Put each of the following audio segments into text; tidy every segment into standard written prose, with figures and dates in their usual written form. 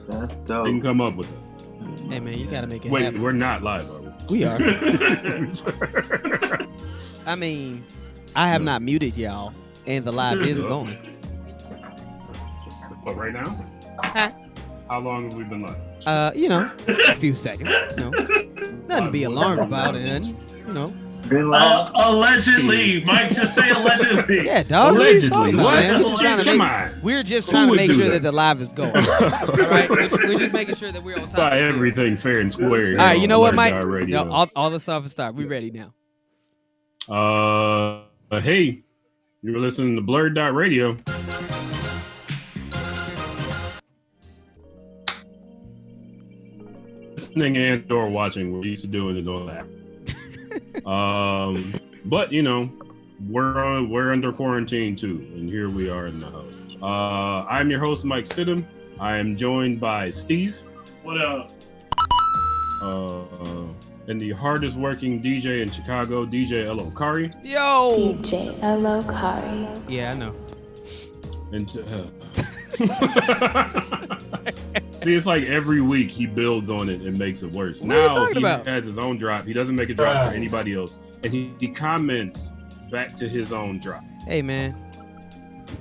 That's dope. They can come up with it. Hey man, you gotta make it Wait, happen. we're not live, are we? We are. I mean, I have not muted y'all, and the live is going. But right now? Huh? How long have we been live? A few seconds. Nothing to be alarmed about, and Been live. Allegedly, Mike, just say allegedly. Yeah, dog. Allegedly. We're just trying to make sure that the live is going. All right, we're just making sure that we're on top. By everything fair and square. All right, you know what, Mike? Radio. No, all the stuff is start. We ready now. Hey, you're listening to BlurdDotRadio. Listening and or watching, we're used to doing it all that. But we're under quarantine too, and here we are in the house. I'm your host, Mike Stidham. I am joined by Steve. What up? And the hardest working DJ in Chicago, DJ L.O. Kari. Yo! DJ L.O. Kari. Yeah, I know. And see, it's like every week he builds on it and makes it worse. What are you now talking he about? has his own drop. He doesn't make a drop for anybody else, and he comments back to his own drop. Hey man,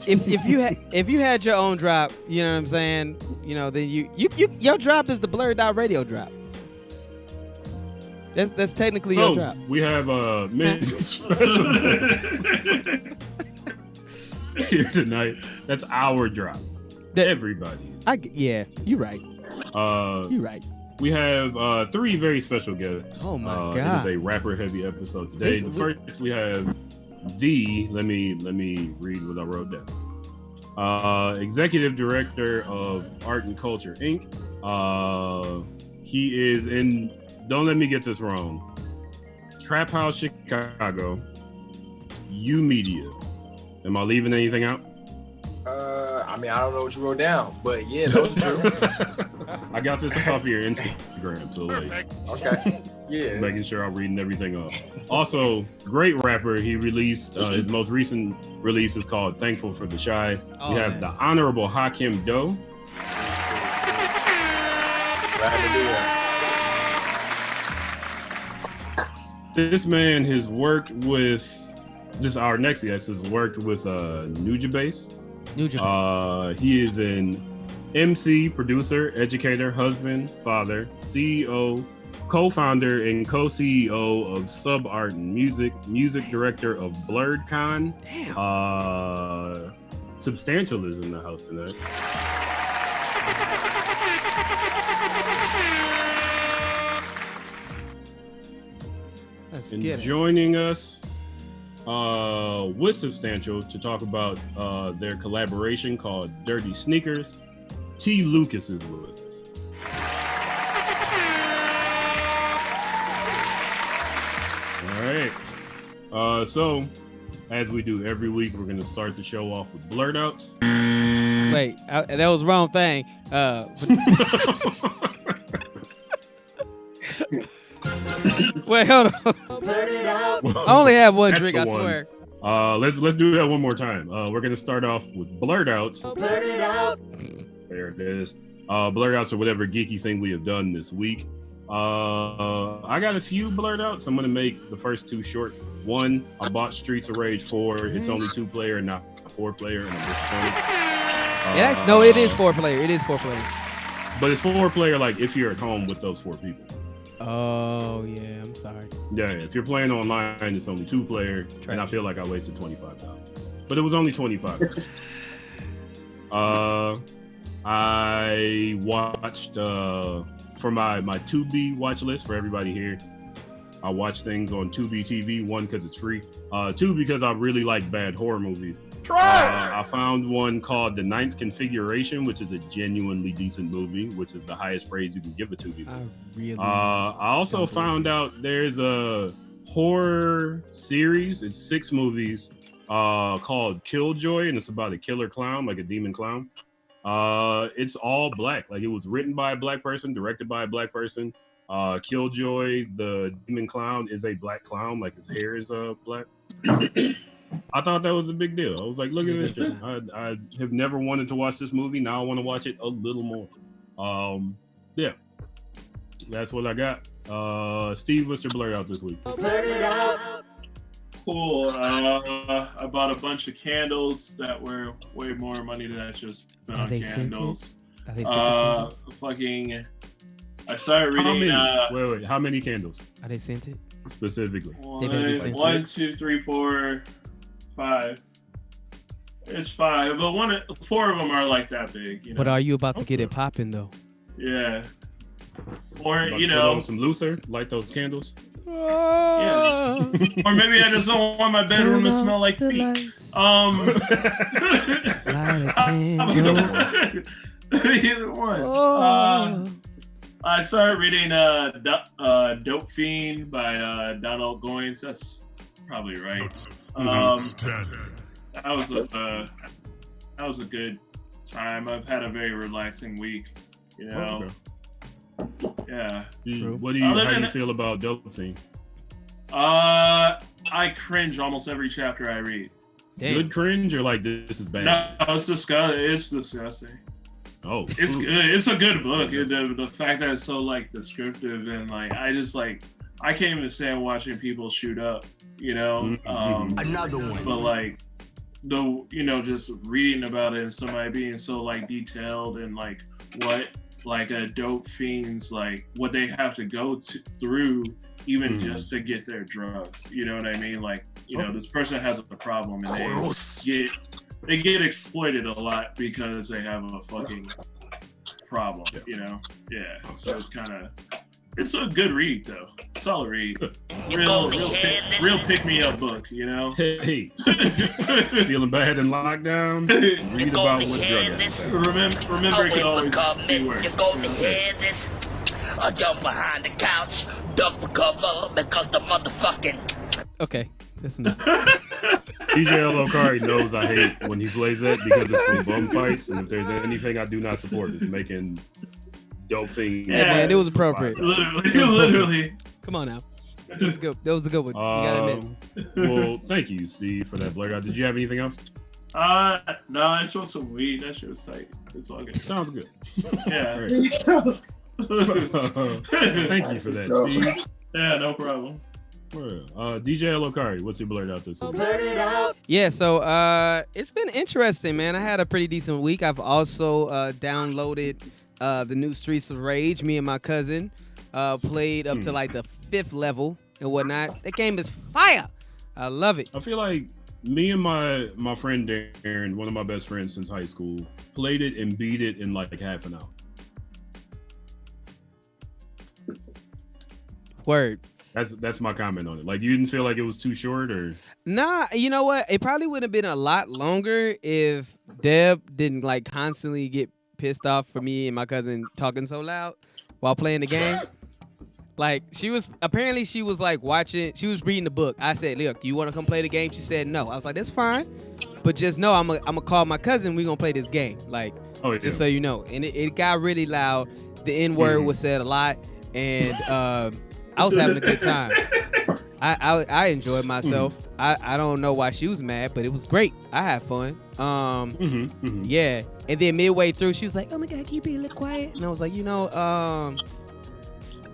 if you had your own drop, you know what I'm saying? Then you your drop is the BlurdDotRadio drop. That's technically your drop. We have a special here tonight. That's our drop. Everybody. Yeah, you're right. You're right. We have 3 very special guests. Oh my god! It is a rapper-heavy episode today. First, we have let me read what I wrote down. Executive Director of Art and Culture Inc. He is in. Don't let me get this wrong. Trap House Chicago. U Media. Am I leaving anything out? I mean, I don't know what you wrote down, but yeah, those are true. I got this off of your Instagram, so okay, yeah, making sure I'm reading everything off. Also, great rapper. He released his most recent release is called "Thankful for the Shy." We have the Honorable Hakim Doe. Glad to do that. This man has worked with. Our next guest has worked with Nujabase. He is an MC, producer, educator, husband, father, CEO, co-founder, and co-CEO of Subart and music director of BlurdCon. Damn. Substantial is in the house tonight. Let's and get it. Joining us with Substantial to talk about their collaboration called Dirty Sneakers. T. Lucas is with us. All right. So, as we do every week, we're going to start the show off with blurt outs. Wait, that was the wrong thing. Wait, hold on. I only have one drink, I swear. Let's do that one more time. We're gonna start off with blurt outs. Blurt it out. There it is. Blurt outs or whatever geeky thing we have done this week. I got a few blurt outs. I'm gonna make the first 2 short. One, I bought Streets of Rage 4. It's only 2-player, not 4-player, and I'm disappointed. No, it is 4-player. It is 4-player. But it's 4-player, like if you're at home with those 4 people. Oh yeah, I'm sorry. Yeah, if you're playing online, it's only 2-player, and I feel like I wasted $25. But it was only $25. I watched for my Tubi watch list for everybody here. I watch things on Tubi TV. 1, because it's free. 2, because I really like bad horror movies. I found one called The Ninth Configuration, which is a genuinely decent movie, which is the highest praise you can give a Tubi movie. I also found out there's a horror series. It's 6 movies called Killjoy, and it's about a killer clown, like a demon clown. It's all black. Like, it was written by a black person, directed by a black person. Killjoy, the demon clown, is a black clown. Like, his hair is black. I thought that was a big deal. I was like, look at this shit. I have never wanted to watch this movie. Now I want to watch it a little more. Yeah. That's what I got. Steve, what's your blur out this week? Cool. I bought a bunch of candles that were way more money than I just spent on candles. Fucking. I started reading. Wait. How many candles? Are they scented? Specifically. 1, 2, 3, 4, 5. It's 5, but 4 of them are like that big. You know? But are you about to get it popping though? Yeah. Or Put on some Luther, light those candles. Yeah. Or maybe I just don't want my bedroom to smell like feet. Either one. I started reading Dope Fiend by Donald Goines. That's probably right. That was a good time. I've had a very relaxing week. You know. Okay. Yeah. How do you feel about Dope Fiend? I cringe almost every chapter I read. Damn. Good cringe or like this is bad? No, it's disgusting. It's disgusting. Oh, it's good. It's a good book. The fact that it's so like descriptive and like I can't even stand watching people shoot up. You know. Another one. But like just reading about it and somebody being so like detailed and like what like a dope fiend's like what they have to go through even just to get their drugs. You know what I mean? Like, this person has a problem and they get exploited a lot because they have a fucking problem, you know? Yeah. So it's a good read though. Solid read. Real pick me up book, you know? Hey. Feeling bad in lockdown? Read about what drug Remember it can always be worse. You're going to hear this. Or jump behind the couch, duck for cover because the motherfucking. Okay, that's enough. DJ Lokari knows I hate when he plays that because it's from bum fights, and if there's anything I do not support, it's making Dope Fiend. Yeah, man, it was appropriate. Literally. Come on now. That was good. That was a good one. You gotta admit. Well, thank you, Steve, for that blur out. Did you have anything else? No, I smoked some weed. That shit was tight. It's all good. Sounds good. Yeah. Thank you for that, Steve. Yeah, no problem. DJ Lokari, what's your blurred out this week? Yeah, so it's been interesting, man. I had a pretty decent week. I've also downloaded the new Streets of Rage. Me and my cousin played up to like the 5th level and whatnot. That game is fire. I love it. I feel like me and my friend Darren, one of my best friends since high school, played it and beat it in like half an hour. Word. That's my comment on it. Like, you didn't feel like it was too short, or? Nah, you know what? It probably would have been a lot longer if Deb didn't like constantly get pissed off for me and my cousin talking so loud while playing the game. Like, she was like watching, she was reading the book. I said, look, you want to come play the game? She said no. I was like, that's fine, but just know I'm gonna call my cousin. We're gonna play this game. Like, just so you know. And it got really loud. The N-word was said a lot, and I was having a good time. I enjoyed myself. I don't know why she was mad, but it was great. I had fun. Yeah. And then midway through, she was like, "Oh my God, can you be a little quiet?" And I was like,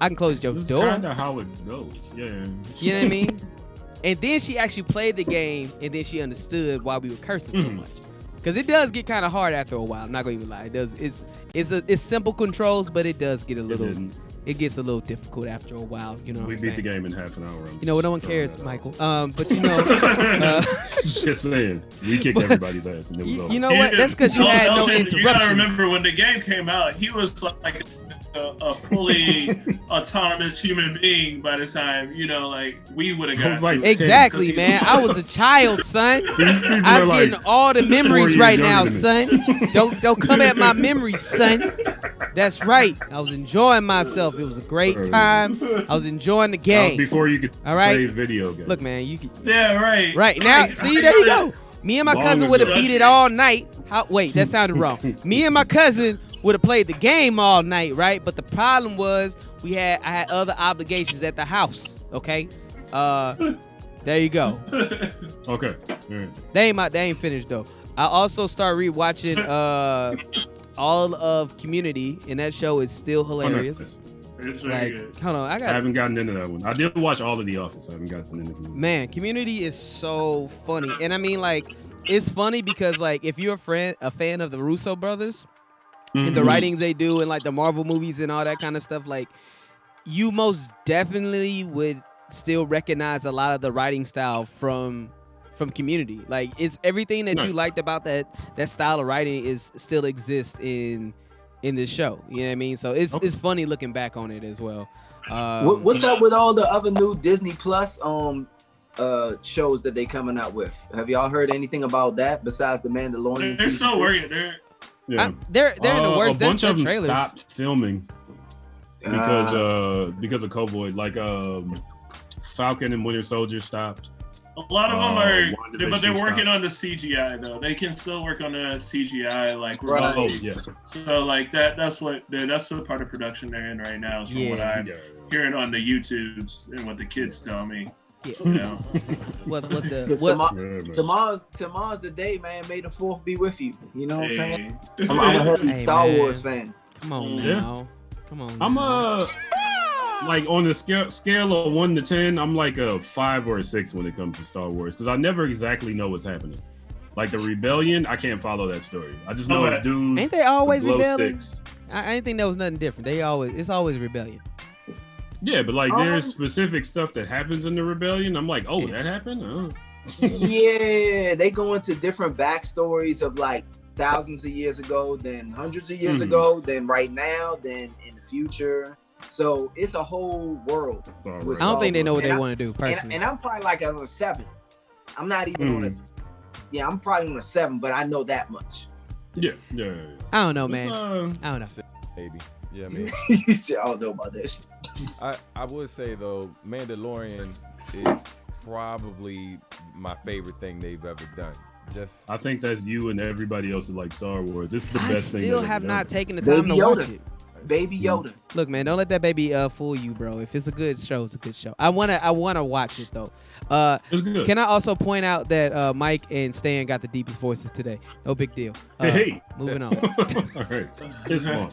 I can close your door. That's kind of how it goes. Yeah. You know what I mean? And then she actually played the game, and then she understood why we were cursing so much. Because it does get kind of hard after a while. I'm not gonna even lie. It does. It's simple controls, but it does get a little. It gets a little difficult after a while, you know what I'm saying? We beat the game in half an hour. You know, no one cares, Michael. But you know... just saying, we kicked everybody's ass and it was over. You know what? That's because you had no interruptions. You gotta remember, when the game came out, he was like a fully autonomous human being by the time, like, we would have got like exactly, man. I was a child, son. I'm getting all the memories right now, son. Don't come at my memories, son. That's right. I was enjoying myself. It was a great time. I was enjoying the game. Before you could say video game. Look, man, you could. Yeah, right. Right now, see, there you go. Me and my cousin would have beat it all night. Wait, that sounded wrong. Me and my cousin would have played the game all night, right? But the problem was I had other obligations at the house. Okay, There you go. Okay. They ain't finished though. I also start rewatching all of Community, and that show is still hilarious. It's very good. Hold on, I haven't gotten into that one. I did watch all of The Office. I haven't gotten into Community. Man, Community is so funny, and I mean, like, it's funny because, like, if you're a fan of the Russo brothers and the writings they do, and like the Marvel movies and all that kind of stuff, like, you most definitely would still recognize a lot of the writing style from Community. Like, it's everything that you liked about that style of writing is still exists in this show. You know what I mean? So it's funny looking back on it as well. What's up with all the other new Disney Plus shows that they coming out with? Have y'all heard anything about that besides the Mandalorian? They're still working. They're in the works. A bunch of them trailers. stopped filming because of COVID. Like Falcon and Winter Soldier stopped. A lot of them are, but they're working on the CGI though. They can still work on the CGI like remotely. So like that's the part of production they're in right now. Is from what I'm hearing on the YouTubes and what the kids tell me. Yeah. You know. Tomorrow's the day, man. May the 4th be with you. You know what I'm saying? I'm a Star Wars fan. Come on now. Come on. I'm like on the scale of 1 to 10, I'm like a 5 or a 6 when it comes to Star Wars because I never exactly know what's happening. Like the rebellion, I can't follow that story. I just know it's dudes. Ain't they always with glow rebelling? sticks. I didn't think that was nothing different. It's always rebellion. Yeah, but like there's specific stuff that happens in the rebellion. I'm like, oh, that happened? Oh. Yeah, they go into different backstories of like thousands of years ago, then hundreds of years ago, then right now, then in the future. So it's a whole world. I don't think they know what they want to do personally. And I'm probably like on a 7. I'm not even on a. Yeah, I'm probably on a 7, but I know that much. Yeah. I don't know, man. I don't know. Baby. Yeah, man. You said I don't know about that shit. I would say though, Mandalorian is probably my favorite thing they've ever done. I think that's you and everybody else that like Star Wars. This is the best thing. I still have not taken the time to watch it. Baby Yoda. Look, man, don't let that baby fool you, bro. If it's a good show, it's a good show. I wanna watch it though. Can I also point out that Mike and Stan got the deepest voices today? No big deal. Hey. Moving on. All right. Kiss one.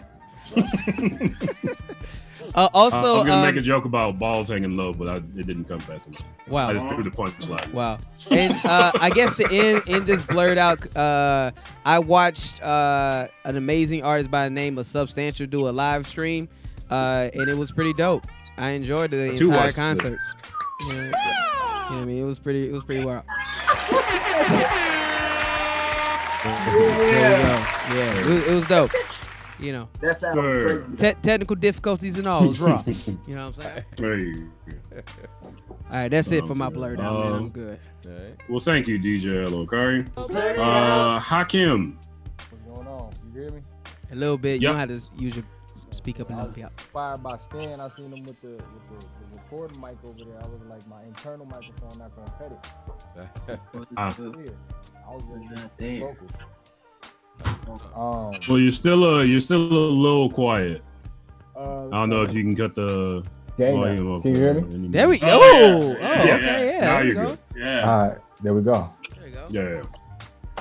Also, I was gonna make a joke about balls hanging low, but it didn't come fast enough. Wow. I just threw the punchline. Wow. And I guess to end this blurred out, I watched an amazing artist by the name of Substantial do a live stream, and it was pretty dope. I enjoyed the entire concert. You know what I mean? It was pretty wild. Yeah, it was dope. You know, that sounds crazy. Technical difficulties and all was raw. You know what I'm saying? All right, that's it for my blurred out, man. I'm good. Well, thank you, DJ Elokari. Hakim. What's going on? You hear me? A little bit. You don't have to use your speak up a little bit. Inspired by Stan. I seen him with the recording mic over there. I was like, my internal microphone not gonna cut it. I was really focused. Well, you're still a little quiet. I don't know if you can cut the volume up. Can you hear me? There we go. Okay, yeah. Now you're go. good. Yeah. All right, there we go. There you go. Yeah.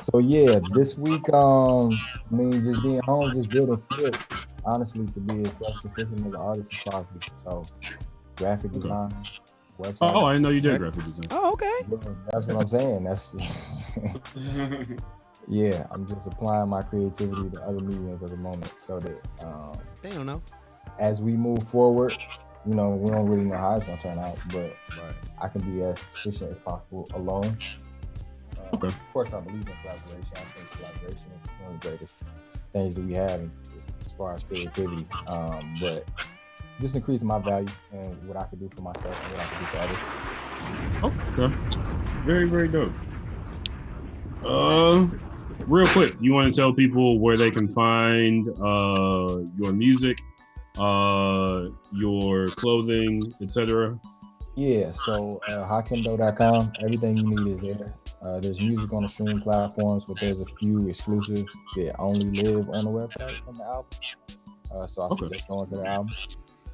So yeah, this week, I mean, just being home, just building skills. Honestly, to be as self-sufficient as an artist as possible. So, graphic design, website. Oh, I didn't know you did graphic design. Oh, okay. Yeah, that's what I'm saying. That's yeah. I'm just applying my creativity to other mediums at the moment, so that They don't know. as we move forward, you know, we don't really know how it's gonna turn out, but I can be as efficient as possible alone. Okay. Of course, I believe in collaboration. I think collaboration is one of the greatest things that we have as far as creativity. But just increasing my value and what I can do for myself and what I can do for others. Okay. Very, very dope. Real quick, you want to tell people where they can find your music, your clothing, etc.? Yeah, so HakimDo.com, everything you need is there. There's music on the streaming platforms, but there's a few exclusives that only live on the website from the album. So I suggest going to the album.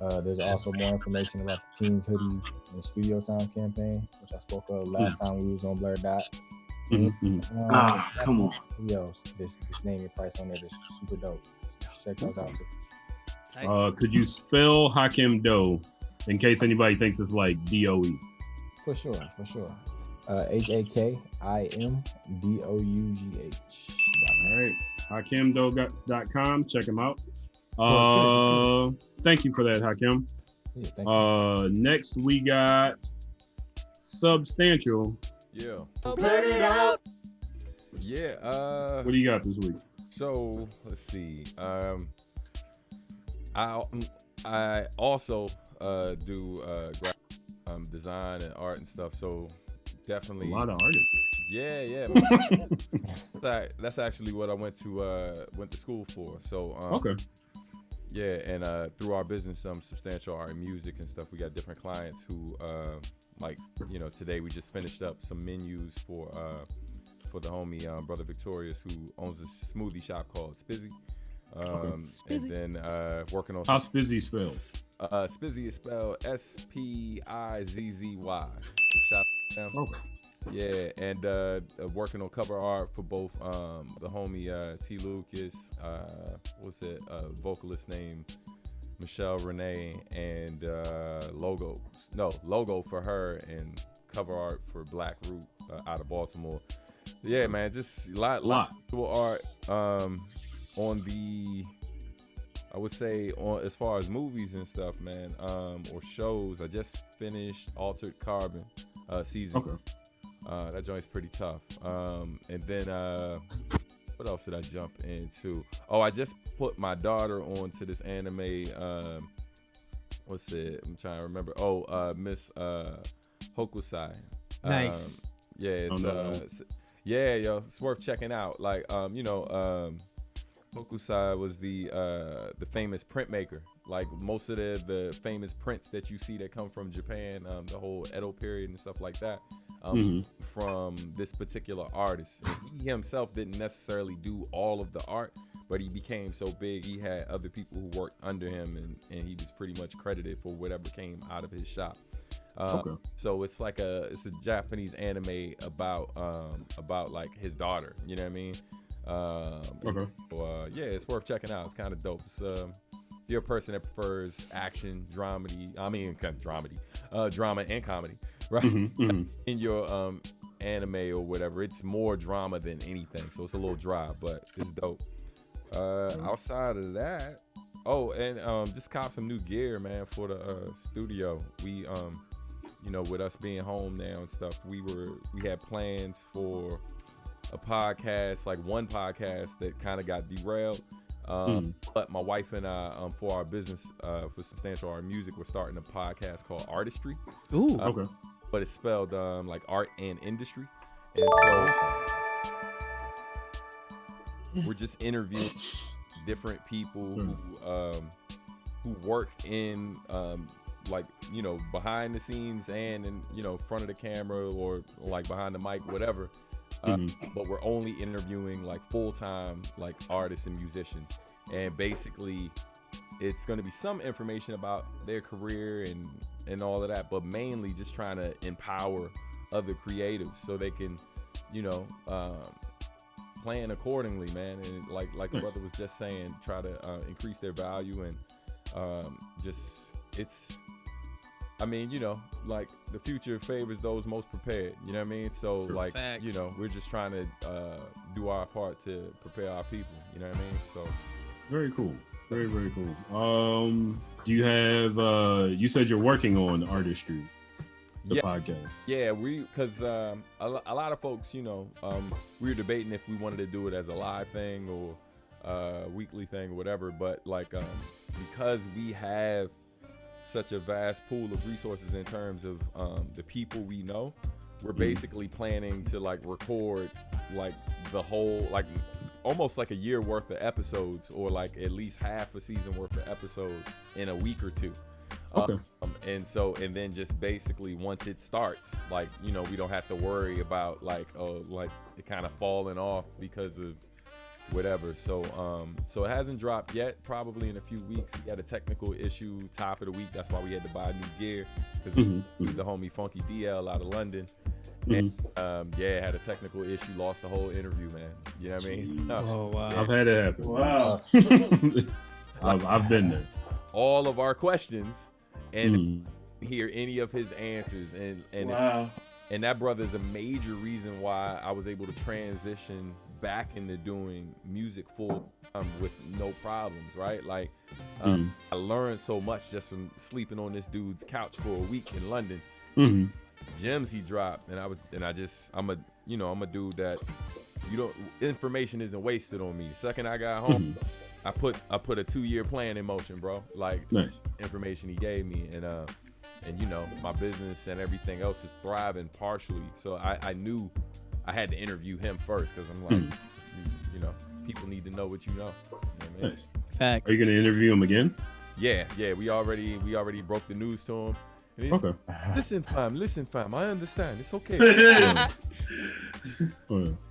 There's also more information about the Teens Hoodies and Studio Time campaign, which I spoke of last time we was on Blur Dot. Come on. Videos. This name and price on there is super dope. Check those out too. Could you spell Hakim Doe in case anybody thinks it's like DOE? For sure. HAKIMDOUGH. All right. HakimDoe.com. Check him out. It's good. Thank you for that, Hakim. Yeah, thank you. Next we got Substantial. Yeah. Blurt it out. Yeah. What do you got this week? So let's see. I also do design and art and stuff. So definitely A lot of artists. Yeah. That's actually what I went to school for. So Okay. Yeah, and through our business, Substantial Art and Music and stuff, we got different clients who today we just finished up some menus for the homie brother Victorious, who owns a smoothie shop called Spizzy. And then working on How's Spizzy spelled? Spizzy is spelled SPIZZY. So shout out to them. Okay. Yeah, and working on cover art for both the homie T. Lucas, vocalist named Michelle Renee, and logo for her, and cover art for Black Root out of Baltimore. Yeah, man, just a lot of art on the, I would say, on as far as movies and stuff, man, or shows. I just finished Altered Carbon season. Okay. That joint's pretty tough. And then what else did I jump into? Oh, I just put my daughter onto this anime. What's it? I'm trying to remember. Oh, Miss Hokusai. Nice. Yeah, it's it's worth checking out. Like Hokusai was the famous printmaker. Like most of the famous prints that you see that come from Japan, the whole Edo period and stuff like that. From this particular artist. And he himself didn't necessarily do all of the art, but he became so big he had other people who worked under him, and he was pretty much credited for whatever came out of his shop. So it's like it's a Japanese anime about like his daughter, you know what I mean? It's worth checking out. It's kind of dope. It's if you're a person that prefers action, drama and comedy, right? In your anime or whatever, it's more drama than anything, so it's a little dry, but it's dope. Outside of that, just cop some new gear, man, for the studio. We with us being home now and stuff, we had plans for a podcast, like one podcast that kind of got derailed. But my wife and I, for our business, for Substantial Art and Music, we're starting a podcast called Artistry. Ooh, Okay. But it's spelled like art and industry. And so we're just interviewing different people who work in behind the scenes and in front of the camera or like behind the mic, whatever. But we're only interviewing like full-time like artists and musicians, and basically it's going to be some information about their career and all of that, but mainly just trying to empower other creatives so they can plan accordingly, man. And like the brother was just saying, try to increase their value and like the future favors those most prepared, you know what I mean? So Facts. We're just trying to do our part to prepare our people, you know what I mean? So Very cool. Very, very cool. Do you have you said you're working on Artistry, the podcast? Yeah, because a lot of folks, we were debating if we wanted to do it as a live thing or weekly thing or whatever, but because we have such a vast pool of resources in terms of the people we know, we're basically planning to record the whole almost like a year worth of episodes, or at least half a season worth of episodes in a week or two. Okay. And then just basically once it starts, we don't have to worry about it kind of falling off because of whatever. So it hasn't dropped yet. Probably in a few weeks. We had a technical issue top of the week. That's why we had to buy new gear because we the homie Funky DL out of London. And had a technical issue, lost the whole interview, man. You know what I mean? So, Oh wow. I've had it happen. Wow. I've been there. all of our questions and hear any of his answers, and Wow. and that brother's a major reason why I was able to transition back into doing music full time with no problems, right? Like I learned so much just from sleeping on this dude's couch for a week in London. Gems he dropped, and I'm a dude that information isn't wasted on me. The second I got home, I put a 2-year plan in motion, bro. Like Nice. information he gave me, and you know, my business and everything else is thriving partially. So I knew I had to interview him first because I'm like, you know, people need to know what you know. You know what I mean? Nice. Facts. Are you gonna interview him again? Yeah, we already broke the news to him. And he's, Okay. Listen, fam, I understand. It's okay.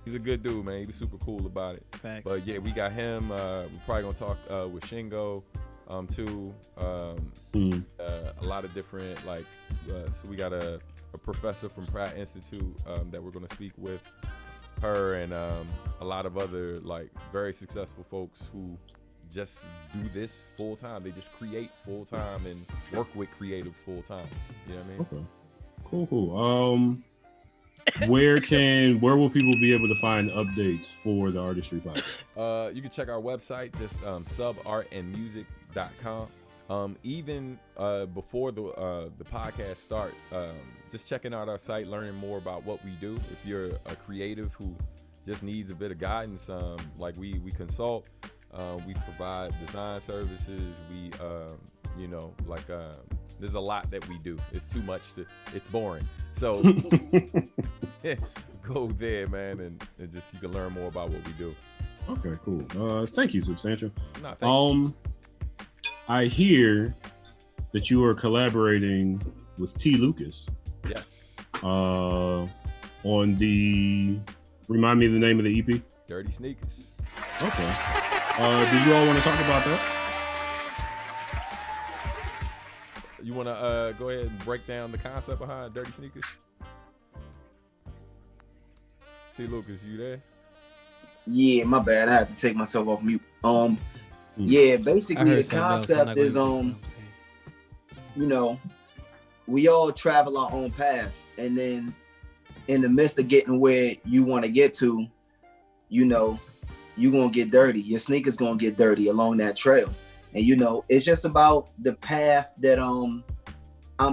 He's a good dude, man. He was super cool about it. Facts. But yeah, we got him. We're probably gonna talk with Shingo, too. A lot of different so we got a professor from Pratt Institute that we're gonna speak with. Her and a lot of other very successful folks who just do this full time. They just create full time and work with creatives full time. You know what I mean? Okay. Cool. Where will people be able to find updates for the Artistry Podcast? You can check our website, just subartandmusic.com. Even before the podcast start, just checking out our site, learning more about what we do. If you're a creative who just needs a bit of guidance, we consult. We provide design services. We, there's a lot that we do. It's too much it's boring. So go there, man, and just you can learn more about what we do. Okay, cool. Thank you, Substantial. No, thank you. I hear that you are collaborating with T. Lucas. Yes. On remind me of the name of the EP? Dirty Sneakers. Okay. Do you all want to talk about that? You want to go ahead and break down the concept behind Dirty Sneakers? See, Lucas, you there? Yeah, my bad. I had to take myself off mute. Yeah, basically the concept is we all travel our own path, and then in the midst of getting where you want to get to, you're gonna get dirty. Your sneakers gonna get dirty along that trail. And it's just about the path that I'm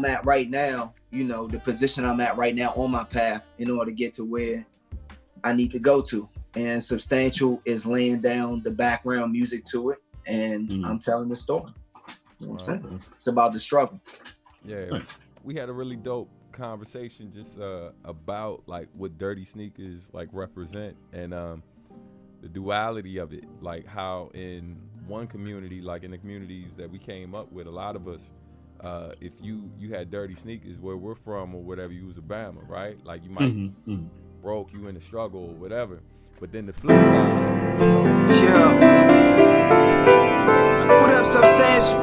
at right now, the position I'm at right now on my path in order to get to where I need to go to. And Substantial is laying down the background music to it, and I'm telling the story. You know what I'm saying? It's about the struggle. Yeah, we had a really dope conversation just about what Dirty Sneakers represent, and the duality of it, how in one community, in the communities that we came up with, a lot of us, if you had dirty sneakers where we're from or whatever, you was a Bama, right? You might broke, you in the struggle or whatever. But then the flip side, What up, Substantial?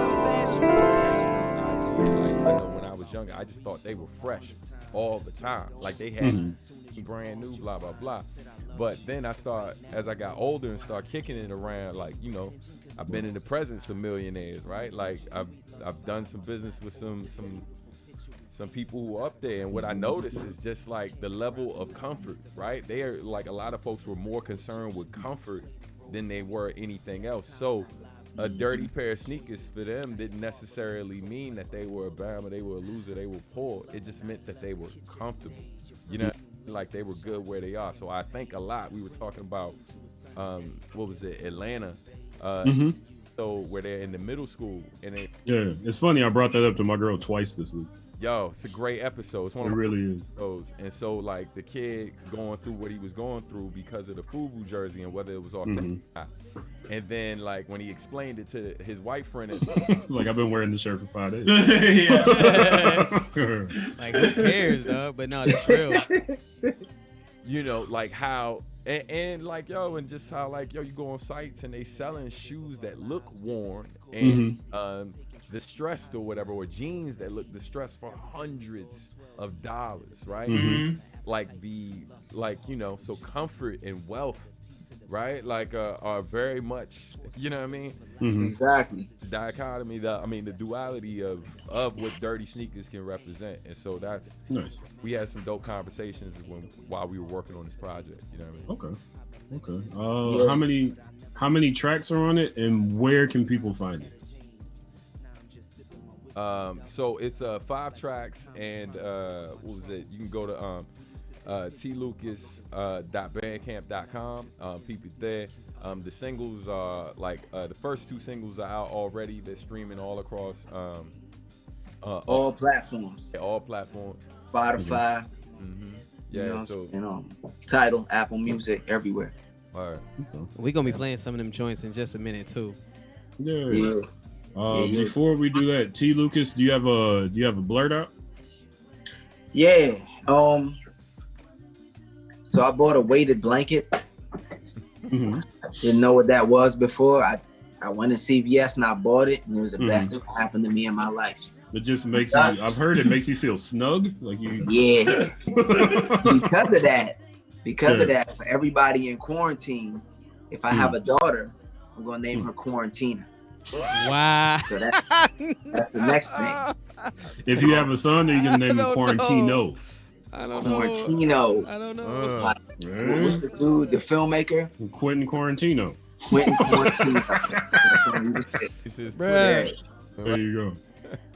When I was younger, I just thought they were fresh all the time. They had brand new, blah, blah, blah. But then as I got older and started kicking it around, I've been in the presence of millionaires, right? I've done some business with some people who are up there, and what I noticed is just the level of comfort, right? They are a lot of folks were more concerned with comfort than they were anything else. So a dirty pair of sneakers for them didn't necessarily mean that they were a Bama, they were a loser, they were poor. It just meant that they were comfortable, they were good where they are. So I think a lot, we were talking about, Atlanta, so where they're in the middle school. And it's funny, I brought that up to my girl twice this week. Yo, it's a great episode. It's one of it really is. Episodes. And so the kid going through what he was going through because of the FUBU jersey and whether it was authentic or not. And then when he explained it to his white friend, I've been wearing this shirt for 5 days. Who cares, though? But no, that's real. How And like, yo, and just how like, yo, you go on sites and they selling shoes that look worn and distressed or whatever, or jeans that look distressed for hundreds of dollars, right? Like you know, so comfort and wealth, right? Like are very much, you know what I mean? Exactly. The dichotomy, the duality of what dirty sneakers can represent. And so that's nice. We had some dope conversations while we were working on this project, you know what I mean? Okay. How many tracks are on it, and where can people find it? So it's 5 tracks, and what was it? You can go to tlucas.bandcamp.com. Peep it there. The singles are like the first 2 singles are out already. They're streaming all across all platforms. All platforms. Spotify. Yeah, Tidal, Apple Music, everywhere. All right. We're gonna be playing some of them joints in just a minute too. Yeah. Before we do that, T. Lucas, do you have a blurred out? Yeah. So I bought a weighted blanket. Didn't know what that was before. I went to CVS and I bought it, and it was the best thing that happened to me in my life. It just makes you, I've heard it makes you feel snug. Like you. Yeah. Because of that, for everybody in quarantine, if I have a daughter, I'm gonna name her Quarantina. Wow. So that's the next thing. If you have a son, you're gonna name him Quarantino. I don't know. Quarantino. I don't know. What's the dude, the filmmaker? Quentin Quarantino. Quentin Quarantino. There you go.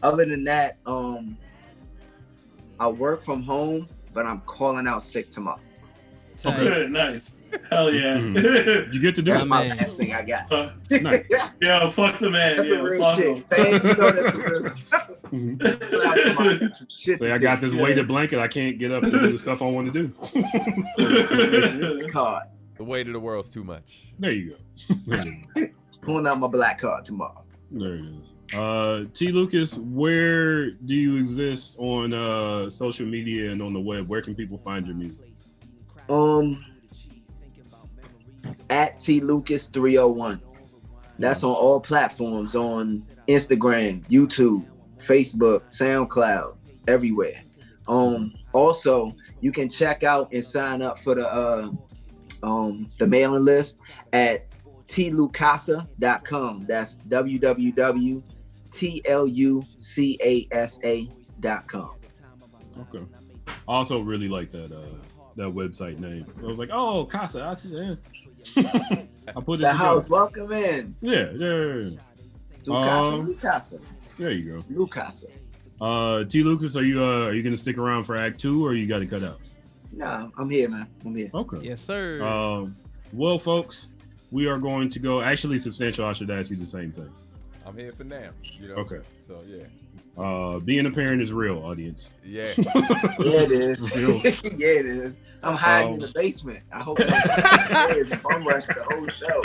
Other than that, I work from home, but I'm calling out sick tomorrow. Okay, nice. Hell yeah. You get to do That's it. my best thing I got. Nice. Yeah, fuck the man. That's yeah, a real fuck shit. him. Say I got this weighted blanket. I can't get up and do the stuff I want to do. Card. The weight of the world's too much. There you go. Pulling out my black card tomorrow. There it is. T. Lucas, where do you exist on social media and on the web? Where can people find your music? At T Lucas 301. That's on all platforms, on Instagram, YouTube, Facebook, SoundCloud, everywhere. Also, you can check out and sign up for the mailing list at tlucasa.com. That's www.tlucasa.com. Okay. I also really like that website name. I was like, oh, Casa. I put it the house. Welcome in. Yeah. Lucasa. There you go. Lucasa. T. Lucas, are you gonna stick around for Act 2, or you got to cut out? No, I'm here, man. I'm here. Okay. Yes, sir. Well, folks, we are going to go. Actually, Substantial, I should ask you the same thing. I'm here for now. You know? Okay. So yeah. Being a parent is real, audience. Yeah. Yeah, it is. Yeah, it is. I'm hiding in the basement. I hope it's bum rush the whole show.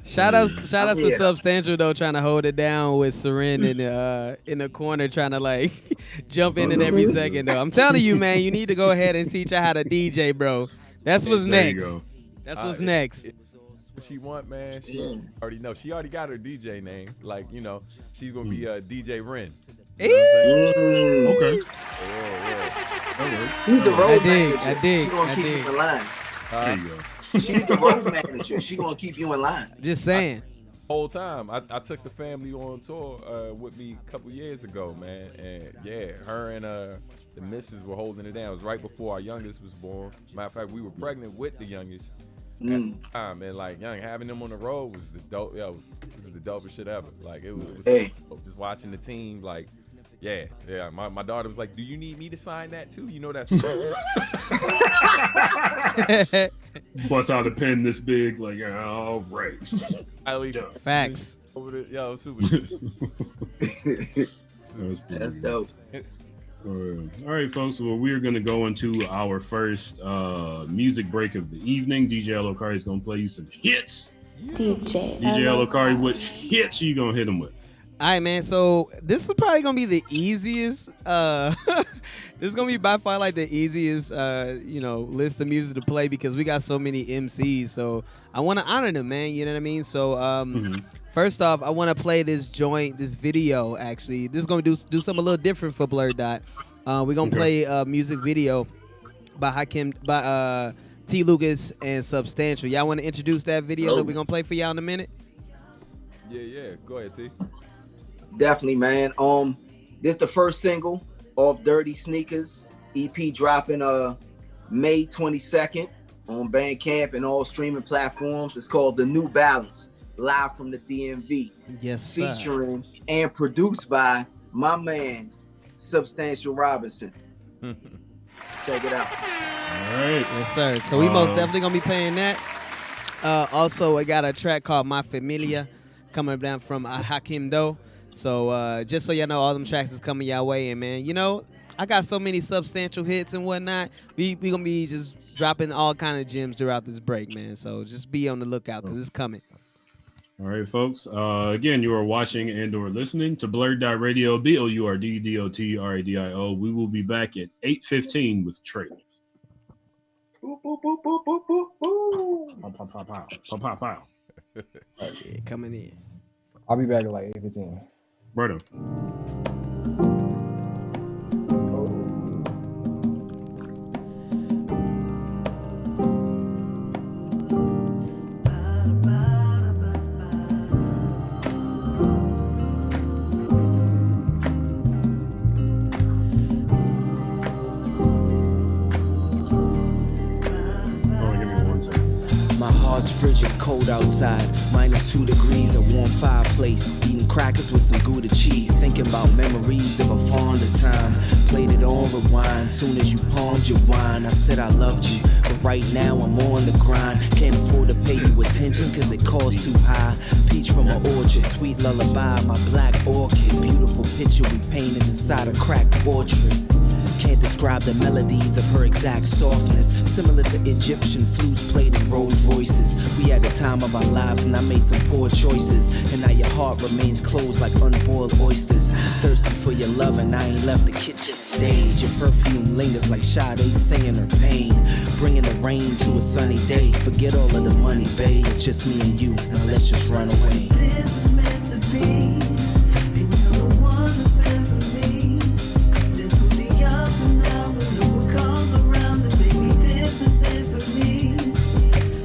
Shout outs to Substantial though, trying to hold it down with Seren in the corner, trying to like jump in every second though. I'm telling you, man, you need to go ahead and teach her how to DJ, bro. That's what's next. That's what's next. What she want, man, she already know. She already got her DJ name. Like, you know, she's gonna be DJ Ren. You know okay. Yeah. She's the road manager. I dig. She's gonna keep you in line. There you go. She's the road manager. She's gonna keep you in line. Just saying. Whole time, I took the family on tour with me a couple years ago, man, and yeah, her and the missus were holding it down. It was right before our youngest was born. Matter of fact, we were pregnant with the youngest. And like having them on the road was the dope. It was the dopest shit ever. Like it was dope. Just watching the team. Like, yeah. My daughter was like, "Do you need me to sign that too? You know that's." Bust out a pen this big, like, all right. At least facts. Over the, yo, super. That's dope. All right, folks. Well, we're gonna go into our first music break of the evening. DJ Elokari is gonna play you some hits. DJ Elokari, what hits are you gonna hit him with? All right, man. So this is probably gonna be the easiest. This is gonna be by far like the easiest, list of music to play because we got so many MCs. So I want to honor them, man. You know what I mean? So first off, I want to play this video. Actually, this is gonna do something a little different for Blurred Dot. We're gonna play a music video by Hakim, by T. Lucas and Substantial. Y'all want to introduce that video that we're gonna play for y'all in a minute? Yeah. Go ahead, T. Definitely, man. This the first single off Dirty Sneakers EP, dropping May 22nd on Bandcamp and all streaming platforms. It's called The New Balance, live from the DMV. Yes, sir. Featuring and produced by my man Substantial Robinson. Check it out. All right. Yes, sir. So we most definitely gonna be playing that. Also, I got a track called My Familia coming down from Hakim Doe. So just so y'all know, all them tracks is coming y'all way. And man, I got so many Substantial hits and whatnot. We gonna be just dropping all kind of gems throughout this break, man. So just be on the lookout because it's coming. All right, folks. Again, you are watching and or listening to BlurdDotRadio, BLURDDOTRADIO. We will be back at 8:15 with trailers. Boop, boop, boop, boop, boop, boop, boop. Pow, pow, pow, pow. Pow, pow, pow. Yeah, coming in. I'll be back at like 8:15. Brother. It's frigid, cold outside, -2 degrees, a warm fireplace. Eating crackers with some Gouda cheese. Thinking about memories of a fonder time. Played it on rewind, soon as you palmed your wine. I said I loved you, but right now I'm on the grind. Can't afford to pay you attention cause it costs too high. Peach from an orchard, sweet lullaby, my black orchid. Beautiful picture we painted inside a cracked portrait. Can't describe the melodies of her exact softness. Similar to Egyptian flutes played in Rolls Royces. We had the time of our lives and I made some poor choices. And now your heart remains closed like unboiled oysters. Thirsty for your love and I ain't left the kitchen in days. Your perfume lingers like Sade singing her pain. Bringing the rain to a sunny day. Forget all of the money, babe. It's just me and you. Now let's just run away. This is meant to be. Baby, you're the one that's meant for me. Then through the ups and downs, when no one comes around, then baby, this is it for me.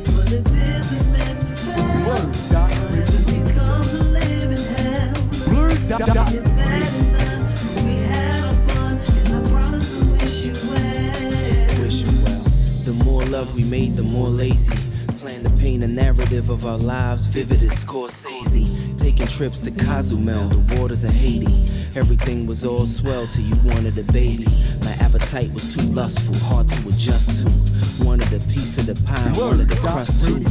But if this is meant to fail, it becomes a living hell. It's sad enough, we had our fun, and I promise to wish you well. Wish you well. The more love we made, the more lazy. Plan to paint a narrative of our lives, vivid as Scorsese. Taking trips to Cozumel, the waters of Haiti. Everything was all swell till you wanted a baby. My appetite was too lustful, hard to adjust to. Wanted a piece of the pie, wanted the crust too.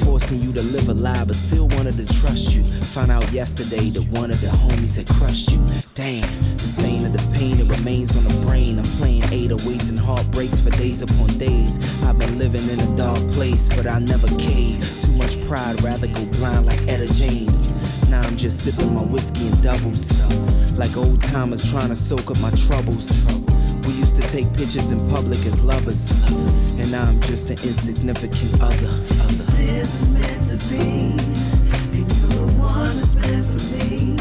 Forcing you to live a lie, but still wanted to trust you. Found out yesterday that one of the homies had crushed you. Damn, the stain of the pain that remains on the brain. I'm playing 808s and heartbreaks for days upon days. I've been living in a dark place, but I never cave. Too much pride, rather go blind like Etta James. Now I'm just sipping my whiskey in doubles. Like old timers trying to soak up my troubles. We used to take pictures in public as lovers. And now I'm just an insignificant other. This is meant to be. And you're the one that's meant for me.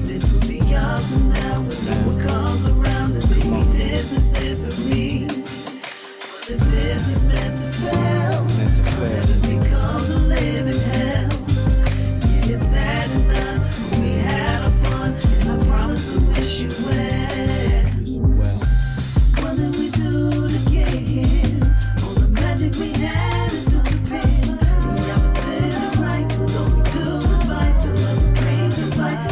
Then through the ups and downs, when no one comes around, then baby, this is it for me. But if this is meant to fail, it becomes a living hell. Yeah, it's sad enough, but we had our fun, and I promise to wish you well. What did we do to get here? All the magic we had is disappeared. The opposite of right, 'cause all we do is fight. The love dreams and fight.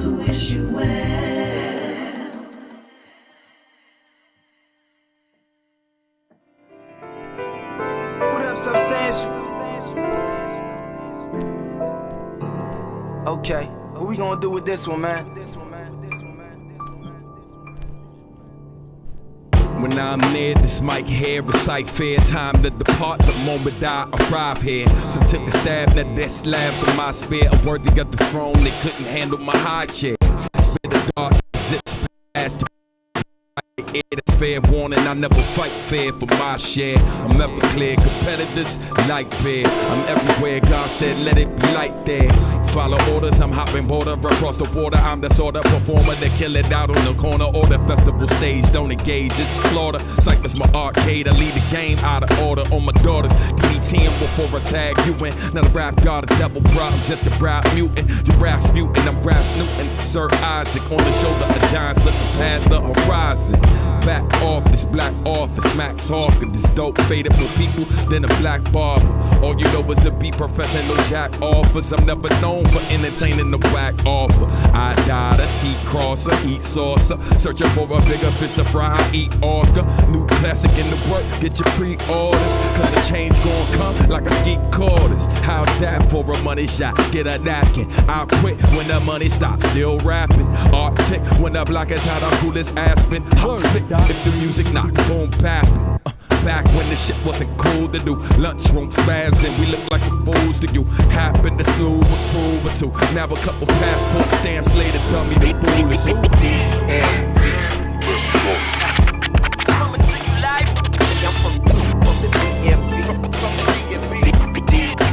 to wish you well. What up, Substantial? Okay, what we gonna do with this one, man? When I'm near this mic here, recite fair time to depart the moment I arrive here. Some took a stab at their slabs on my spear, worthy of the throne. They couldn't handle my high chair. Spit the dark zips past air, that's fair warning. I never fight fair for my share. I'm ever clear, competitors like bear. I'm everywhere. God said, let it be light there. Follow orders, I'm hopping border across the water. I'm the sort of performer that kill it out on the corner or the festival stage. Don't engage, it's slaughter. Cypher's my arcade. I lead the game out of order on my daughters. DDT'em before I tag you in. Not a rap god, a devil problem, just a rap mutant. You Rasputin, I'm Rasputin. Sir Isaac on the shoulder of giants looking past the horizon. Back off this black author, smack talking. This dope faded more people than a black barber. All you know is to be professional jack offers. I'm never known for entertaining the whack offer. I died a T-crosser, eat saucer. Searching for a bigger fish to fry, I eat orca. New classic in the work, get your pre-orders. Cause the change gon' come like a ski quarters. How's that for a money shot? Get a napkin. I'll quit when the money stops, still rapping. Arctic when the block is hot, I'm cool as Aspen. Hot spit if the music knock, boom, bapping. Back when the shit wasn't cool to do. Lunchroom spazzing, we look like some fools to you. Happened to slew a crew or two. Now a couple passport stamps later, dummy, the fool is who? Coming to you live. I'm from the DMV. From the DMV.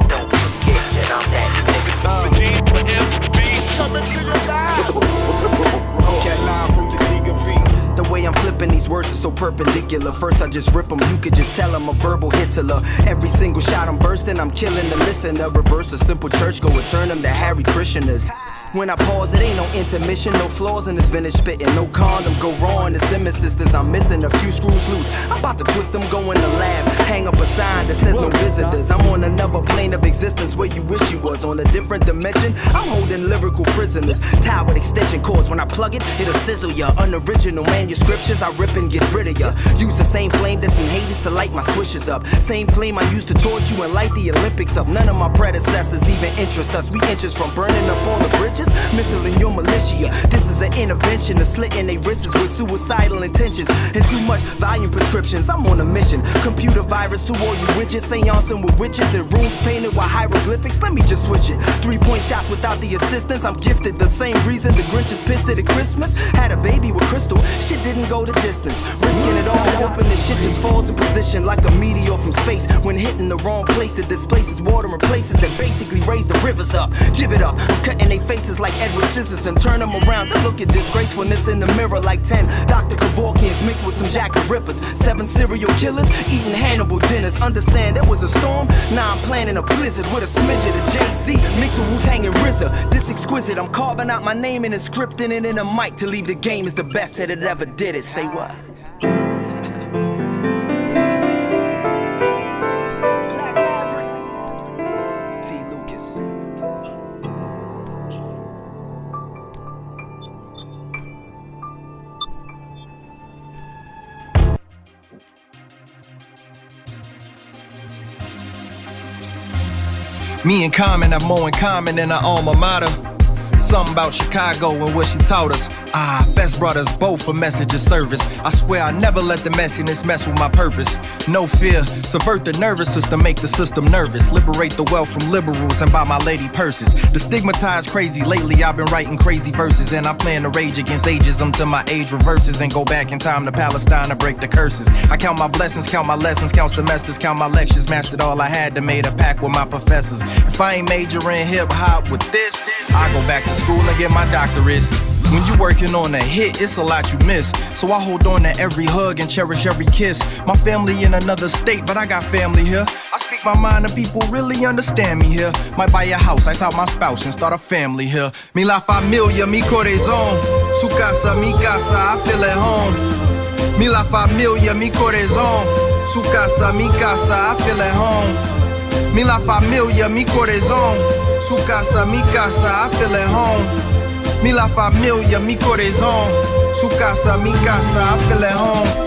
Don't forget that I'm that nigga. Coming to you live. The way I'm flipping these words is so perpendicular. First I just rip them, you could just tell I'm a verbal Hitler. Every single shot I'm bursting, I'm killing the listener. Reverse a simple churchgoer, turn them to Harry Krishnas. When I pause, it ain't no intermission, no flaws in this vintage spitting, no condom, go raw in the Simmons sisters. I'm missing a few screws loose. I'm about to twist them, go in the lab, hang up a sign that says no visitors. I'm on another plane of existence where you wish you was. On a different dimension, I'm holding lyrical prisoners. Tied with extension cords, when I plug it, it'll sizzle ya. Unoriginal manuscriptures, I rip and get rid of ya. Use the same flame that's in Hades to light my swishes up. Same flame I used to torch you and light the Olympics up. None of my predecessors even interest us. We inches from burning up all the bridges, missiling your militia. This is an intervention of slitting they wrists with suicidal intentions and too much volume prescriptions. I'm on a mission. Computer virus to all you witches, seancing with witches and rooms painted with hieroglyphics. Let me just switch it. 3-point shots without the assistance. I'm gifted the same reason the Grinch is pissed at Christmas. Had a baby with Crystal, shit didn't go the distance. Risking it all, hoping this shit just falls in position like a meteor from space. When hitting the wrong place, it displaces water in places that basically raise the rivers up. Give it up, I'm cutting they faces like Edward Scissors and turn them around to look at disgracefulness in the mirror like 10 Dr. Kevorkians mixed with some Jack the Rippers. 7 serial killers eating Hannibal dinners. Understand there was a storm, now I'm planning a blizzard with a smidge of the Jay-Z mixed with Wu-Tang and RZA. This exquisite, I'm carving out my name and scripting it in a mic to leave the game as the best that it ever did it. Say what? Me and Common have more in common than our alma mater. Something about Chicago and what she taught us. Fest brothers, both for message of service. I swear I never let the messiness mess with my purpose. No fear, subvert the nervous system, make the system nervous. Liberate the wealth from liberals and buy my lady purses. The stigmatized crazy, lately I've been writing crazy verses. And I plan to rage against ageism till my age reverses. And go back in time to Palestine to break the curses. I count my blessings, count my lessons, count semesters, count my lectures. Mastered all I had to made a pact with my professors. If I ain't majoring hip hop with this, I go back to school and get my doctorates. When you working on a hit, it's a lot you miss. So I hold on to every hug and cherish every kiss. My family in another state, but I got family here. I speak my mind and people really understand me here. Might buy a house, ice out my spouse and start a family here. Mi la familia, mi corazón. Su casa, mi casa, I feel at home. Mi la familia, mi corazón. Su casa, mi casa, I feel at home. Mi la familia, mi corazón. Su casa, mi casa, I feel at home. Mi la familia, mi corazón. Su casa, mi casa, I feel at home.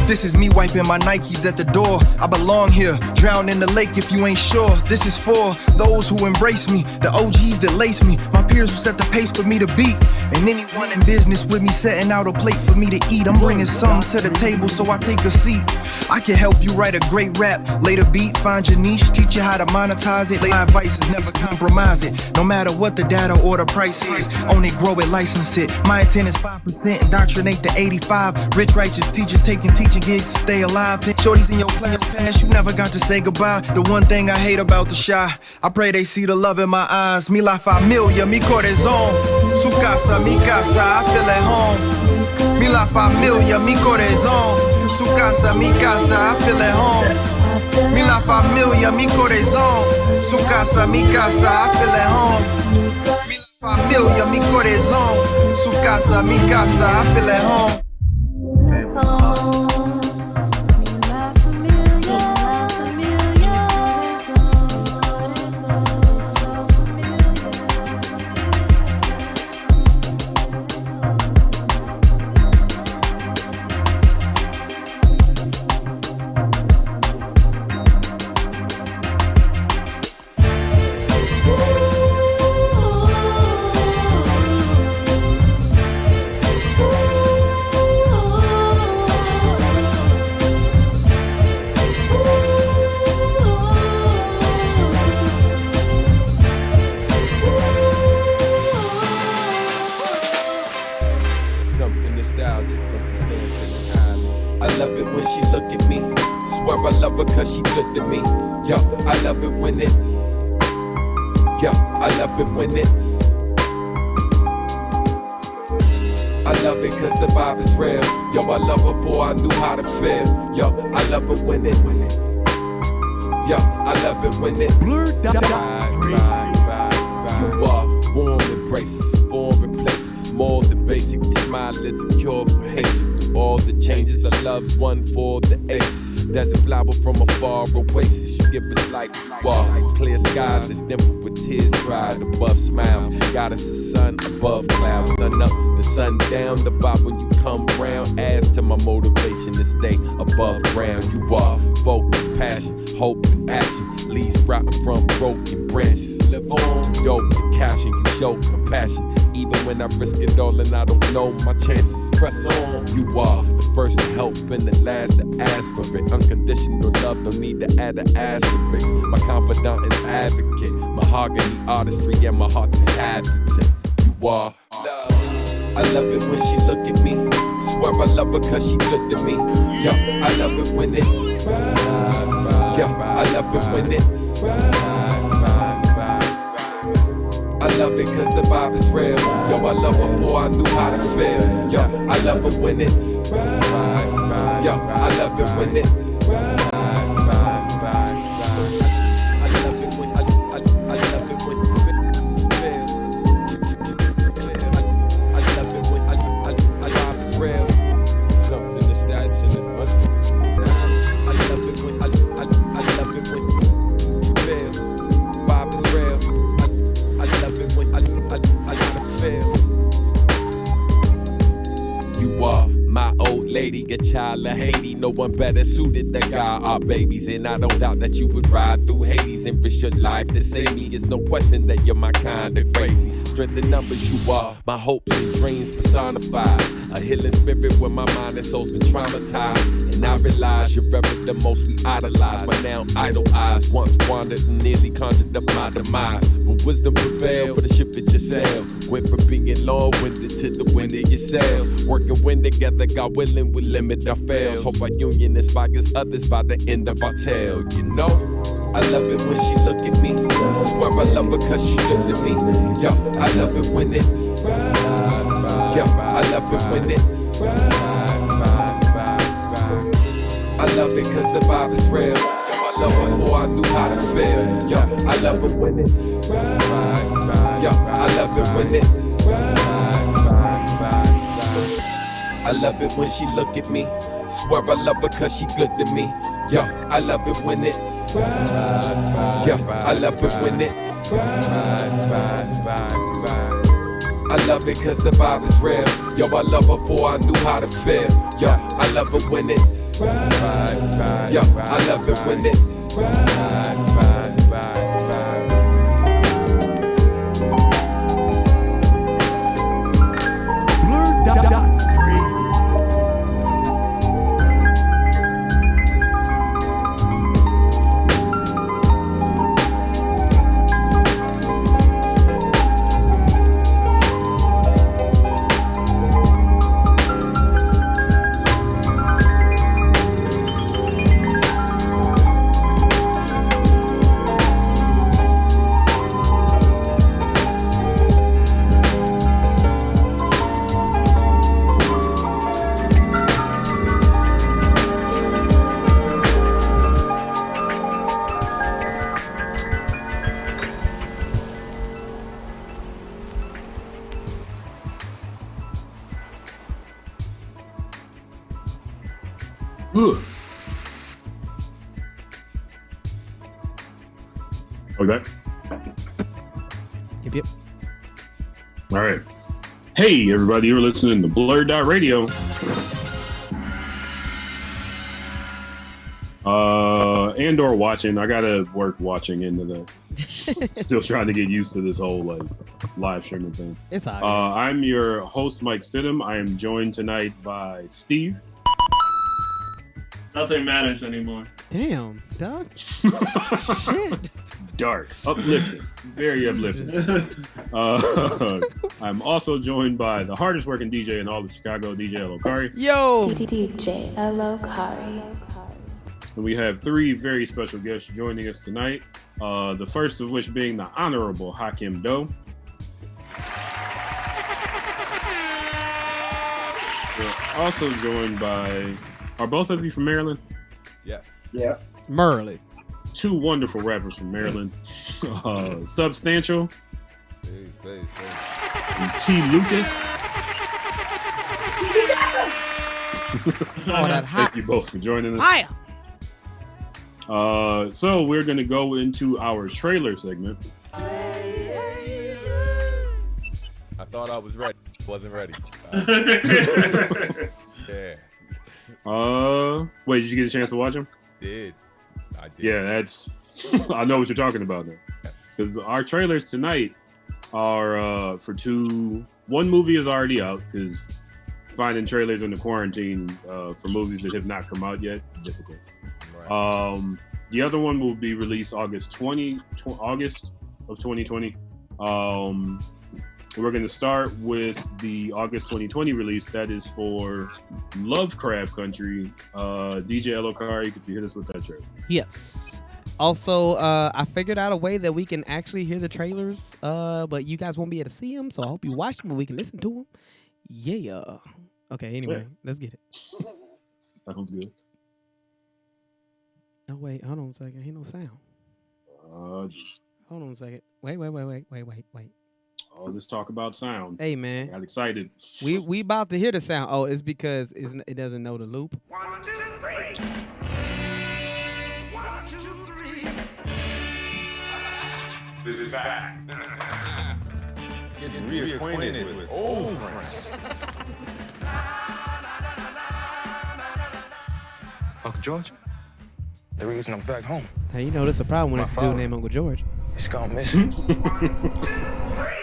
This is me wiping my Nikes at the door. I belong here, drown in the lake if you ain't sure. This is for those who embrace me, the OGs that lace me, my peers who set the pace for me to beat, and anyone in business with me setting out a plate for me to eat. I'm bringing something to the table, so I take a seat. I can help you write a great rap, lay the beat, find your niche, teach you how to monetize it. My advice is never compromise it, no matter what the data or the price is. Own it, grow it, license it. My intent is 5%, indoctrinate the 85. Rich, righteous teachers taking teaching gigs to stay alive. Shorties in your class past, you never got to say goodbye. The one thing I hate about the shy, I pray they see the love in my eyes. Mi la familia, mi corazón. Su casa, mi casa, I feel at home. Mi la familia, mi corazón. Su casa, mi casa, I feel at home. Mi la familia, mi corazón. Su casa, mi casa, I feel at home. Mi la familia, mi corazón. Su casa, mi casa, I feel at home. You are warm embraces, foreign places, more than basic. Your smile is a cure for hatred. All the changes of love's one for the ages. There's a flower from a far oasis. You give us life, wow. Clear skies and dimpled with tears dried above smiles. Got us the sun above clouds, sun up, the sun down. The vibe when you come round adds to my motivation to stay above ground. You are focus, passion, hope, and action. Leaves sprouting from broken branches. Live on, too dope to caption. You show compassion, even when I risk it all and I don't know my chances. Press on, you are the first to help and the last to ask for it. Unconditional love, don't need to add an asterisk. My confidant and advocate, mahogany artistry, and my heart's inhabitant. You are love. I love it when she look at me. Swear I love her cause she good to me. Yo, I love it when it's yo, I love it when it's I love it cause the vibe is real. Yo, I love her before I knew how to feel. Yo, I love it when it's yo, I love it when it's a child of Haiti, no one better suited to guide our babies. And I don't doubt that you would ride through Hades and risk your life to save me. It's no question that you're my kind of crazy. Strength in numbers, you are my hopes and dreams personified. A healing spirit when my mind and soul's been traumatized. And I realize you're ever the most we idolize. But now idle eyes once wandered and nearly conjured up my demise. But wisdom prevailed for the ship that you sail. Went from being long-winded to the wind of your sails. Working when together, God willing, we limit our fails. Hope our union inspires others by the end of our tale. You know, I love it when she look at me. Swear I love her cause she looked at me. Yo, I love it when it's yo, I love it when it's I love it cause the vibe is real. Yo, I love her before I knew how to feel. Yo, I love it when it's yo, I love it when it's I love it when she look at me. Swear I love her cause she good to me. Yo, I love it when it's Yo, I love it when it's I love it cause the vibe is real. Yo, I love her before I knew how to feel. Yo, I love it when it's Yo, I love it when it's Okay. Yep. All right. Hey, everybody, you're listening to BlurdDotRadio. And or watching. I gotta work watching into the still trying to get used to this whole like live streaming thing. It's all right. I'm your host, Mike Stidham. I am joined tonight by Steve. Nothing matters anymore. Damn, dog. Shit. Dark, uplifting, very uplifting. I'm also joined by the hardest working DJ in all of Chicago, DJ Elokari. Yo, DJ Elokari. And we have three very special guests joining us tonight. The first of which being the Honorable Hakim Doe. We're also joined by, are both of you from Maryland? Yes. Yeah. Merlin. Two wonderful rappers from Maryland. Substantial. Please. And T. Lucas. Thank you both for joining us. Hiya. So we're going to go into our trailer segment. I thought I was ready. Wasn't ready. Yeah. Wait, did you get a chance to watch them? I did. Yeah, that's. I know what you're talking about now. Because our trailers tonight are for two. One movie is already out because finding trailers in the quarantine for movies that have not come out yet difficult. Right. The other one will be released August of 2020. We're going to start with the August 2020 release. That is for Lovecraft Country. DJ Elokari, could you hit us with that trailer? Yes. Also, I figured out a way that we can actually hear the trailers, but you guys won't be able to see them, so I hope you watch them and we can listen to them. Yeah. Okay, anyway, let's get it. Sounds good. Oh, wait, hold on a second. Ain't no sound. Hold on a second. Wait. All this talk about sound. Hey, man. I got excited. We about to hear the sound. Oh, it's because it doesn't know the loop. 1, 2, 3. 1, 2, 3. This is back. Getting reacquainted with old friends. Uncle George, the reason I'm back home. Hey, you know that's a problem when it's a dude named Uncle George. It's gone missing.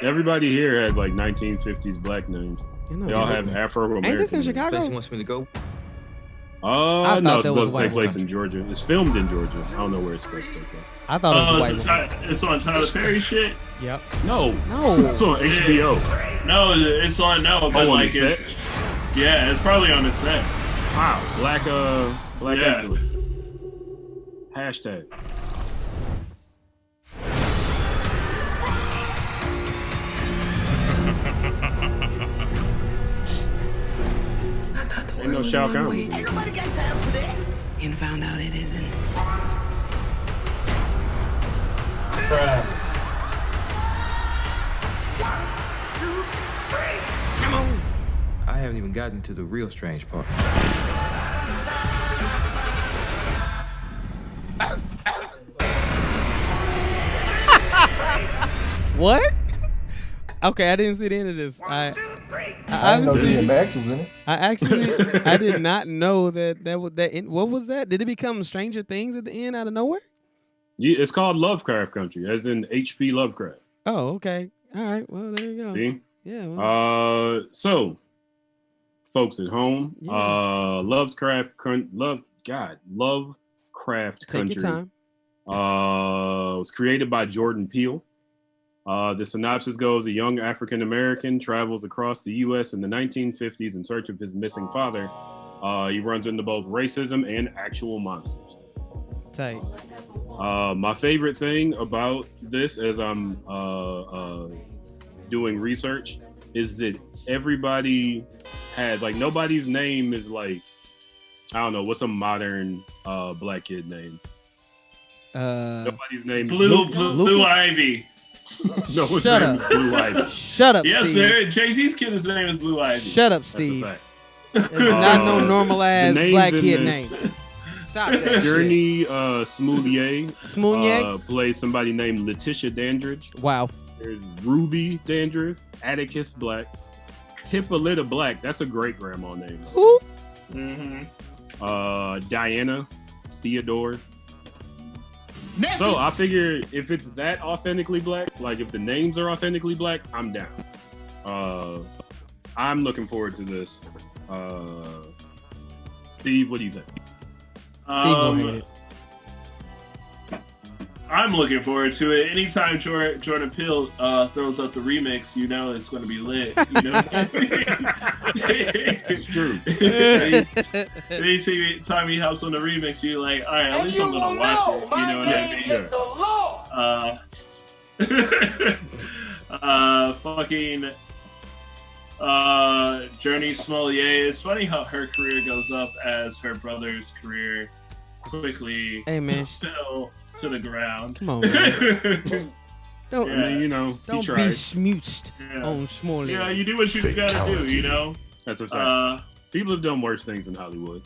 Everybody here has like 1950s black names. They all have Afro-American. Ain't this in Chicago? Place he wants me to go. No, it's supposed to take place in Georgia. It's filmed in Georgia. I don't know where it's supposed to take place. I thought it was white. It's on Tyler Perry shit. Yep. No. It's on HBO. No, it's on but like it's yeah, it's probably on the set. Wow, black excellence. Hashtag. Ain't no Shao Kahn. Ain't nobody got time for that. And found out it isn't. I haven't even gotten to the real strange part. What? Okay, I didn't see the end of this. I didn't know obviously- DMX was in it. I did not know that was that. What was that? Did it become Stranger Things at the end out of nowhere? Yeah, it's called Lovecraft Country, as in H.P. Lovecraft. Oh, okay. All right. Well, there you go. See? Yeah. Well. So, folks at home, Yeah. Lovecraft Country. Take your time. Was created by Jordan Peele. The synopsis goes: a young African American travels across the U.S. in the 1950s in search of his missing father. He runs into both racism and actual monsters. Tight. My favorite thing about this, as I'm doing research, is that everybody has, like, nobody's name is like, I don't know, what's a modern black kid name? Nobody's name Blue Ivy. No one's Shut name up. is Blue Ivy. Shut up, Yes, Steve. sir. Jay-Z's kid, his name is Blue Ivy. Shut up, That's a Steve. fact. It's not no normal ass the names black in kid this- name. Stop that shit. Journey Smoullier Smoullier? plays somebody named Letitia Dandridge. Wow. There's Ruby Dandridge, Atticus Black, Hippolyta Black. That's a great grandma name. Who? Diana Theodore. So I figure if it's that authentically black, like if the names are authentically black, I'm down. I'm looking forward to this. Steve, what do you think? I'm looking forward to it. Anytime Jordan Peele throws up the remix, you know it's going to be lit. You know what I mean? It's true. Anytime he helps on the remix, you're like, all right, at least I'm going to watch it. You know what I mean? Fucking Journey Smollett. It's funny how her career goes up as her brother's career quickly fell to the ground. Come on, man. Don't, I mean, you know, don't he be tried. smooched on Smollett. Yeah, you do what you gotta do, you know? That's a fact. People have done worse things in Hollywood.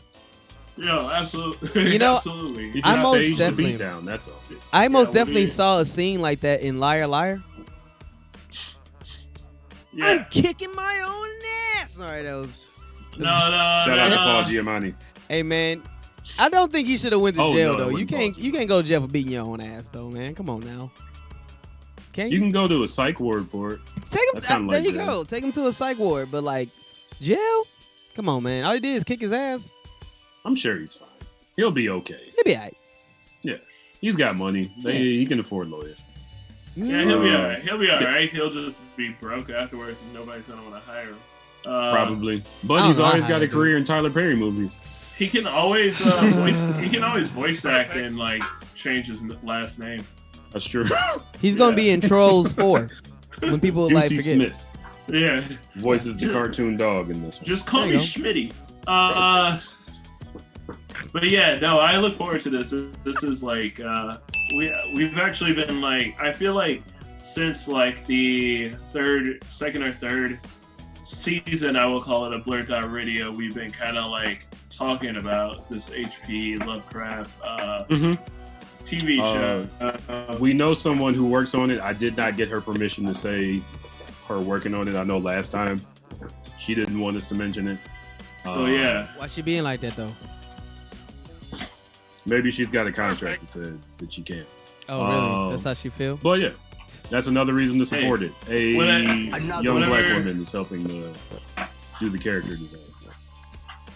Yeah, absolutely. You know, absolutely. He I just most staged the definitely- beat down, that's all. I most what definitely it is. saw a scene like that in Liar Liar. Yeah. I'm kicking my own ass. All right, that was. No. Shout out to Paul Giamatti. Hey man, I don't think he should have went to Oh, jail no, it though. You wasn't can't Paul you can't go to jail for beating your own ass though, man. Come on now. Can You you? can go to a psych ward for it. Take him. That's kinda There like you jail. go. Take him to a psych ward, but like jail. Come on, man. All he did is kick his ass. I'm sure he's fine. He'll be okay. He'll be alright. Yeah. He's got money. He can afford lawyers. Yeah, he'll be alright. He'll be alright. He'll just be broke afterwards and nobody's gonna want to hire him. Probably. I But don't he's know always how got to a do career in Tyler Perry movies. He can always voice act and like change his last name. That's true. He's gonna be in Trolls 4 when people like Juicy forget. Smith Yeah. voices the cartoon dog in this one. Just call There me you Schmitty. But yeah, no, I look forward to this. This is like we've actually been like, I feel like since like the second or third season, I will call it, a BlurdDotRadio, we've been kind of like talking about this H.P. Lovecraft TV show. We know someone who works on it. I did not get her permission to say her working on it. I know last time she didn't want us to mention it. So yeah, Why she being like that though? Maybe she's got a contract that said that she can't. Oh really? That's how she feel. But yeah, that's another reason to support it. A young black whenever- woman is helping to do the character design.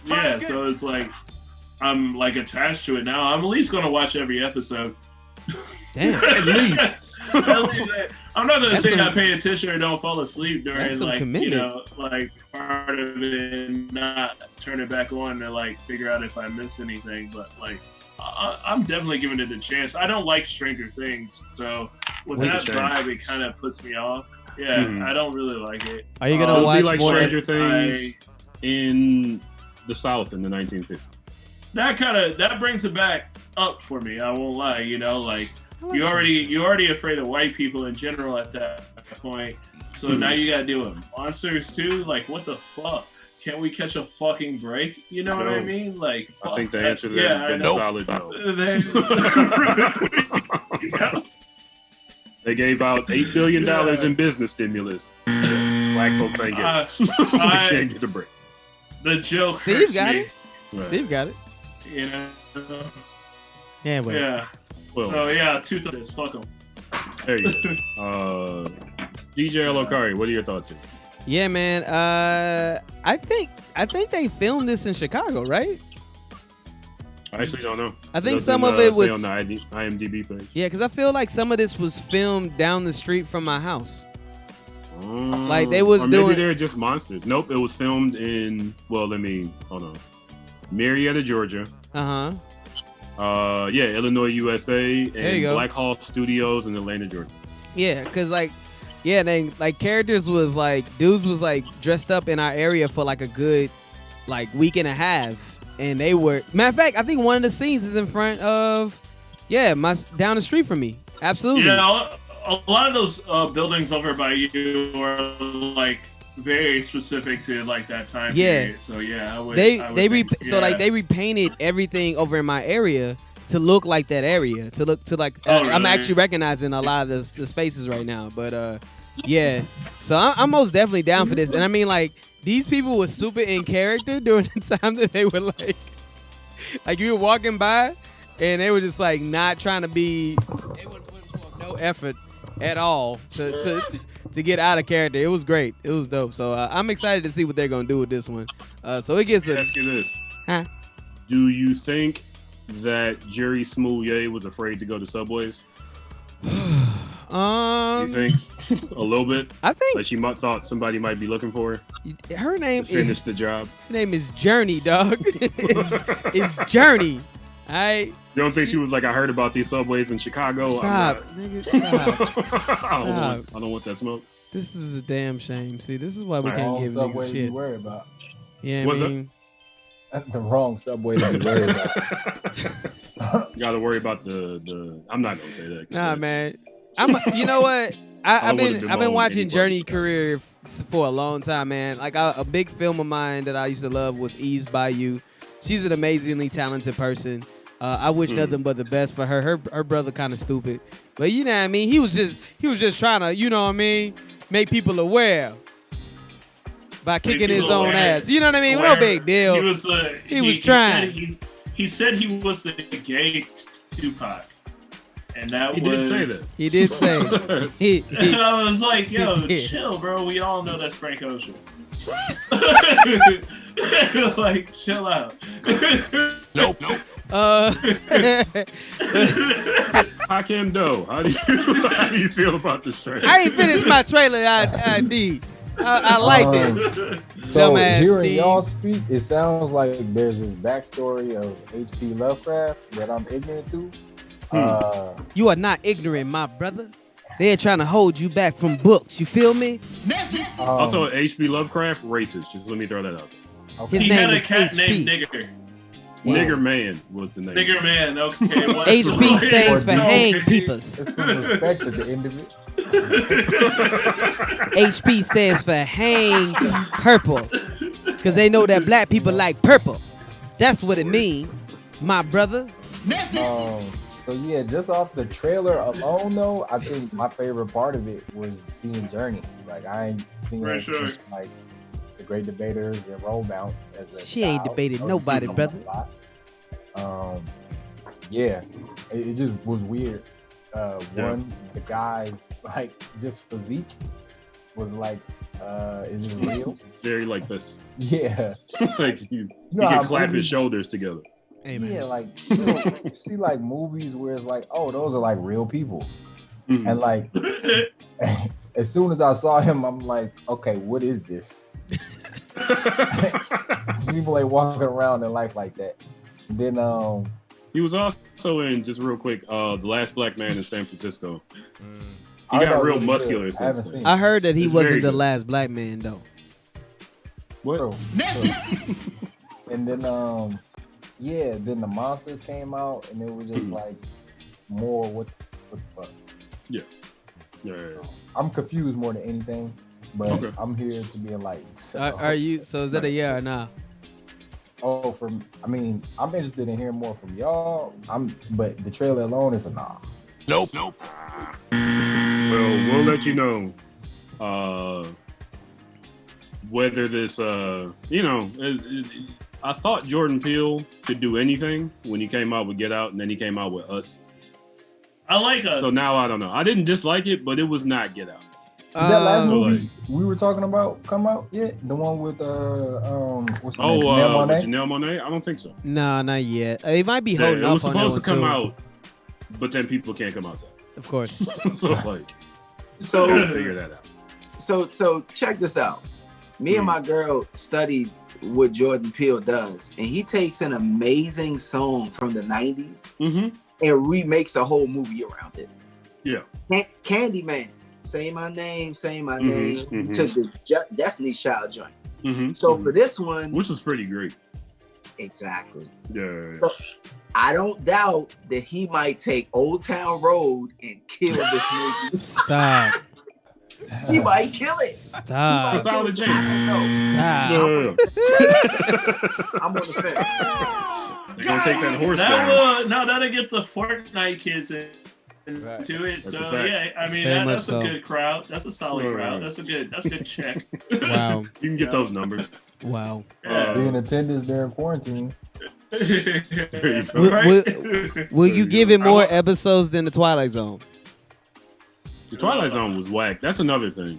yeah. So it's like I'm like attached to it now. I'm at least gonna watch every episode. Damn. At least. I'm not gonna That's say some- not pay attention or don't fall asleep That's during some like commitment. you know like part of it and not turn it back on to like figure out if I missed anything. But like I'm definitely giving it a chance. I don't like Stranger Things, so with That's that a shame. vibe, it kind of puts me off. Yeah, Mhm. I don't really like it. Are you gonna It'll watch be like more? Stranger Things in the South in the 1950s. That brings it back up for me. I won't lie. You know, like you're already afraid of white people in general at that point. So now you gotta deal with monsters too. Like what the fuck? Can't we catch a fucking break? You know what I No. mean? Like I think the fuck answer that. to that Yeah, has been I a know. solid no. They gave out $8 billion in business stimulus. Black folks ain't get it. We can't get a break. The joke Steve hurts got me. it. Steve got it. You know? Yeah, well. Yeah. Well. So, yeah, 2 thumbs. Fuck them. There you go. DJ Elokari, what are your thoughts here? Yeah, man. I think they filmed this in Chicago, right? I actually don't know. I think some of it was on the IMDb page. Yeah, because I feel like some of this was filmed down the street from my house. Like they was or doing. Maybe they're just monsters. Nope, it was filmed in. Well, hold on. Marietta, Georgia. Yeah, Illinois, USA, and Blackhawk Studios in Atlanta, Georgia. Yeah, cause they characters was like dudes was like dressed up in our area for like a good week and a half. And they were, matter of fact, I think one of the scenes is in front of, down the street from me. Absolutely. Yeah, a lot of those buildings over by you are like very specific to like that time period. So yeah, they repainted everything over in my area to look like that area. To look to like, really? I'm actually recognizing a lot of the spaces right now. But yeah, so I'm most definitely down for this. And I mean like. These people were super in character during the time that they were like you were walking by and they were just like not trying to be, they would put forth no effort at all to get out of character. It was great. It was dope. So I'm excited to see what they're going to do with this one. So it gets Let me ask you this. Huh? Do you think that Jerry Smouye was afraid to go to Subways? You think a little bit? I think like she thought somebody might be looking for her. Her name to finish the job. Her name is Journey, dog. it's Journey. You don't think she was like, I heard about these Subways in Chicago. Stop, nigga. Stop. I don't want that smoke. This is a damn shame. See, this is why we can't give niggas shit. You worry about. Yeah, I mean, that's the wrong Subway to be worried about. You gotta worry about the. I'm not gonna say that. Nah, man. You know what? I've been watching Journey career for a long time, man. Like a big film of mine that I used to love was Eve's Bayou. She's an amazingly talented person. I wish nothing but the best for her. Her brother kind of stupid, but you know what I mean. He was just trying to, you know what I mean, make people aware by kicking his own ass. You know what I mean? No big deal. He was trying. He said he was the gay Tupac. And that he did say that. He did say. And I was like, yo, chill, bro. We all know that's Frank Ocean. Like, chill out. Nope. Hakim Doe, how do you feel about this trailer? I ain't finished my trailer ID. I liked it. So Dumbass hearing Steve. y'all speak, it sounds like there's this backstory of H.P. Lovecraft that I'm ignorant to. You are not ignorant, my brother. They're trying to hold you back from books. You feel me? Also, H.P. Lovecraft, racist. Just let me throw that out there. Okay. His He name had a is cat HP. named Nigger. Nigger Man was the name. Nigger Man, okay. What's HB the- stands for hang peepers. There's some respect at the end of it. HP stands for hang purple. Because they know that black people like purple. That's what it means, my brother. So yeah, just off the trailer alone though, I think my favorite part of it was seeing Journey. Like I ain't seen her since, like The Great Debaters and Romance as a She ain't child. debated So nobody, a brother. lot. Yeah, it just was weird. One, the guy's like just physique was like, is it real? Very like this. Yeah. Like you know how can clap his movies- shoulders together. Amen. Yeah, like you see like movies where it's like, oh, those are like real people. Mhm. And like as soon as I saw him, I'm like, okay, what is this? People ain't walking around in life like that. And then He was also in, just real quick, The Last Black Man in San Francisco. He I heard got that was real really muscular good. I haven't since seen then. I heard that he It's wasn't very the good. last black man though. What? True. And then yeah, then the monsters came out and it was just like more what the fuck. Yeah. I'm confused more than anything, but Okay. I'm here to be enlightened. So. Are you? So is that a yeah or nah? Oh, I'm interested in hearing more from y'all. But the trailer alone is a nah. Nope. we'll let you know whether this, I thought Jordan Peele could do anything when he came out with Get Out, and then he came out with Us. I like Us. So now I don't know. I didn't dislike it, but it was not Get Out. Did that last movie we were talking about come out yet? The one with what's the name? With Janelle Monáe? I don't think so. No, not yet. It might be holding up. It was on that supposed to one, come too. out, but then people can't come outside. Of course. So figure that out. So check this out. Me and my girl studied what Jordan Peele does, and he takes an amazing song from the 90s and remakes a whole movie around it. Yeah. Candyman, say my name, say my name. He took this Destiny's Child joint. So for this one, which was pretty great. Exactly. Yeah. So I don't doubt that he might take Old Town Road and kill this movie. Stop. He might kill it. Stop. Solid Stop. I'm on the fence. They're gonna take that horse down. That'll get the Fortnite kids into it. That's so a fact. yeah, I mean that's a good crowd. That's a solid crowd. That's a good check. Wow. You can get those numbers. Wow. Be in attendance during quarantine. Will you give it more episodes than the Twilight Zone? The Twilight Zone was whack. That's another thing.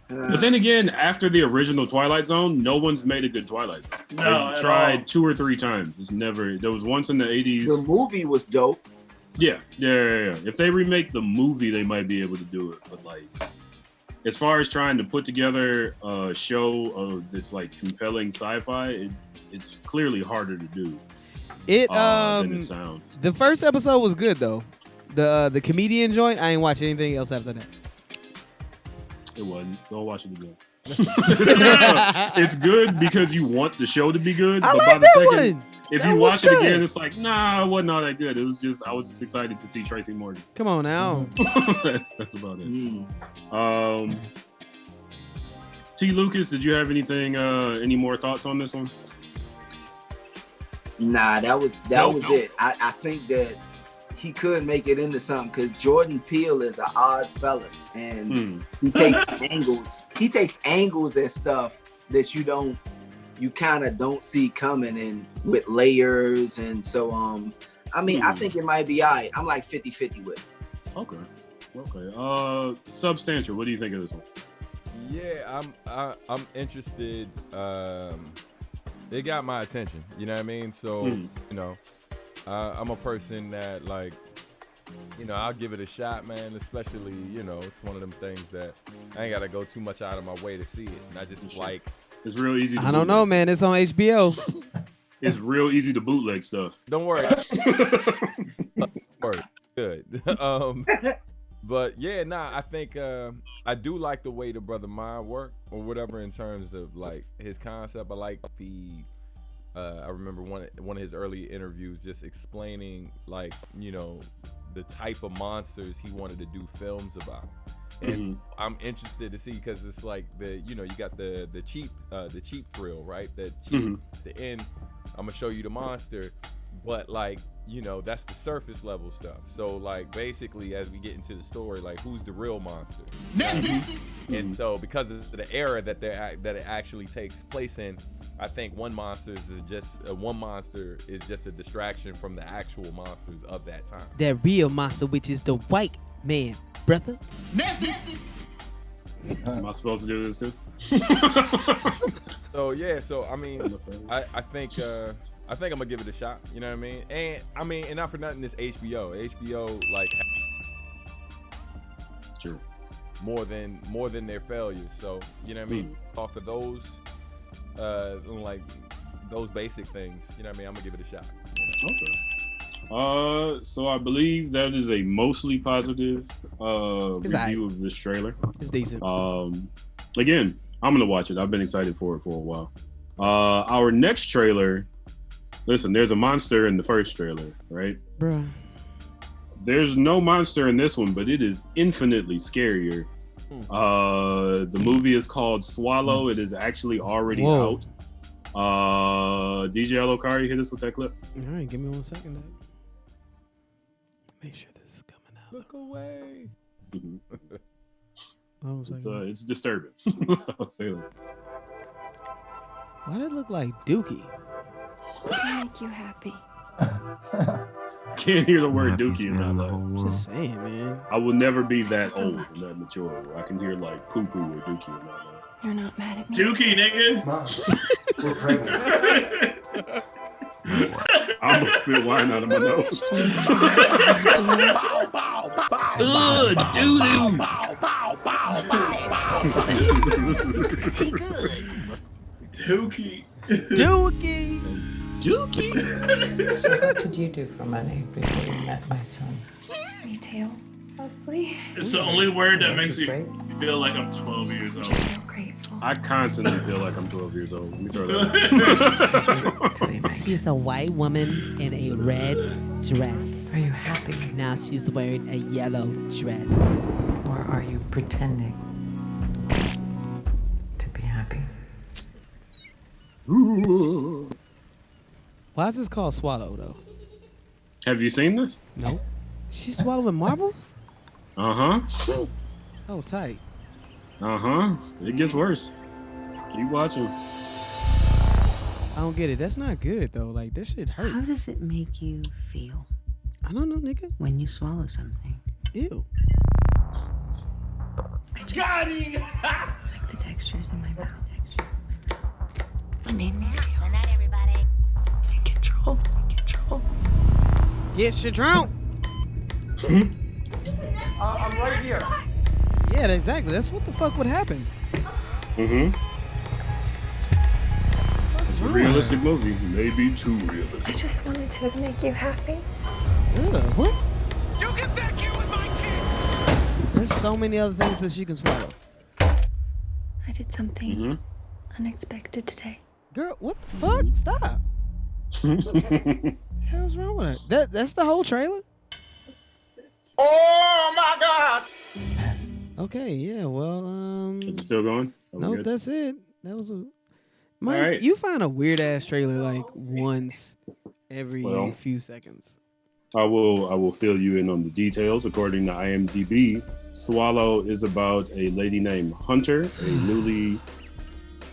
But then again, after the original Twilight Zone, no one's made a good Twilight Zone. No, They've at tried all. 2 or 3 times. It's never. There was once in the 80s. The movie was dope. Yeah. If they remake the movie, they might be able to do it. But like, as far as trying to put together a show that's like compelling sci-fi, it's clearly harder to do. Than it sounds. The first episode was good though. The comedian joint, I ain't watch anything else after that. It wasn't. Don't watch it again. It's good because you want the show to be good. I But like by the that second, one. if That you was watch it good. again, it's like, nah, it wasn't all that good. It was just I was just excited to see Tracy Morgan. Come on now. That's about it. T. Lucas, did you have anything? Any more thoughts on this one? Nah, that was it. I think that he could make it into something because Jordan Peele is an odd fella, and he takes angles. He takes angles at stuff that you kind of don't see coming, and with layers. And so, I think it might be alright. I'm like 50-50 with it. Okay. Substantial. What do you think of this one? Yeah, I'm interested. It got my attention. You know what I mean? So you know, I'm a person that like, you know, I'll give it a shot, man. Especially, you know, it's one of them things that I ain't gotta go too much out of my way to see it, and I just like. It's real easy. I don't know, man. It's on HBO. It's real easy to bootleg stuff. Don't worry. Good. But yeah, I think I do like the way the brother mind work or whatever in terms of like his concept. I like I remember one of his early interviews just explaining like, you know, the type of monsters he wanted to do films about. And I'm interested to see because it's like you got the cheap thrill, right? The end. I'm gonna show you the monster, but like, you know, that's the surface level stuff. So like basically as we get into the story, like who's the real monster? And so because of the era that it actually takes place in, I think one monster is just a distraction from the actual monsters of that time. That real monster, which is the white man, brother. Am I supposed to do this too? So I mean, I think I'm gonna give it a shot. You know what I mean? And not for nothing, this HBO like true more than their failures. So you know what I mean? Off of those, like those basic things. You know what I mean? I'm gonna give it a shot. Okay. So I believe that is a mostly positive review of this trailer. It's decent. Again, I'm gonna watch it. I've been excited for it for a while. Our next trailer. Listen, there's a monster in the first trailer, right? Bruh. There's no monster in this one, but it is infinitely scarier. The movie is called Swallow. It is actually already out. DJ Alokari, hit us with that clip. All right, give me 1 second, Dad. Make sure this is coming out. Look away. Hold on a second. It's disturbing. I'll say that. Why did it look like Dookie? What make you happy? Can't hear the word Dookie in that loud. Just saying, man. I will never be that old and that mature where I can hear like poo poo or Dookie in that loud. You're not mad at me. Dookie, nigga. Mom, we're pregnant. I'm gonna spit wine out of my nose. Ugh, doo-doo. Dookie. Dookie. Dookie. So what did you do for money before you met my son? Retail, mostly. It's the only word that makes me feel like I'm 12 years old. Just feel grateful. I constantly feel like I'm 12 years old. Let me throw that out. She's a white woman in a red dress. Are you happy? Now she's wearing a yellow dress. Or are you pretending to be happy? Why is this called Swallow, though? Have you seen this? No. She's swallowing marbles? Uh-huh. Oh, tight. Uh-huh. It gets worse. Keep watching. I don't get it. That's not good, though. Like, that shit hurt. How does it make you feel? I don't know, nigga. When you swallow something. Ew. Got him! Like the textures in my mouth. It made me feel. Good night, everybody. In control. In control. Get your drunk. I'm right here. Yeah, exactly. That's what the fuck would happen. Mm-hmm. It's a realistic movie. Maybe too realistic. I just wanted to make you happy. What? You get back here with my kid. There's so many other things that she can swallow. I did something unexpected today. Girl, what the fuck? Stop. What the hell's wrong with her? That's the whole trailer? Oh my God! Okay, yeah, well, Is it still going? Nope, that's it. That was a... Mike, All right. you find a weird-ass trailer like once every Well. few seconds. I will fill you in on the details. According to IMDb, Swallow is about a lady named Hunter,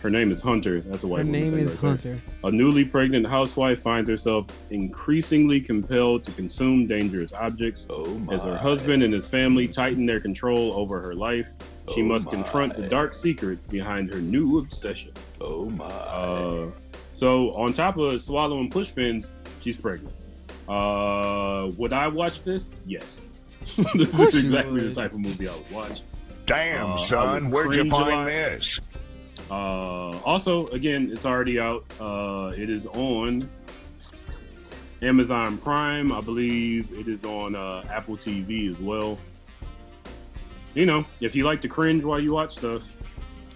her name is Hunter. That's a white Her woman name thing is right there. Hunter. A newly pregnant housewife finds herself increasingly compelled to consume dangerous objects as her husband and his family tighten their control over her life. She must confront the dark secret behind her new obsession. Oh my. So on top of swallowing push pins, she's pregnant. Would I watch this? Yes. This is exactly the type of movie I would watch. Damn, I son, would where'd you cringe a find lot. this? Also, again, it's already out. It is on Amazon Prime. I believe it is on Apple TV as well. You know, if you like to cringe while you watch stuff,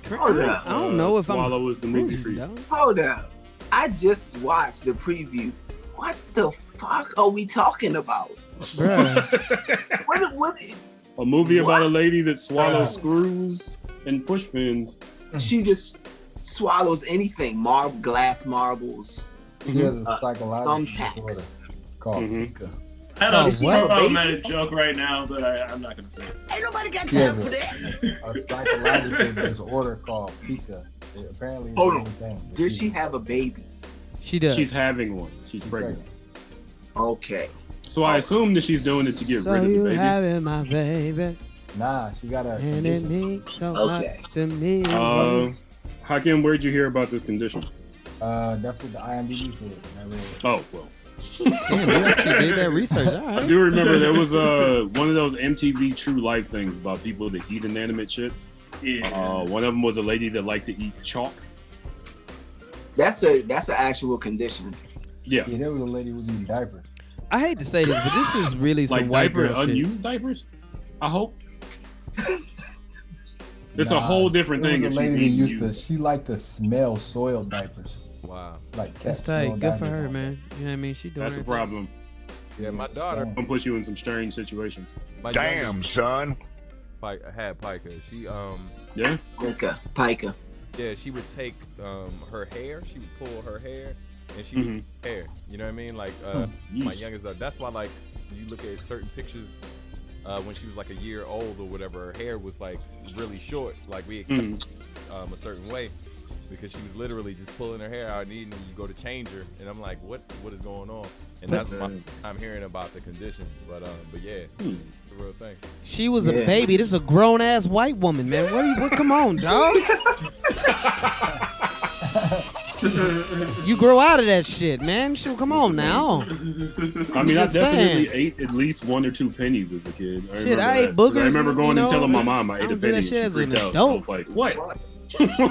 Hold up. I don't know if Swallow is the movie for you. Hold up. I just watched the preview. What the fuck are we talking about? Bruh. What? A movie about a lady that swallows screws and push pins. She just swallows anything. Glass marbles. She has a psychological disorder thumbtacks. called Pika. I had a what? problematic joke right now, but I'm not gonna say it. Ain't nobody got She time has for that. a psychological disorder called Pika. It apparently, it's Hold the on. same thing. Did she have a baby? She does. She's having one. She's pregnant. Okay. So I assume that she's doing it to get So rid of the you baby. having my baby, Nah, she got a and it condition. means so Okay. much to me. Hakim, where'd you hear about this condition? That's what the IMDb said. I read it. Oh, well. Damn, you actually did that research. All I right. do remember there was one of those MTV True Life things about people that eat inanimate shit. Yeah. One of them was a lady that liked to eat chalk. That's an actual condition. Yeah. Yeah, there was a lady who was eating diapers. I hate to say this, but this is really some Like white girl shit. unused diapers? I hope. It's a whole different there thing was if a she's lady eating who used. she liked to smell soiled diapers. Wow. Like That's cat tight. smell Good for diapers. her, man. You know what I mean? She doing That's her a thing. problem. Yeah, my daughter. Gonna put you in some strange situations. My Damn, youngest son. had Pica. She Yeah. Pica. Yeah, she would take her hair. She would pull her hair, and she would hair. You know what I mean? Like my youngest. That's why, like, you look at certain pictures when she was like a year old or whatever, her hair was like really short. Like we had cut a certain way because she was literally just pulling her hair out and eating. And you go to change her, and I'm like, what is going on? And that's my I'm hearing about the condition. But yeah, it's a real thing. She was a baby. This is a grown ass white woman, man. What? Come on, dog. You grow out of that shit, man. Come on now. I mean, I definitely ate at least 1 or 2 pennies as a kid. I ate boogers. I remember going and telling my man, mom I ate a penny. And she freaked out. I was like, what?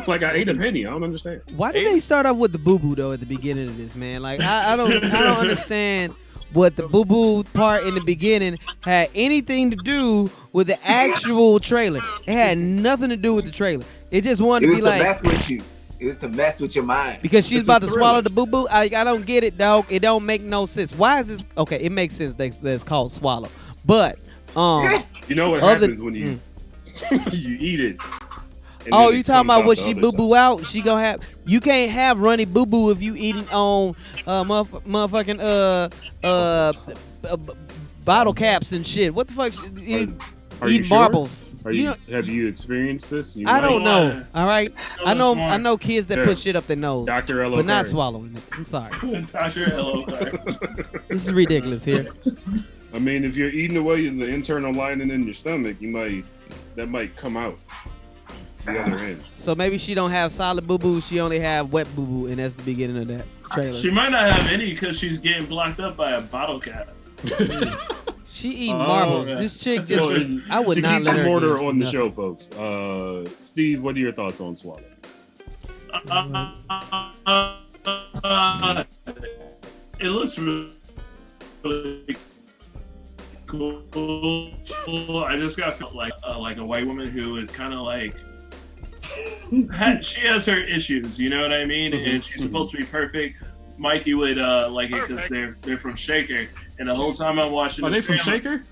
Like I ate a penny. I don't understand. Why did they start off with the boo boo though at the beginning of this, man? Like I don't understand what the boo boo part in the beginning had anything to do with the actual trailer. It had nothing to do with the trailer. It just wanted to be like mess with you. It's to mess with your mind. Because she's about to swallow the boo boo. I don't get it, dog. It don't make no sense. Why is this? Okay, it makes sense that it's called swallow, but you know what happens when you you eat it. Oh, you talking about what she boo boo out? She gonna have. You can't have runny boo boo if you eating on motherfucking bottle caps and shit. What the fuck? Eating marbles. Have you experienced this? I don't know. All right, I know kids that put shit up their nose, Dr. L. but not swallowing it. I'm sorry. Dr. L. This is ridiculous here. I mean, if you're eating away the internal lining in your stomach, that might come out the other end. So maybe she don't have solid boo boo. She only have wet boo boo, and that's the beginning of that trailer. She might not have any because she's getting blocked up by a bottle cap. She eating marbles. Yeah. This chick just. I would not let her. To keep some order on the show, folks. Steve, what are your thoughts on Swallow? It looks really cool. I just got like a white woman who is kind of like she has her issues. You know what I mean? And she's supposed to be perfect. Mikey would like it because they're from Shaker, and the whole time I'm watching. Are they from Shaker?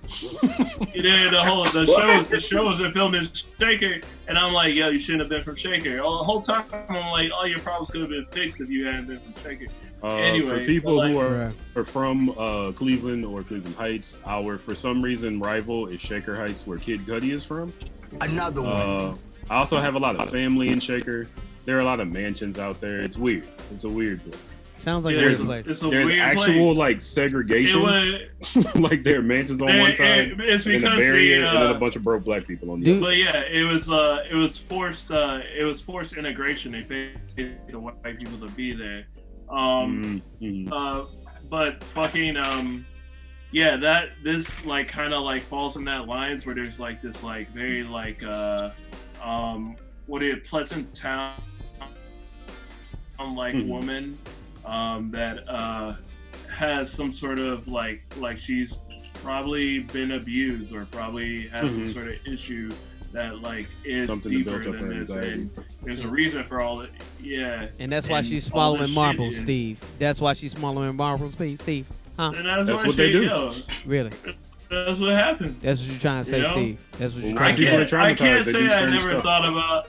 Yeah, the show was filmed in Shaker, and I'm like, yo, you shouldn't have been from Shaker. The whole time I'm like, all your problems could have been fixed if you hadn't been from Shaker. Anyway, for people who are from Cleveland or Cleveland Heights, our for some reason rival is Shaker Heights, where Kid Cudi is from. Another one. I also have a lot of family in Shaker. There are a lot of mansions out there. It's weird. It's a weird place. Sounds like a weird place. It's a There's weird actual place. like segregation. Like there are mansions on one side it's in the because Bay Area, and then a bunch of broke black people on the other. But yeah, it was forced integration. They paid the white people to be there. But fucking yeah, that this like kind of like falls in that lines where there's like this like very like pleasant town like woman that has some sort of like she's probably been abused or probably has some sort of issue that like is Something deeper built up than her this, anxiety. and there's a reason for all it. Yeah, And that's why she's all swallowing this marbles, shit is- Steve. That's why she's swallowing marbles, Steve. Huh? And that's That's why what they do. Really? That's what happens. That's what you're trying to say, You know? Steve. That's what you're Well, trying to say. I can't They say do I strange never stuff. thought about.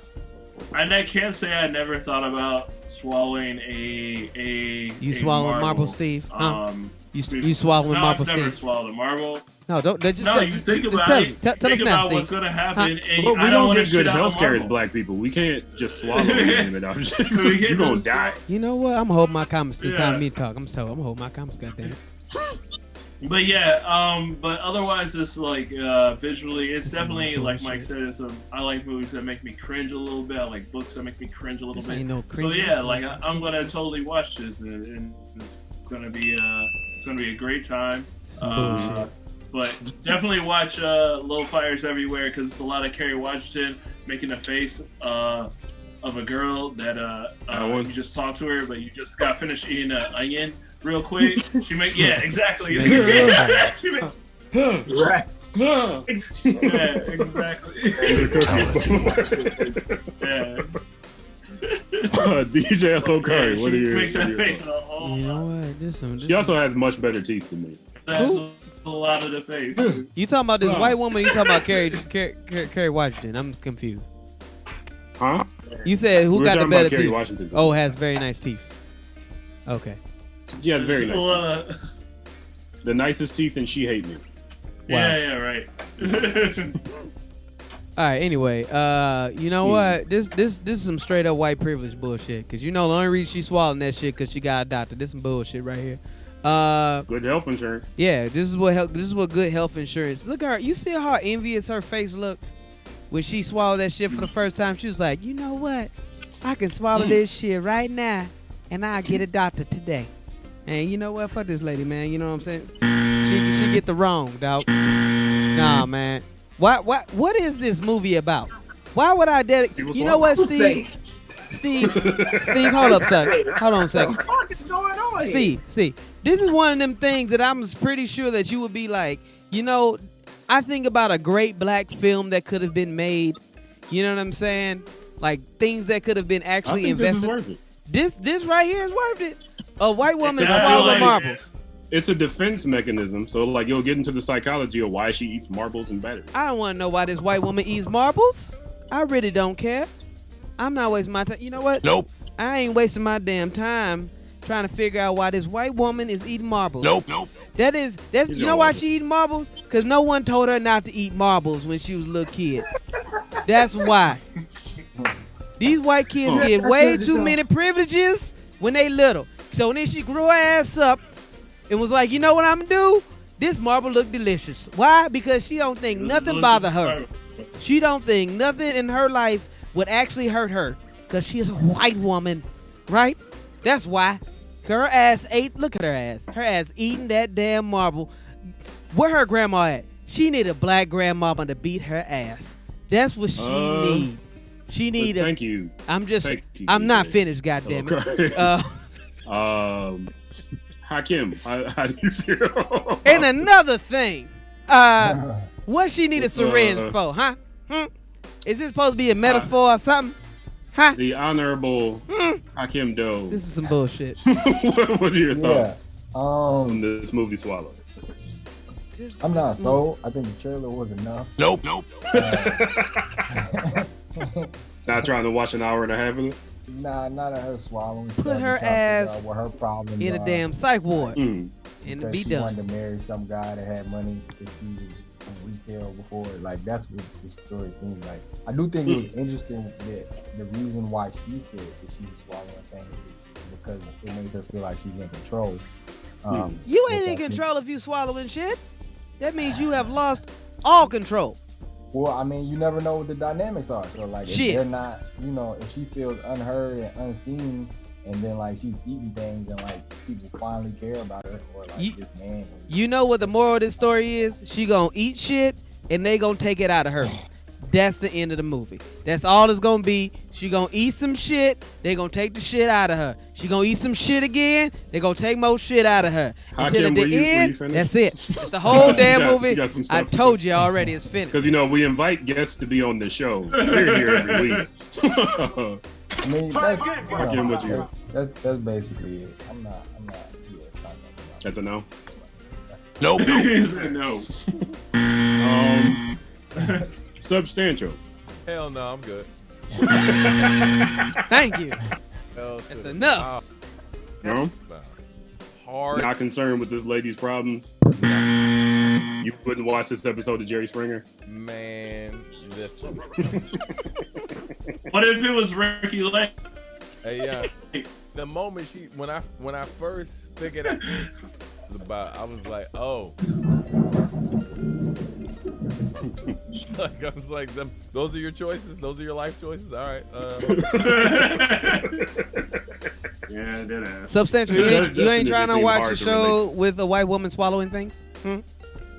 I can't say I never thought about swallowing a. You a swallowing marble, Steve? Huh? You swallowing no, marble, I've never Steve? swallowed a marble. No, don't. Just No, tell, you think just about tell, it. tell Think us now, about Steve. what's gonna happen. Huh? And But we I don't wanna get good shit out health care as marble. black people. We can't just swallow anything without You're gonna die. You know what? I'm gonna hold my comments. It's time Yeah. for me to talk. I'm gonna hold my comments. Goddamn it. But yeah, but otherwise, it's like visually, it's definitely like Mike said. I like movies that make me cringe a little bit. I like books that make me cringe a little This bit. ain't no So cringe, yeah, this like is- I'm gonna totally watch this, and it's gonna be a great time. Some bullshit. But definitely watch Little Fires Everywhere because it's a lot of Kerry Washington making a face of a girl that you just talked to her, but you just got finished eating an onion real quick. She make exactly. She make, Right. yeah, exactly. Yeah. DJ Lokari, what are She your? makes that what are your face thoughts? and You know what? This She also has much better teeth than me. that's a lot of the face. You talking about this white woman? You talking about Kerry Washington? I'm confused. Huh? You said who We were got the talking better about Kerry teeth? Washington. Oh, has very nice teeth. Okay. She has very nice. Well, teeth. The nicest teeth, and she hate me. Yeah, right. All right. Anyway, you know what? This is some straight up white privilege bullshit. Cause you know the only reason she swallowing that shit cause she got adopted. This some bullshit right here. Good health insurance. Yeah, this is what good health insurance. Look at her. You see how envious her face looked when she swallowed that shit for the first time. She was like, you know what? I can swallow this shit right now, and I'll get adopted today. And you know what? Fuck this lady, man. You know what I'm saying? She get the wrong, dog. Nah, man. What is this movie about? Why would I dedicate? You know what, Steve? Steve, hold up a second. Hold on a second. What the fuck is going on here? Steve, this is one of them things that I'm pretty sure that you would be like, you know, I think about a great black film that could have been made. You know what I'm saying? Like things that could have been actually invested. This is worth it. This right here is worth it. A white woman swallowing marbles. It's a defense mechanism, so like you'll get into the psychology of why she eats marbles and batteries. I don't want to know why this white woman eats marbles. I really don't care. I'm not wasting my time. You know what? Nope. I ain't wasting my damn time trying to figure out why this white woman is eating marbles. Nope. That's you know why she eating marbles? Because no one told her not to eat marbles when she was a little kid. That's why. These white kids get way too many privileges when they little. So then she grew her ass up and was like, you know what I'm gonna do? This marble look delicious. Why? Because she don't think nothing bother her. She don't think nothing in her life would actually hurt her. Because she is a white woman. Right? That's why. Her ass ate, look at her ass. Her ass eating that damn marble. Where her grandma at? She need a black grandmama to beat her ass. That's what she need. She need Thank you. I'm not finished, goddammit. Okay. Hakim, how do you feel? And another thing, what she need a syringe for, huh? Is this supposed to be a metaphor or something? Huh? The Honorable Hakim Doe. This is some bullshit. What are your thoughts on this movie Swallow? I'm not sold. I think the trailer was enough. Nope. Not trying to watch an hour and a half of it? Nah, not her swallowing. Put her ass what her problem in a damn psych ward and be she done. wanted to marry some guy that had money because he was in retail before. Like that's what the story seems like. I do think it was interesting that the reason why she said that she was swallowing things is because it makes her feel like she's in control. You ain't in control if you swallowing shit. That means you have lost all control. Well, I mean, you never know what the dynamics are. So, like, if they're not, you know, if she feels unheard and unseen, and then, like, she's eating things and, like, people finally care about her, or, like, this man. You know what the moral of this story is? She gonna eat shit, and they gonna take it out of her. That's the end of the movie. That's all it's gonna be. She gonna eat some shit, they gonna take the shit out of her. She gonna eat some shit again, they gonna take more shit out of her. Until at the end, that's it. It's the whole damn movie. I told you already, it's finished. Because, you know, we invite guests to be on the show. We're here every week. I mean, that's basically it. I'm not. That's a no? Nope. No. Substantial. Hell no, I'm good. Thank you. That's enough. No? Hard. Not concerned with this lady's problems? You wouldn't watch this episode of Jerry Springer? Man, listen. What if it was Ricky Lake? Hey, the moment when I first figured out I was like, oh. I was like, those are your choices? Those are your life choices? All right. Yeah, I did ask. Substantial, you ain't trying to watch a show with a white woman swallowing things?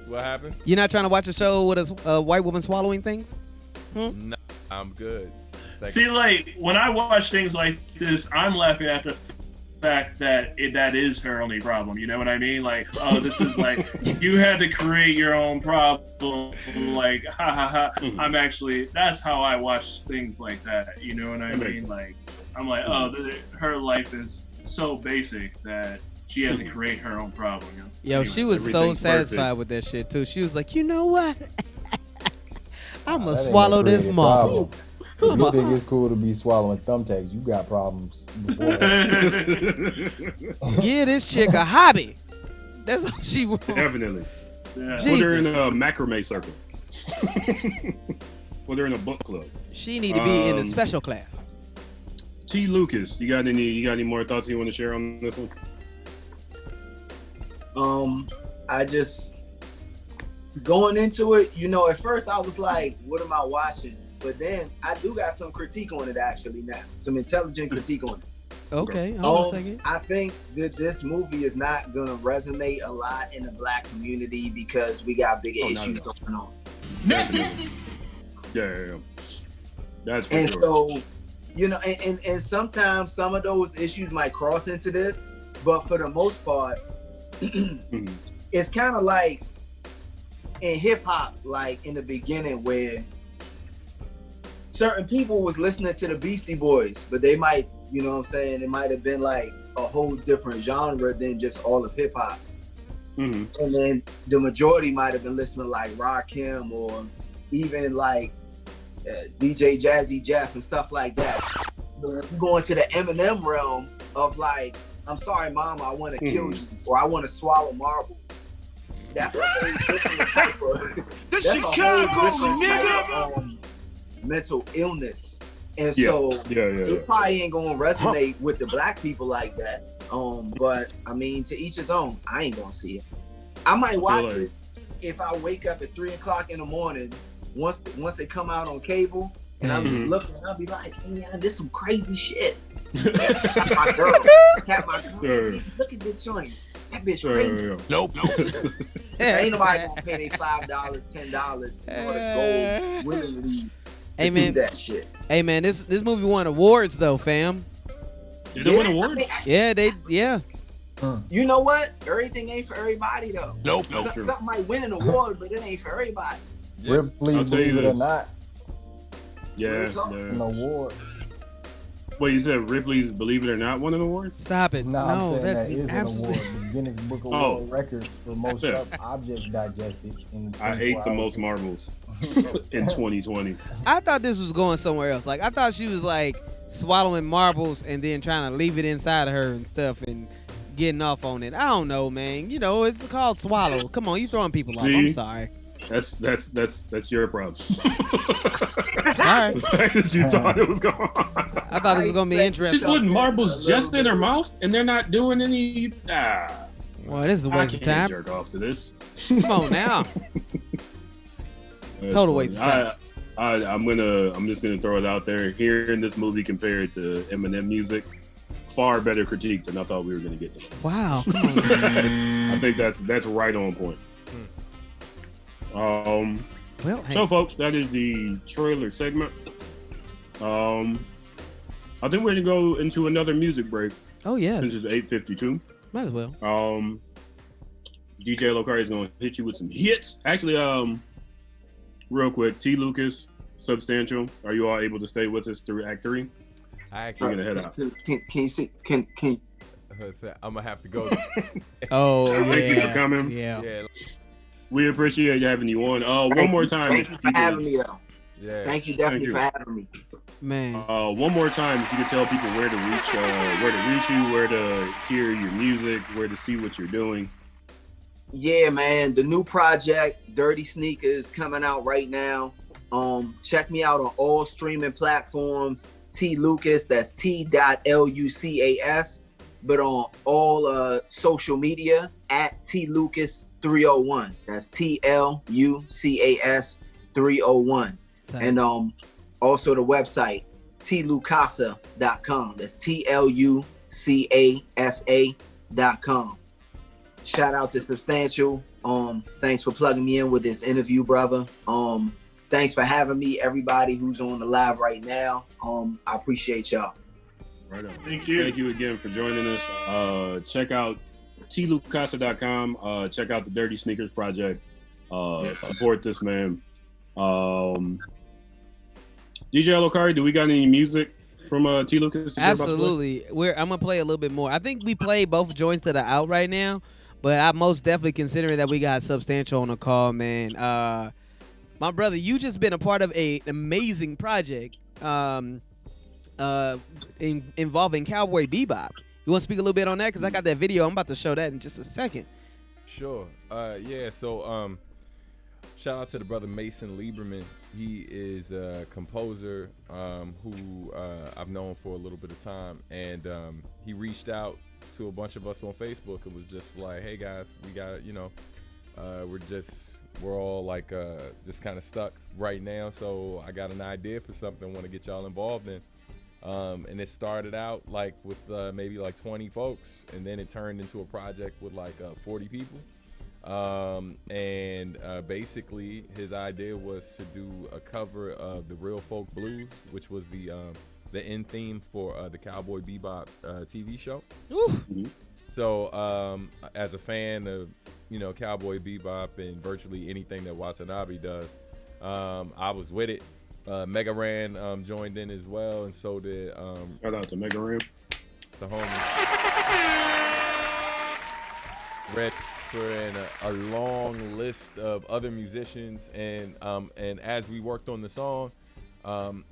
What happened? You're not trying to watch a show with a white woman swallowing things? No, I'm good. See, like, when I watch things like this, I'm laughing at the fact that that is her only problem. You know what I mean? Like, oh, this is like, you had to create your own problem. Like, ha ha ha. I'm actually, that's how I watch things like that. You know what I mean? Like, I'm like, oh, her life is so basic that she had to create her own problem. You know? Yo, anyway, she was so satisfied with that shit, too. She was like, you know what? I'm going to swallow this marble. If you think it's cool to be swallowing thumbtacks, you got problems before. Give this chick a hobby. That's all she wants. Definitely. Yeah. Put her in a macrame circle. Put her in a book club. She need to be in a special class. T. Lucas, you got any more thoughts you want to share on this one? I just going into it, at first I was like, what am I watching? But then I do got some critique on it actually now. Some intelligent critique on it. Okay, hold on a second. I think that this movie is not gonna resonate a lot in the Black community because we got bigger issues going on. Yeah. That's for and sure. So, and sometimes some of those issues might cross into this, but for the most part, it's kind of like in hip hop, like in the beginning where certain people was listening to the Beastie Boys, but they might, it might have been like a whole different genre than just all of hip hop. And then the majority might have been listening to like Hakim or even like DJ Jazzy Jeff and stuff like that. But if you go into the Eminem realm of like, I'm sorry, mama, I want to kill you, or I want to swallow marbles. That's a whole different type of. That's Chicago, a whole different type of mental illness, and so it probably ain't gonna resonate with the Black people like that. But I mean, to each his own. I ain't gonna see it. I might watch it if I wake up at 3:00 in the morning. Once they come out on cable, and I'm just looking, I'll be like, "Yeah, this some crazy shit." Tap my girl. Look at this joint. That bitch crazy. Nope. Ain't nobody gonna pay they $5, $10 in order to go willingly to see that shit. Hey man, this movie won awards though, fam. Did it win awards? Yeah. You know what? Everything ain't for everybody though. Nope. Something might win an award, but it ain't for everybody. Ripley, believe it or not. Yeah. An award. Wait, you said Ripley's Believe It or Not won an award? Stop it. No, that's that is absolutely. an award. The Guinness Book of World Records for most sharp objects digested. I ate the most marbles in 2020. I thought this was going somewhere else. Like I thought she was like swallowing marbles and then trying to leave it inside of her and stuff and getting off on it. I don't know, man. It's called swallow. Come on, you throwing people off. I'm sorry. That's your problem. Sorry. You thought it was going on. I thought it was going to be interesting. She's putting marbles just in her mouth, and they're not doing any. Well, this is a waste of time. Jerk off to this. Come on now. Total waste of time. I'm just gonna throw it out there. Hearing this movie compared to Eminem music, far better critique than I thought we were gonna get. Wow. Come on. I think that's right on point. So folks, that is the trailer segment. I think we're gonna go into another music break. Oh yes. Since it's 8:52. Might as well. DJ Lokari is gonna hit you with some hits. Actually, real quick, T. Lucas, Substantial. Are you all able to stay with us through Act 3? I actually gonna head out. Can you see? Can I'm gonna have to go. Thank you for coming. Yeah. We appreciate having you on. One more time. Thank you for having me, though. Yeah. Thank you definitely for having me. Man. One more time, if you could tell people where to reach you, where to hear your music, where to see what you're doing. Yeah, man. The new project, Dirty Sneakers, coming out right now. Check me out on all streaming platforms. T Lucas, that's T.Lucas, but on all social media at T Lucas 301. That's TLUCAS 301. And also the website tlucasa.com. That's TLUCASA.com. Shout out to Substantial. Thanks for plugging me in with this interview, brother. Thanks for having me, everybody who's on the live right now. I appreciate y'all. Right on. Thank you. Thank you again for joining us. Check out tlucasa.com. Check out the Dirty Sneakers Project. Support this man. DJ Lokari, do we got any music from T. Lucas? Absolutely. I'm gonna play a little bit more. I think we played both joints that are out right now, but I most definitely considering that we got Substantial on the call, man. My brother, you just been a part of an amazing project involving Cowboy Bebop. You want to speak a little bit on that? Because I got that video. I'm about to show that in just a second. Sure. Yeah. So, shout out to the brother Mason Lieberman. He is a composer who I've known for a little bit of time, and he reached out to a bunch of us on Facebook and was just like, "Hey guys, we got we're all like just kind of stuck right now, so I got an idea for something I want to get y'all involved in." And it started out like with maybe like 20 folks, and then it turned into a project with like 40 people. Basically his idea was to do a cover of the Real Folk Blues, which was the end theme for the Cowboy Bebop TV show. So as a fan of Cowboy Bebop and virtually anything that Watanabe does, I was with it. Mega Ran joined in as well, and so did shout out to Mega Ran, the homie Red, and a long list of other musicians, and as we worked on the song,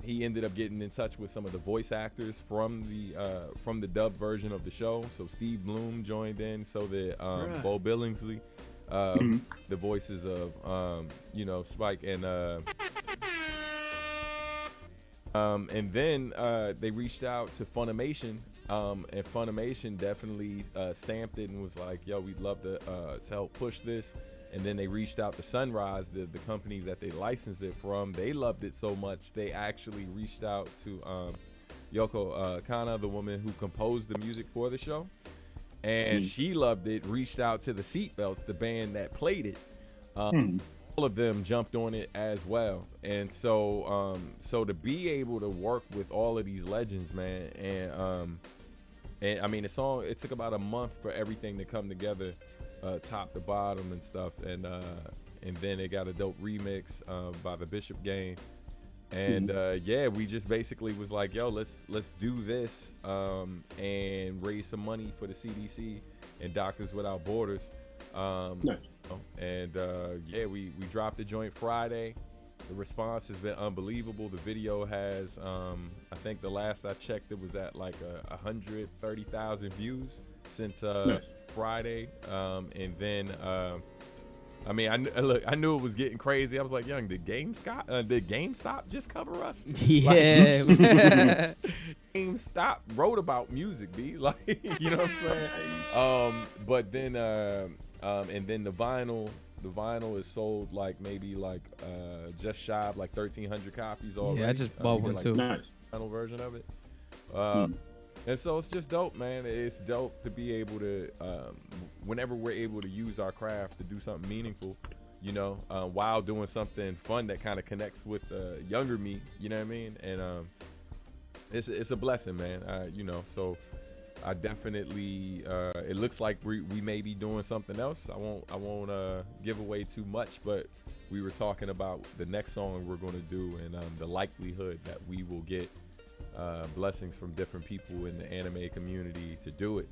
he ended up getting in touch with some of the voice actors from the dub version of the show. So Steve Bloom joined in, so that Bo Billingsley, the voices of Spike and then they reached out to Funimation, and Funimation definitely stamped it and was like, "Yo, we'd love to help push this." And then they reached out to Sunrise, the company that they licensed it from. They loved it so much they actually reached out to Yoko Kanna, the woman who composed the music for the show, and she loved it. Reached out to the Seatbelts, the band that played it. All of them jumped on it as well, and so to be able to work with all of these legends, man, and I mean, the song, it took about a month for everything to come together, top to bottom and stuff, and then it got a dope remix by the Bishop Gang, and yeah, we just basically was like, yo, let's do this and raise some money for the CDC and Doctors Without Borders. Nice. And yeah, we dropped the joint Friday. The response has been unbelievable. The video has I think the last I checked, it was at like 130,000 views since Friday. And then I mean, I knew it was getting crazy. I was like, "Young, did GameStop just cover us?" Yeah. Like, GameStop wrote about music, B. Like, you know what I'm saying? But then and then the vinyl is sold like maybe like just shy of like 1,300 copies already. Yeah, I just bought one too. Nice. Final version of it. And so it's just dope, man. It's dope to be able to, whenever we're able to use our craft to do something meaningful, while doing something fun that kind of connects with younger me, you know what I mean? And it's a blessing, man. So I definitely, it looks like we may be doing something else. I won't give away too much, but we were talking about the next song we're going to do, and the likelihood that we will get blessings from different people in the anime community to do it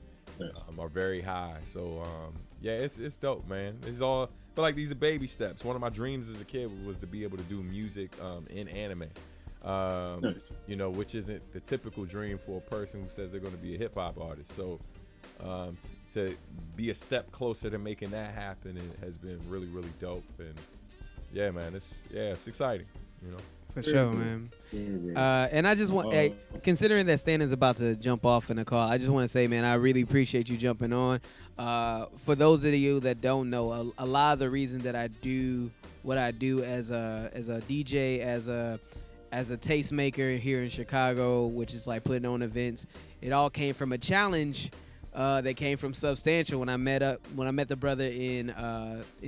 are very high. So yeah, it's dope, man. It's all, I feel like these are baby steps. One of my dreams as a kid was to be able to do music in anime, which isn't the typical dream for a person who says they're going to be a hip-hop artist. So to be a step closer to making that happen, it has been really, really dope. And yeah, man, it's exciting, For sure, man. And I just want, considering that Stan is about to jump off in the call, I just want to say, man, I really appreciate you jumping on. For those of you that don't know, a lot of the reason that I do what I do as a DJ, as a tastemaker here in Chicago, which is like putting on events, it all came from a challenge that came from Substantial when I met the brother in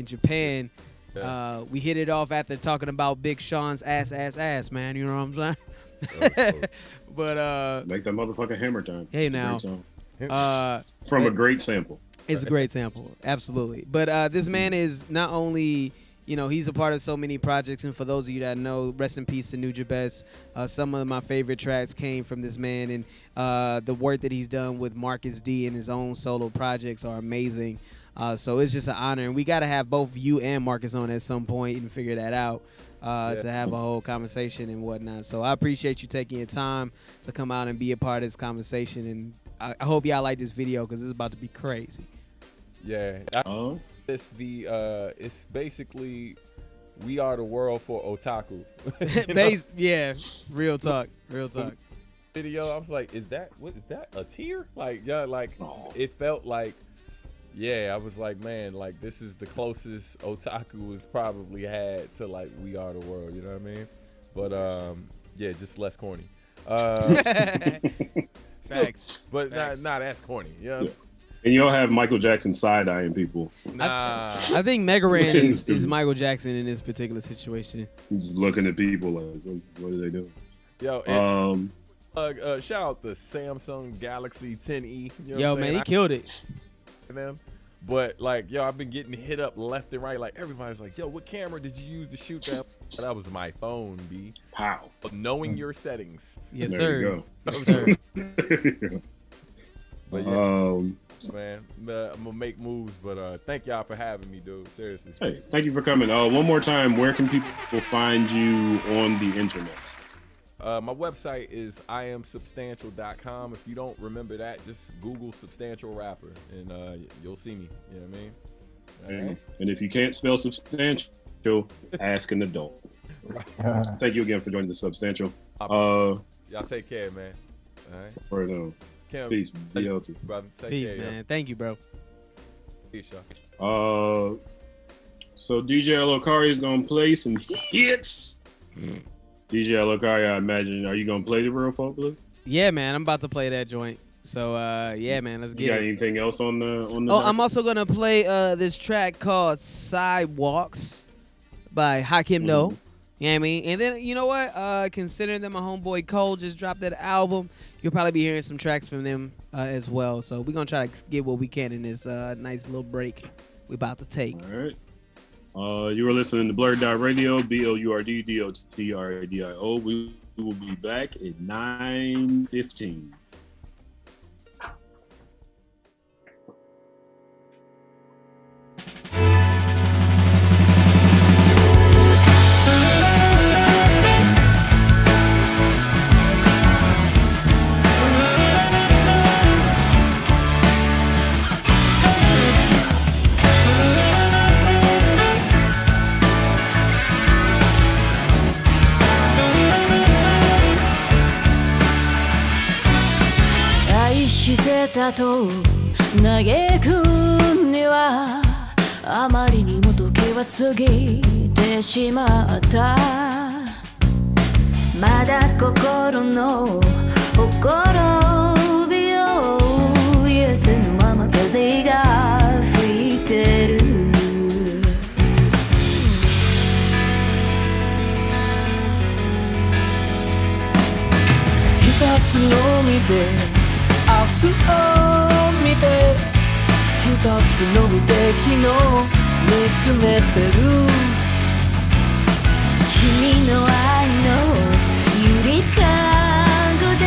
Japan. We hit it off after talking about Big Sean's ass, man. You know what I'm saying? But make that motherfucking hammer time. Hey, now, from a great sample. It's a great sample, absolutely. But this man is not only, he's a part of so many projects, and for those of you that know, rest in peace to Nujabes. Some of my favorite tracks came from this man, and the work that he's done with Marcus D and his own solo projects are amazing. So it's just an honor, and we got to have both you and Marcus on at some point and figure that out to have a whole conversation and whatnot. So I appreciate you taking your time to come out and be a part of this conversation, and I hope y'all like this video because it's about to be crazy. Yeah. It's basically We Are the World for Otaku. Yeah, real talk. Video, I was like, is that a tier? Like, yeah, like it felt like, yeah, I was like, man, like this is the closest Otaku has probably had to like We Are the World, you know what I mean? But yeah, just less corny. Facts. But not as corny, you know? Yeah. And you don't have Michael Jackson side-eyeing people. Nah. I think Mega Ran is Michael Jackson in this particular situation. Just looking at people like, what are they doing? Yo, and, shout out the Samsung Galaxy 10e. You know Yo, what I'm man, saying? he killed it. Them. But like, yo, I've been getting hit up left and right. Like everybody's like, yo, what camera did you use to shoot that? That was my phone, B. How? Knowing your settings. Yes, there sir. You go. Yes, sir. But yeah, man, I'm gonna make moves. But thank y'all for having me, dude. Seriously. Hey, thank you for coming. One more time, where can people find you on the internet? My website is iamsubstantial.com. If you don't remember that, just Google Substantial Rapper and you'll see me. You know what I mean? Right. And if you can't spell substantial, ask an adult. Thank you again for joining the Substantial. Y'all take care, man. All right. Right on. Kim, Peace. Be healthy. Brother. Take Peace, care, man. yo. Thank you, bro. Peace, y'all. So DJ Alokari is gonna play some hits. DJ Alokari, I imagine, are you gonna play the Real Folk Blue? Yeah, man, I'm about to play that joint. So yeah, man, let's You get got it. anything else on the I'm also gonna play this track called Sidewalks by Hakim No. You know what I mean? And then you know what? Considering that my homeboy Cole just dropped that album, you'll probably be hearing some tracks from them as well. So we're gonna try to get what we can in this nice little break we're about to take. All right. You were listening to BlurdDotRadio, BlurdDotRadio. We will be back at 9:15.だと嘆くにはあまりにも時は過ぎてしまったまだ心のほころびを癒せぬまま風が吹いてる一つのみで明日を見て一つの無敵の見つめてる君の愛のゆりかごで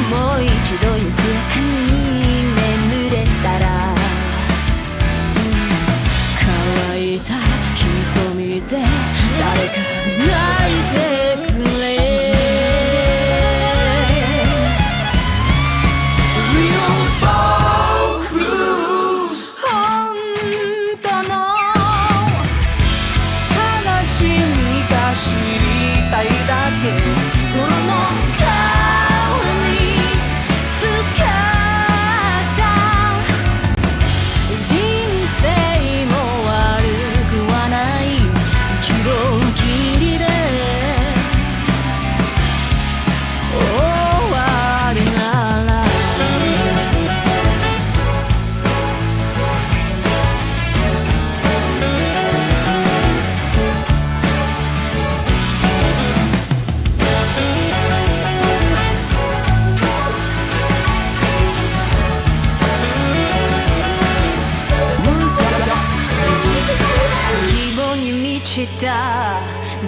もう一度安らかに眠れたら乾いた瞳で誰か泣いてくれ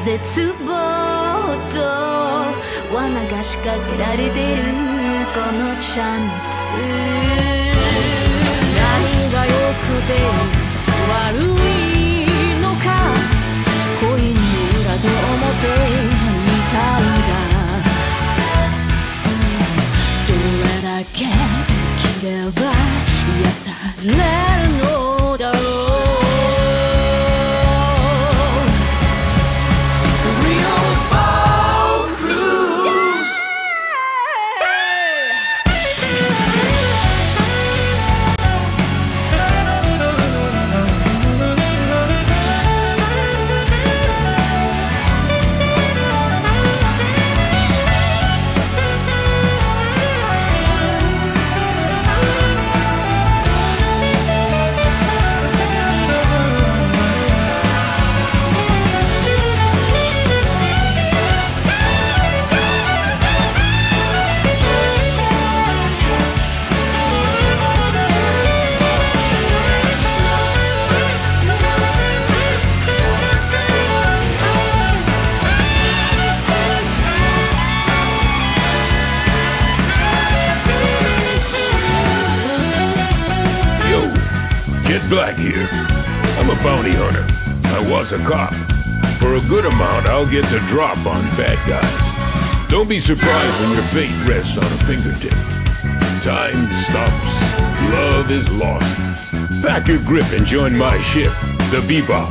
絶望と罠が仕掛けられてるこのチャンス何が良くて悪いのかコインの裏と表みたいだどれだけ生きれば癒されるのだろう Black here. I'm a bounty hunter. I was a cop. For a good amount, I'll get the drop on bad guys. Don't be surprised when your fate rests on a fingertip. Time stops. Love is lost. Pack your grip and join my ship, the Bebop.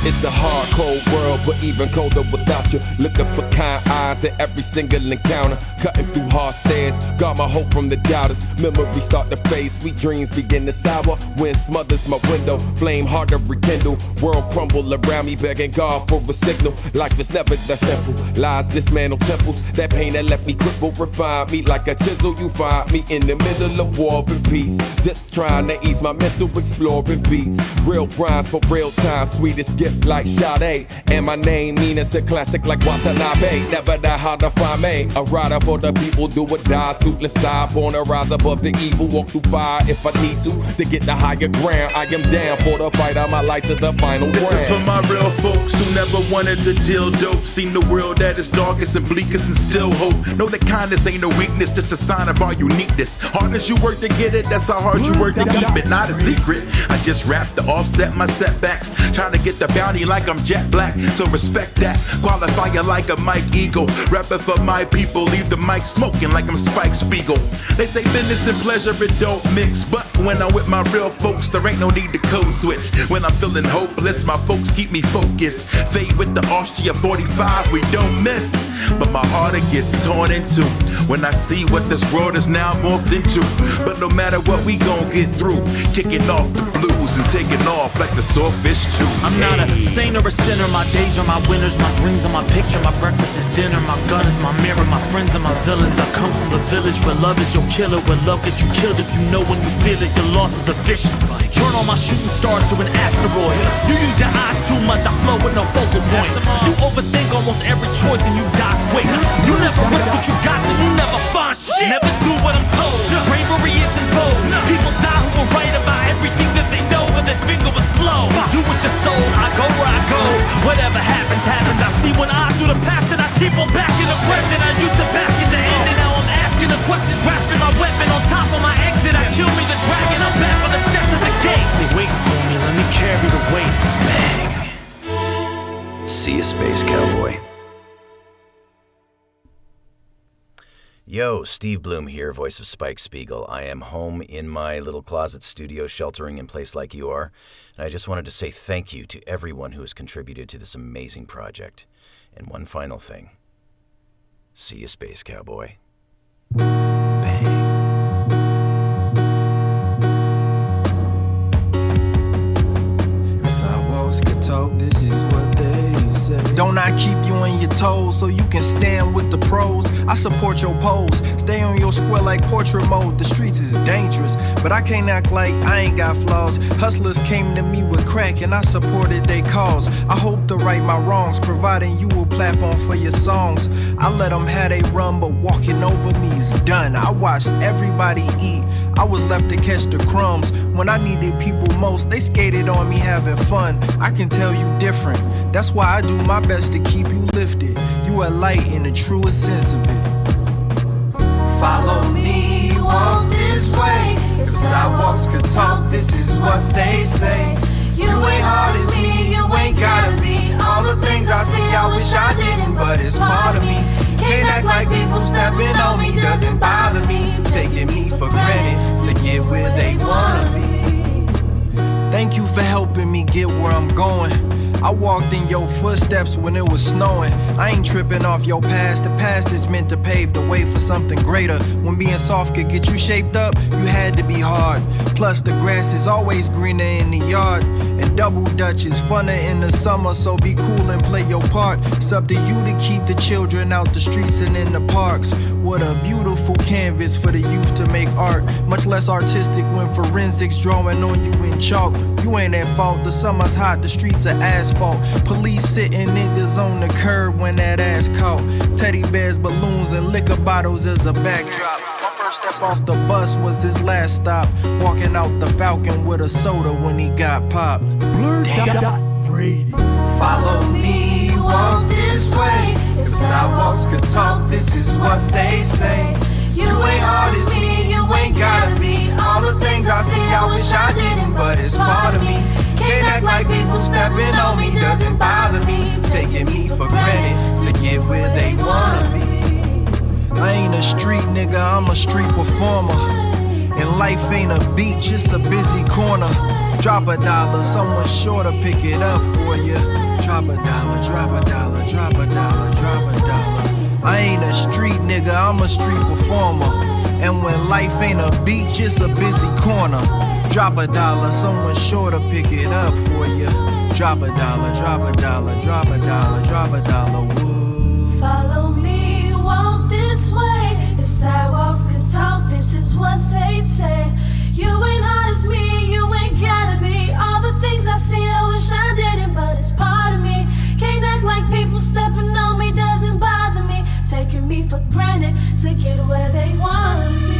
It's a hard, cold world, but even colder without you. Looking for kind eyes at every single encounter. Cutting through hard stairs, got my hope from the doubters. Memories start to fade, sweet dreams begin to sour. Wind smothers my window, flame hard to rekindle. World crumble around me, begging God for a signal. Life is never that simple. Lies dismantle temples. That pain that left me crippled, refine me like a chisel. You find me in the middle of war and peace. Just trying to ease my mental, exploring beats. Real rhymes for real time, sweetest gift like Sade. And my name mean it's a classic like Watanabe. Never that hard to find me. A rider for the people, do or die. Suitless side, born to rise above the evil. Walk through fire if I need to get the higher ground. I am down for the fight, I'm my light to the final This round. is for my real folks who never wanted to deal dope. Seen the world at its darkest and bleakest and still hope. Know that kindness ain't a weakness, just a sign of our uniqueness. Hard as you work to get it, that's how hard you work to keep it. Not a secret, I just rap to offset my setbacks. Trying to get the bounty like I'm jet black, so respect that. Qualifier like a Mike Eagle. Rapping for my people, leave the mic smoking like I'm Spike Spiegel. They say business and pleasure, it don't mix. But when I'm with my real folks, there ain't no need to code switch. When I'm feeling hopeless, my folks keep me focused. Fade with the Austria 45, we don't miss. But my heart, it gets torn into when I see what this world is now morphed into. But no matter what, we gon' get through. Kicking off the blues and taking off like the swordfish too. I'm not a saint or a sinner. My days are my winners, my dreams are my picture. My breakfast is dinner, my gun is my mirror. My friends are my villains. I come from the village where love is your killer. Where love gets you killed if you know when you feel it. Your losses are vicious. Turn all my shooting stars to an asteroid. You use your eyes too much, I flow with no focal point. You overthink almost every choice and you die quick. You never risk what you got, then you never find shit. Never do what I'm told. Bravery isn't bold. People die who will write about everything that they know, but their finger was slow. Do what you're sold, I go where I go. Whatever happens, happens. I see one eye through the past and I keep on back in the present. I used to back in the end and now I'm asking the questions. Grasping my weapon on top of my exit. I kill me the dragon, I'm back on the steps of the gate. They waiting for me, let me carry the weight. Bang. See you, Space Cowboy. Yo, Steve Bloom here, voice of Spike Spiegel. I am home in my little closet studio, sheltering in place like you are, and I just wanted to say thank you to everyone who has contributed to this amazing project. And one final thing. See you, Space Cowboy. If sidewalks could talk, this is what they say. Don't I keep you on your toes so you can stand with the pros? I support your pose. Stay on your square like portrait mode. The streets is dangerous, but I can't act like I ain't got flaws. Hustlers came to me with crack and I supported their cause. I hope to right my wrongs, providing you a platform for your songs. I let them have they run, but walking over me is done. I watched everybody eat. I was left to catch the crumbs. When I needed people most, they skated on me having fun. I can tell you different. That's why I do my best to keep you lifted. You are light in the truest sense of it. Follow me, walk this way. If sidewalks could talk, this is what they say. You ain't hard as me, you ain't gotta be. All the things I see, I wish I didn't, but it's part of me. Can't act like people stepping on me doesn't bother me. Taking me for granted to get where they wanna be. Thank you for helping me get where I'm going. I walked in your footsteps when it was snowing. I ain't tripping off your past. The past is meant to pave the way for something greater. When being soft could get you shaped up, you had to be hard. Plus the grass is always greener in the yard. And double dutch is funner in the summer, so be cool and play your part. It's up to you to keep the children out the streets and in the parks. What a beautiful canvas for the youth to make art. Much less artistic when forensics drawing on you in chalk. You ain't at fault, the summer's hot, the streets are asphalt. Police sitting niggas on the curb when that ass caught. Teddy bears, balloons, and liquor bottles as a backdrop. My first step off the bus was his last stop. Walking out the Falcon with a soda when he got popped. BlurdDotRadio. Follow me, walk this way. If sidewalks could talk, this is what they say. You ain't hard as me, you ain't gotta be. All the things I see, I wish I didn't, but it's people stepping on me doesn't bother me. Taking me for granted to get where they wanna be. I ain't a street nigga, I'm a street performer. And life ain't a beach, it's a busy corner. Drop a dollar, someone sure to pick it up for you. Drop a dollar, drop a dollar, drop a dollar, drop a dollar. I ain't a street nigga, I'm a street performer. And when life ain't a beach, it's a busy corner. Drop a dollar, someone sure to pick it up for you. Drop a dollar, drop a dollar, drop a dollar, drop a dollar. Woo. Follow me, walk this way. If sidewalks could talk, this is what they'd say. You ain't hard as me, you ain't gotta be. All the things I see, I wish I didn't, but it's part of me. Can't act like people stepping on me doesn't bother me. Taking me for granted to get where they wanna be.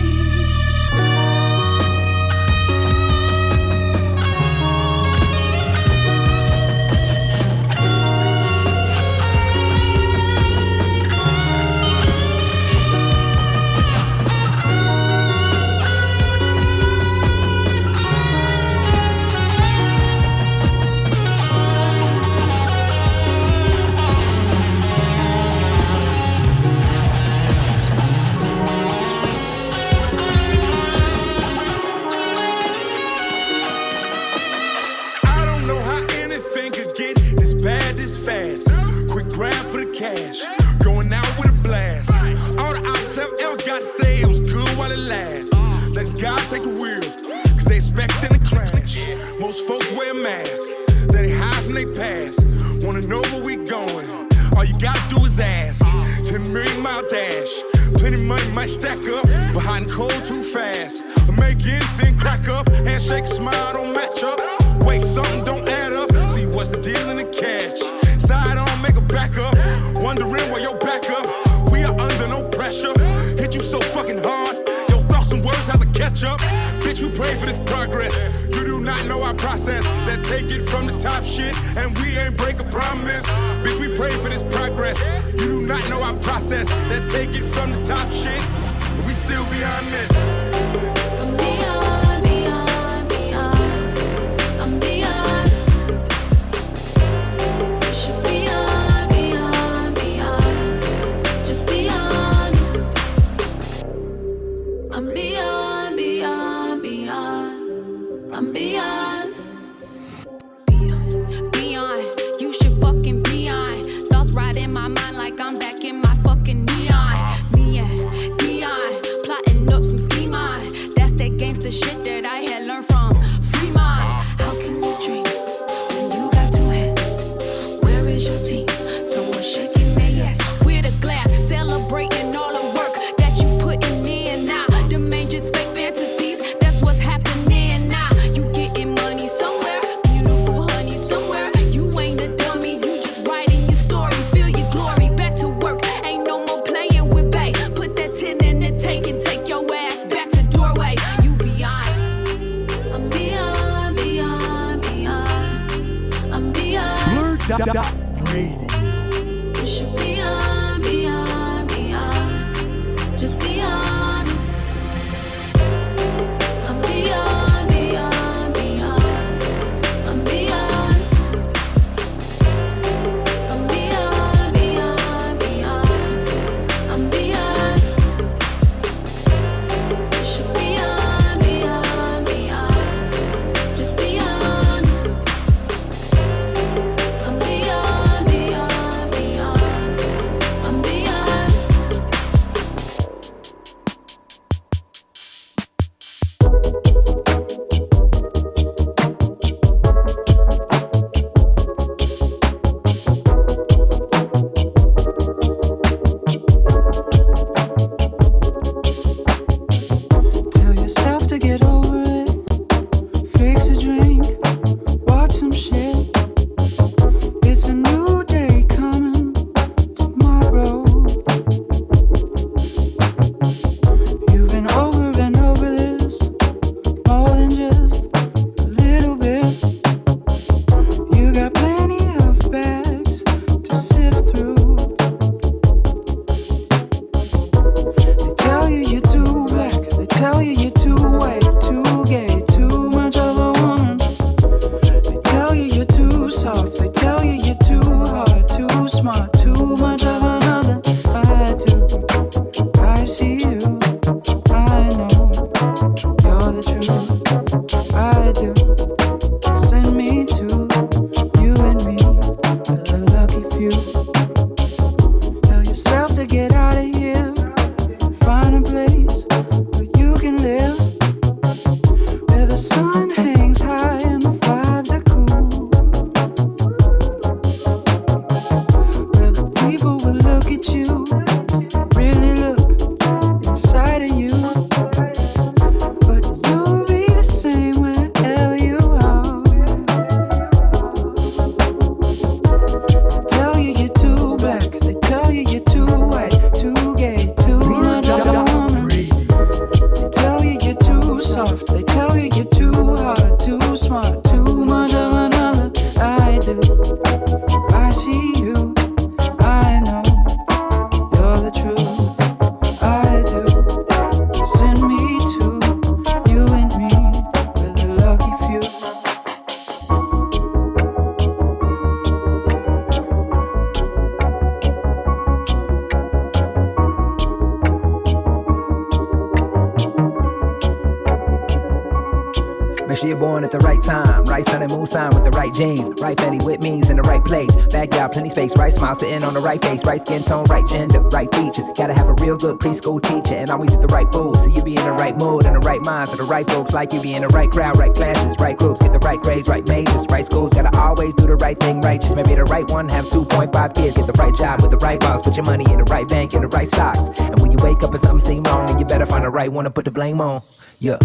She born at the right time, right sun and moon sign with the right genes, right Fetty with means in the right place. Bad guy, plenty space, right smile sitting on the right face, right skin tone, right gender, right features. Gotta have a real good preschool teacher and always eat the right food, so you be in the right mood and the right mind. So the right folks like you be in the right crowd, right classes, right groups, get the right grades, right majors, right schools. Gotta always do the right thing righteous. Maybe the right one, have 2.5 kids, get the right job with the right boss, put your money in the right bank in the right stocks. And when you wake up and something seem wrong, then you better find the right one to put the blame on. Yeah.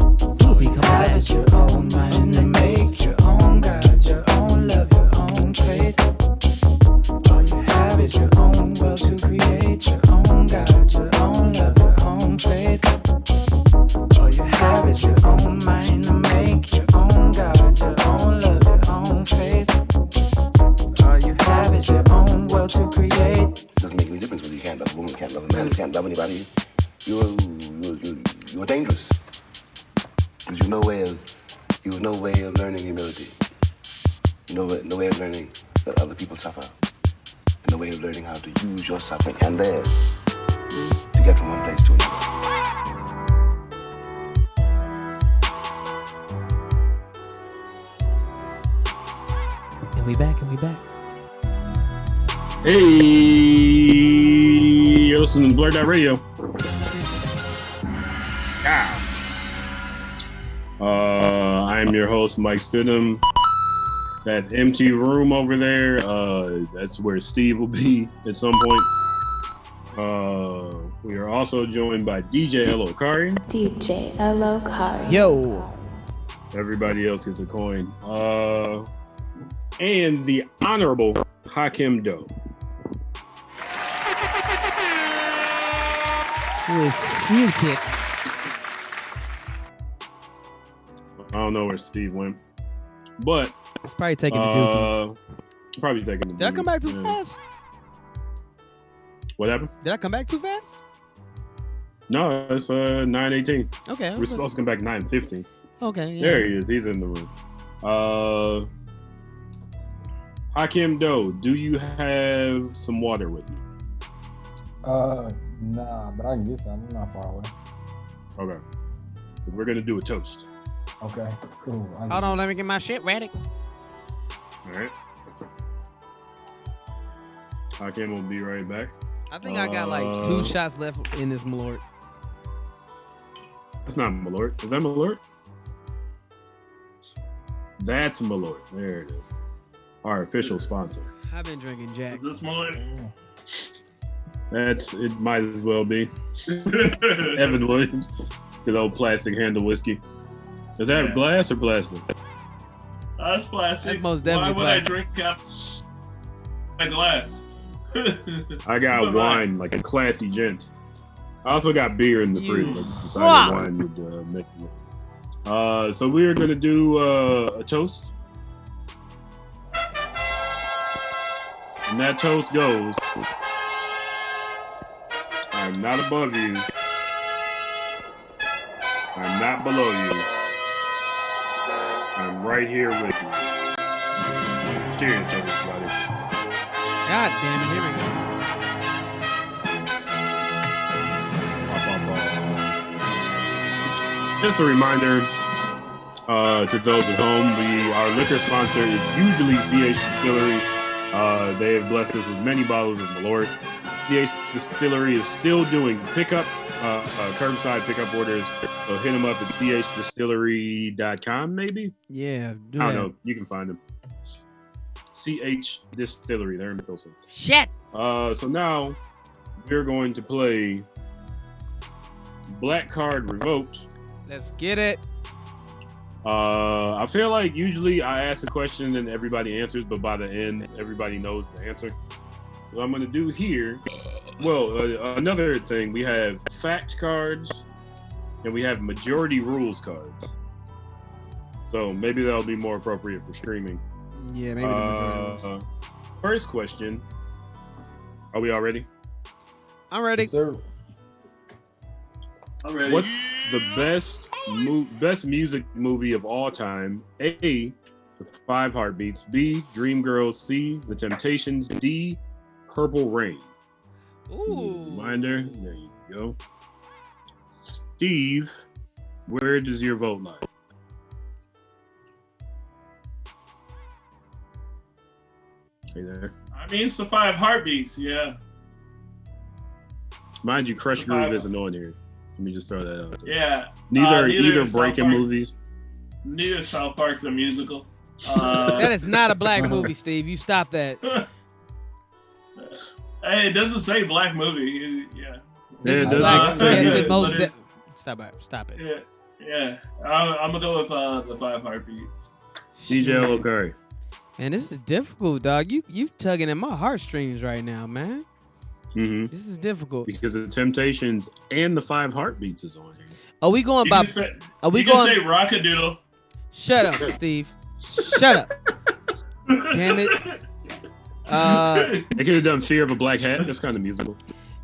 Have your own mind and make your own God, your own love, your own faith. All you have is your own will to create your own God, your own love, your own faith. All you have is your own mind to make your own God, your own love, your own faith. All you have is your own will to create. Doesn't make any difference whether you can't love a woman, can't love a man, you can't love anybody. You're dangerous. Because you've no way of learning humility. No way of learning that other people suffer. And no way of learning how to use your suffering and theirs to get from one place to another. And we back. Hey, you're listening to BlurdDotRadio. I am your host, Mike Stidham. That empty room over there, that's where Steve will be at some point. We are also joined by DJ Elokari. DJ Elokari. Yo. Everybody else gets a coin. And the Honorable Hakim Doe. Who is muted. I don't know where Steve went, but it's probably taking the dookie. Probably taking the dookie. Did I come back too fast? What happened? Did I come back too fast? No, it's 9:18. Okay. We're supposed to come back 9:15. Okay. Yeah. There he is. He's in the room. Hakim Doe, do you have some water with you? Nah, but I can get some. I'm not far away. Okay. We're gonna do a toast. Okay, cool. Hold on, let me get my shit ready. All right. Hakim will be right back. I think I got like 2 shots left in this Malort. That's not Malort. Is that Malort? That's Malort. There it is. Our official sponsor. I've been drinking Jack. Is this Malort? It might as well be. Evan Williams. Good old plastic handle whiskey. Is that glass or plastic? That's plastic. That's most definitely Why would plastic. I drink out a glass? I got wine, like a classy gent. I also got beer in the fridge. I just decided wine would make it. So we are going to do a toast. And that toast goes, I'm not above you. I'm not below you. I'm right here with you. Cheers, everybody. God damn it, here we go. Just a reminder to those at home, our liquor sponsor is usually CH Distillery. They have blessed us with many bottles of Malort. CH Distillery is still doing pickup, curbside pickup orders. So hit them up at chdistillery.com, maybe? Yeah. I don't know. You can find them. CH Distillery. They're in Pilsen. Shit. So now we're going to play Black Card Revoked. Let's get it. I feel like usually I ask a question and everybody answers, but by the end, everybody knows the answer. What I'm going to do here, another thing, we have fact cards and we have majority rules cards. So maybe that'll be more appropriate for streaming. Yeah, maybe the majority rules. First question. Are we all ready? I'm ready. Yes, sir. I'm ready. What's the best music movie of all time? A, The 5 Heartbeats. B, Dreamgirls. C, The Temptations. D, Purple Rain. Ooh. Reminder. There you go. Steve, where does your vote lie? Hey there. I mean, it's the 5 heartbeats. Yeah. Mind you, Crush Groove isn't on here. Let me just throw that out there. Yeah. Neither is breaking South Park. Movies. Neither is South Park the musical. That is not a black movie, Steve. You stop that. Hey, it doesn't say black movie. Yeah. Yeah, it Black- does. yes, it most But it's- Stop it. Stop it. Yeah. I'm gonna go with the 5 heartbeats. DJ O'Curry. Man, this is difficult, dog. You tugging at my heartstrings right now, man. Mm-hmm. This is difficult. Because the Temptations and the 5 heartbeats is on here. Are we going You by? can say- Are we you can going? say Rockadoodle. Shut up, Steve. Shut up. Damn it. They could have done Fear of a Black Hat. That's kind of musical.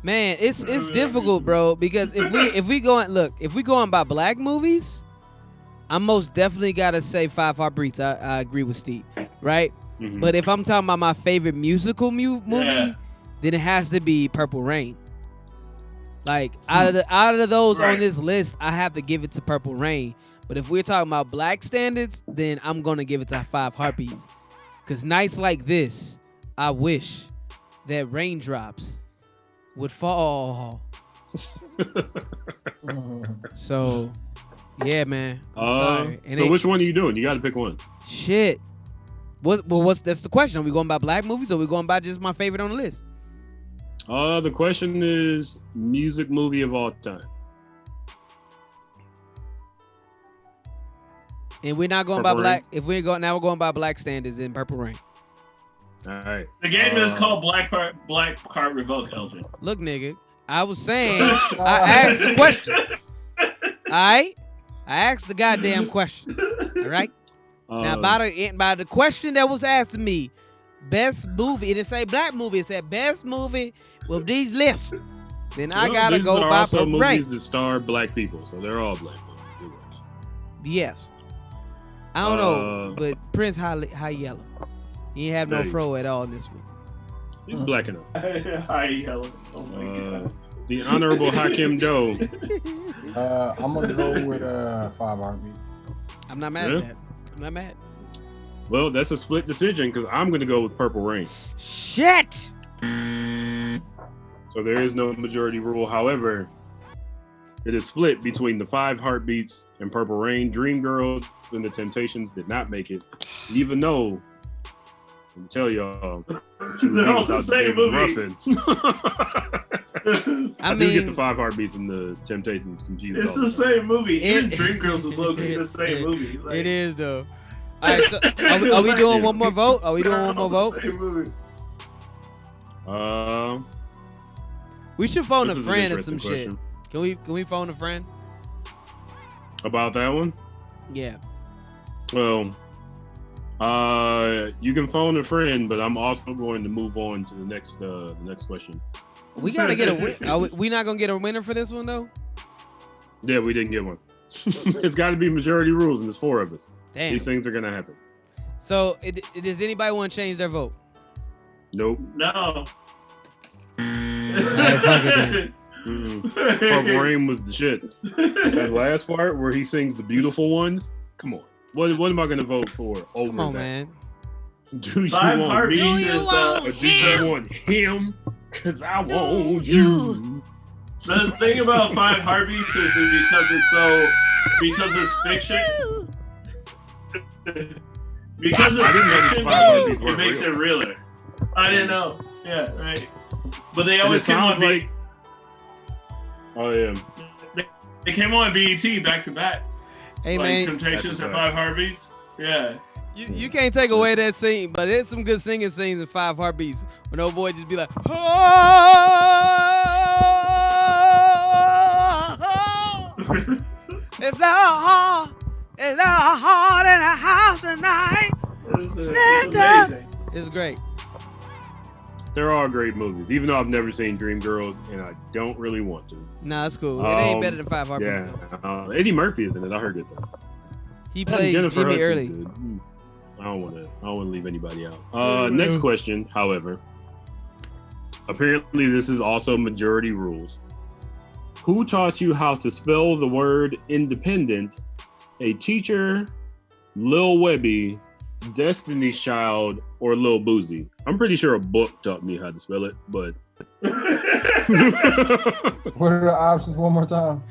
Man, it's difficult, bro. Because if we going by black movies, I most definitely gotta say 5 Heartbeats. I agree with Steve, right? Mm-hmm. But if I'm talking about my favorite musical movie, Yeah. then it has to be Purple Rain. Like out of those Right. on this list, I have to give it to Purple Rain. But if we're talking about black standards, then I'm gonna give it to 5 Heartbeats. Cause nights like this, I wish that raindrops would fall. So, yeah, man. I'm sorry. And So which one are you doing? You got to pick one. Shit. That's the question. Are we going by black movies or are we going by just my favorite on the list? The question is music movie of all time. And we're not going Purple by black. Rain. If we're going by black standards, then Purple Rain. All right. The game is called Black Card Revoke, Elgin. Look, nigga, I was saying, I asked the question. All right? I asked the goddamn question. All right? Now, by the question that was asked to me, best movie, it didn't say black movie, it said best movie with these lists. Then I got to these go are by also Purple Rain. movies that star black people, so they're all black movies. It works. Yes. I don't know, but Prince high yellow. He ain't have no There you fro at all in this one. He's black enough. Hi, yellow. Oh my god. The Honorable Hakim Doe. I'm gonna go with 5 Heartbeats. I'm not mad at that. I'm not mad. Well, that's a split decision because I'm going to go with Purple Rain. Shit! So there is no majority rule. However, it is split between the 5 Heartbeats and Purple Rain. Dreamgirls and the Temptations did not make it, even though I can tell y'all They're all the same movie. I do get the 5 Heartbeats and the Temptations confused. It's the same movie. Even Dreamgirls is low-key the same movie. Like, It is though. All right, so are we doing one more vote? Are we doing one more vote? Same movie. We should phone a This is an friend or some interesting shit. Can we phone a friend? About that one? Yeah. Well, you can phone a friend, but I'm also going to move on to the next question. We gotta get a win. We not gonna get a winner for this one though. Yeah, we didn't get one. It's got to be majority rules, and there's 4 of us. Damn. These things are gonna happen. So does anybody want to change their vote? Nope. No. Fuck it then. Purple Rain was the shit. That last part where he sings the beautiful ones. Come on. What am I gonna vote for over Come on, that? man. Do you 5 want me? Heartbeats is, Or do you want him? Cause I want you. The thing about 5 Heartbeats is because it's fiction. Because I didn't know it's these 5 fiction, Heartbeats it weren't makes real. it realer. I didn't know. Yeah, right. But they And it always came on sounds like. Oh yeah. They came on BET back to back. Hey, like man. Temptations That's a and fact. 5 Heartbeats. Yeah. You can't take away that scene, but there's some good singing scenes in 5 Heartbeats when old boy just be like, it's not hard in the house tonight. It's amazing. It's great. They're all great movies, even though I've never seen Dreamgirls and I don't really want to. Nah, it's cool. It ain't better than 5 Heartbeats. Yeah, though. Eddie Murphy is in it. I heard good things. He And plays Jennifer Jimmy Hudson's early. good. I don't want to leave anybody out. Next question, however, apparently this is also majority rules. Who taught you how to spell the word independent? A teacher, Lil Webby, Destiny's Child or Lil Boozy. I'm pretty sure a book taught me how to spell it, but What are the options one more time?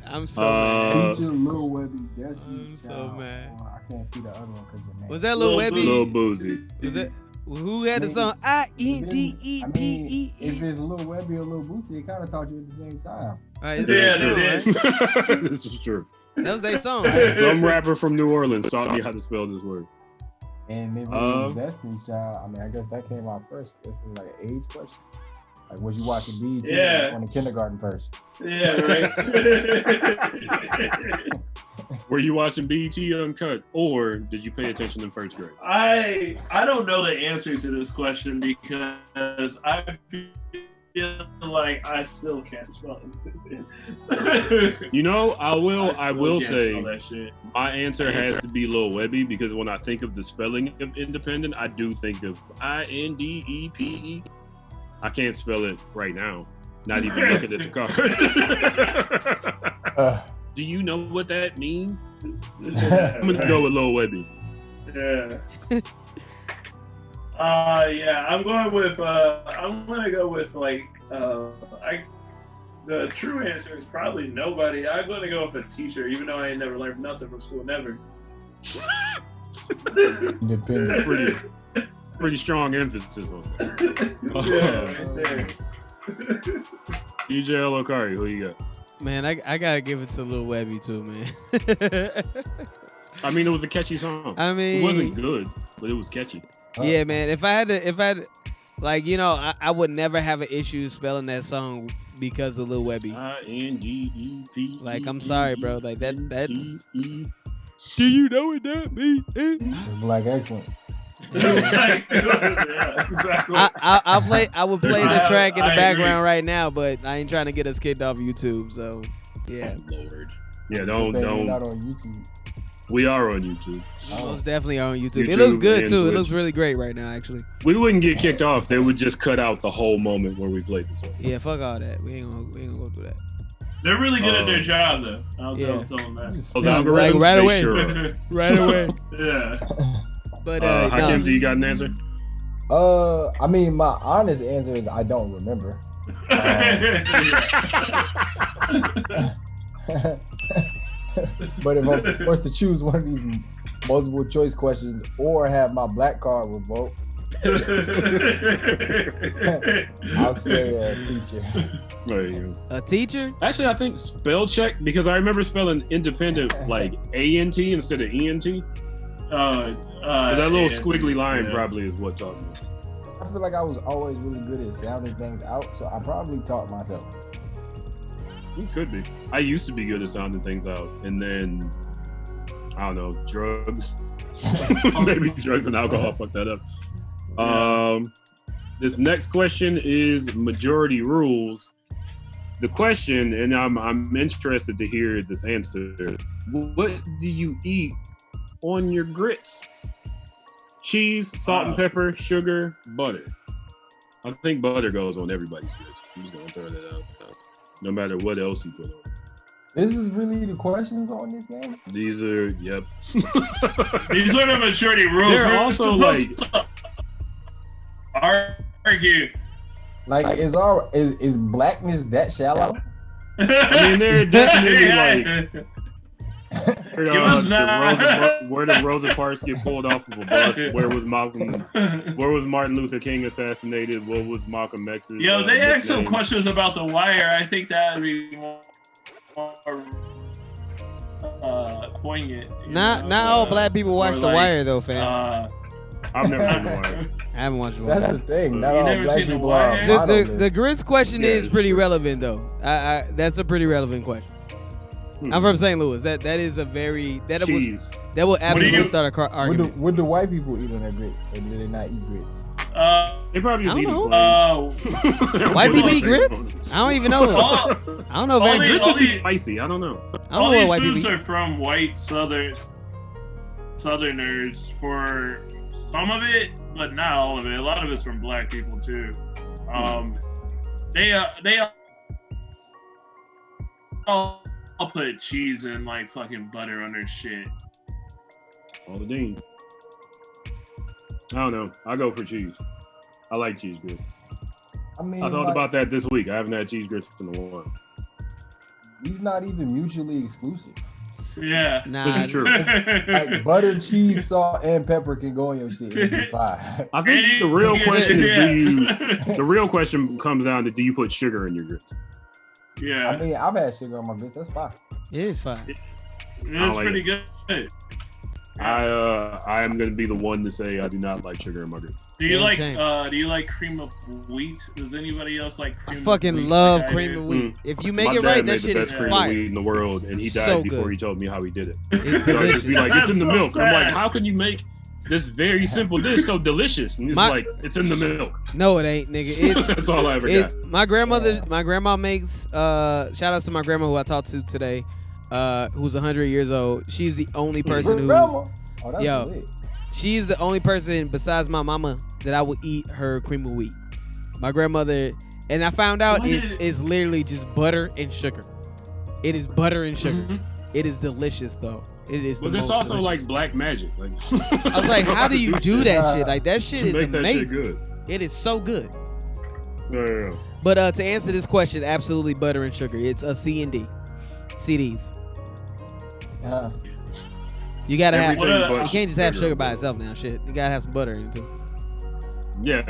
I'm so mad. Teacher, Lil Webby, Destiny's I'm so Child. mad. Or I can't see the other one because your name. Was that Lil Webby? Lil Boozy. Was that who had the song INDEPE? If it's Lil Webby or Lil Boosie, it kind of taught you at the same time. Right, This is true. That was their song, right? Some rapper from New Orleans taught me how to spell this word. And if it was Destiny's Child, I mean, I guess that came out first. This is like an age question. Like, was you watching BET on the kindergarten first? Yeah, right. Were you watching BET Uncut, or did you pay attention in first grade? I don't know the answer to this question because I feel like I still can't spell it. You know, I will can't say spell that shit. my answer has to be Lil Webby, because when I think of the spelling of independent, I do think of INDEPE. I can't spell it right now. Not even looking at the card. Do you know what that means? I'm gonna go with Lil Webby. Yeah. I'm gonna go with the true answer is probably nobody. I'm gonna go with a teacher, even though I ain't never learned nothing from school, never. Independent. Pretty strong emphasis on that. Right there. DJ Lokari, who you got? Man, I gotta give it to Lil Webby too, man. I mean, it was a catchy song. I mean, it wasn't good, but it was catchy. Yeah, man. If I had like, you know, I would never have an issue spelling that song because of Lil Webby. INDEPE. Like, I'm sorry, bro. Like that's. Do you know what that means? It's Black excellence. Yeah, exactly. I would play the track in the background right now, but I ain't trying to get us kicked off YouTube. So yeah. Oh, Lord. Yeah, don't. Not on YouTube. We are on YouTube. Most definitely are on YouTube. It looks good too. It looks really great right now, actually. We wouldn't get kicked off. They would just cut out the whole moment where we played the song. Yeah, fuck all that. We ain't gonna go through that. They're really good at their job, though. I'll tell them that. Like right away. Sure. Right away. Yeah. But Hakim, do you got an answer? I mean, my honest answer is I don't remember. But if I'm forced to choose one of these multiple choice questions or have my black card revoked, I'll say a teacher. There you go. A teacher? Actually, I think spell check, because I remember spelling independent like A-N-T instead of E-N-T. So that little squiggly line probably is what taught me. I feel like I was always really good at sounding things out, so I probably taught myself. You could be. I used to be good at sounding things out, and then I don't know, drugs. Maybe drugs and alcohol fucked that up. This next question is majority rules. The question, and I'm interested to hear this answer. What do you eat on your grits? Cheese, salt and pepper, sugar, butter. I think butter goes on everybody's grits. I'm just gonna throw that out. No matter what else you put on. This is really the questions on this game? These are, yep. These are the majority rules. They're also like argue. Like, is blackness that shallow? I mean, they're definitely like. Where did Rosa Parks get pulled off of a bus? Where was Martin Luther King assassinated? What was Malcolm X's? Yo, they asked some questions about The Wire. I think that would be more poignant. Not all black people watch The Wire though, fam. I've never seen The Wire. I haven't watched The Wire. That's the thing. Not You all never black seen The people Wire? are monoliths. The grits question is pretty relevant though. That's a pretty relevant question. I'm from St. Louis. That is a very that will absolutely start a argument. Would the white people eat on their grits, or do they not eat grits? They probably just eat White people eat grits? I don't even know. I don't know if grits are spicy. I don't know. I don't know what white people foods eat. are from white Southerners for some of it, but not all of it. A lot of it's from black people too. They all put cheese and like fucking butter on their shit. All the ding. I don't know. I go for cheese. I like cheese grits. I mean, I thought like, about that this week. I haven't had cheese grits in a while. These not even mutually exclusive. Yeah. Nah, This is true. Like butter, cheese, salt, and pepper can go on your shit. It'll be fine. I think the real question is, Yeah. the real question comes down to, do you put sugar in your grits? Yeah. I mean, I've had sugar on my grits. That's fine. It is fine. It's like pretty it. good. I am gonna be the one to say I do not like sugar in my grits. Do you Same, like cream of wheat? Does anybody else like cream I of fucking wheat? love like I cream do? of wheat. If you make My it dad right, made that the shit best is cream of fire. wheat in the world, and he died So before good. he told me how he did it. It's So I delicious. just be like, it's in the That's so milk. I'm like, sad. how can you make this very simple dish so delicious? And it's My- like, it's in the milk. No, it ain't, nigga. It's That's all I ever it's got. my grandma makes shout outs to my grandma who I talked to today, who's 100 years old. She's the only person who Grandma. Oh, that's Yo. lit. she's the only person besides my mama that I will eat her cream of wheat. My grandmother, and I found out it's literally just butter and sugar. It is butter and sugar. Mhm. It is delicious though. It is. But the it's most also delicious. like black magic. Like, I was like, how do you do that shit? Like that shit to is make that amazing. shit good. It is so good. Yeah. But to answer this question, absolutely butter and sugar. It's a C and D. CDs. You gotta have. Everything You but can't just have sugar, sugar by bro. itself now. Shit, you gotta have some butter in it too. Yeah.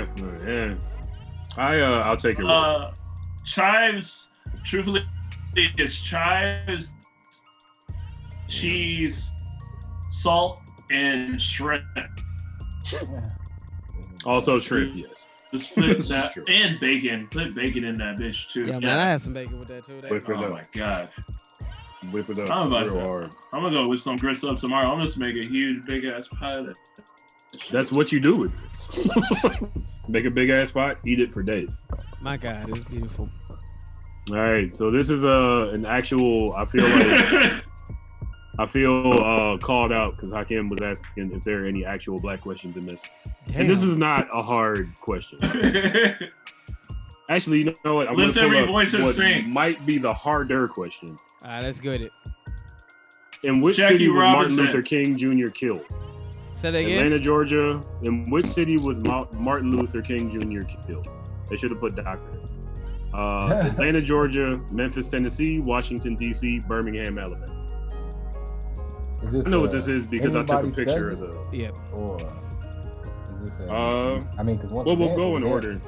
I'll take it. Chives, truthfully, it's chives, cheese, salt, and shrimp. Also shrimp, yes. Just put This is that true. and bacon. Put bacon in that bitch too. Yeah, man, I had some bacon with that too. Whip it Oh up. my god. Whip it up I'm about real to. hard. I'm gonna go with some grits up tomorrow. I'm just make a huge big ass pie. Of that. That's what you do with it. Make a big ass pot, eat it for days. My God, it's beautiful. All right, so this is an actual. I feel called out because Hakim was asking if there are any actual black questions in this, and this is not a hard question. Actually, you know what? I'm Lift gonna pull every up voice and what sing. might be the harder question. All right, let's go with it. In which Jackie city was Robinson. Martin Luther King Jr. killed? Say that again. Atlanta, Georgia. In which city was Martin Luther King Jr. killed? They should have put doctor. Atlanta, Georgia, Memphis, Tennessee, Washington, D.C., Birmingham, Alabama. Is this, I know what this is because I took a Anybody picture Says of the. Yeah. Or is this I mean, because once Well, the we'll go in answer order. is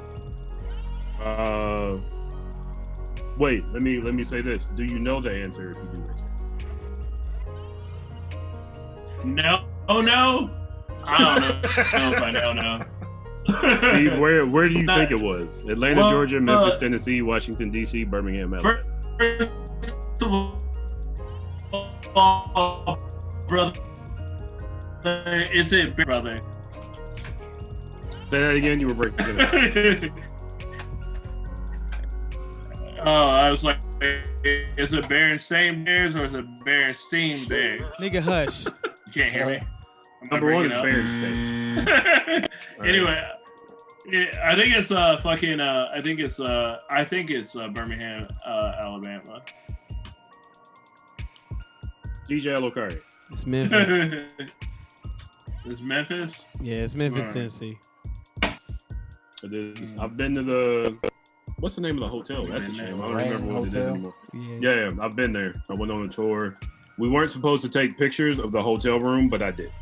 Wait, let me say this. Do you know the answer if you do this? No. Oh no. I don't know if I know now. Steve, where do you think it was? Atlanta, Well, Georgia, Memphis, Tennessee, Washington, D.C., Birmingham, Alabama. First of all, brother, is it big brother? Say that again. You were breaking it up. Oh, I was like, is it Berenstain Bears or is it Berenstein Bears? Nigga, hush. You can't hear me. Number one is breaking up? Berenstain. Anyway, I think it's I think it's Birmingham, Alabama. DJ Alokari. It's Memphis. It's Memphis. Yeah, it's Memphis, Alright. Tennessee. It is. I've been to the. What's the name of the hotel? That's a shame. I don't remember what it is Hotel? anymore. Yeah. Yeah, I've been there. I went on a tour. We weren't supposed to take pictures of the hotel room, but I did.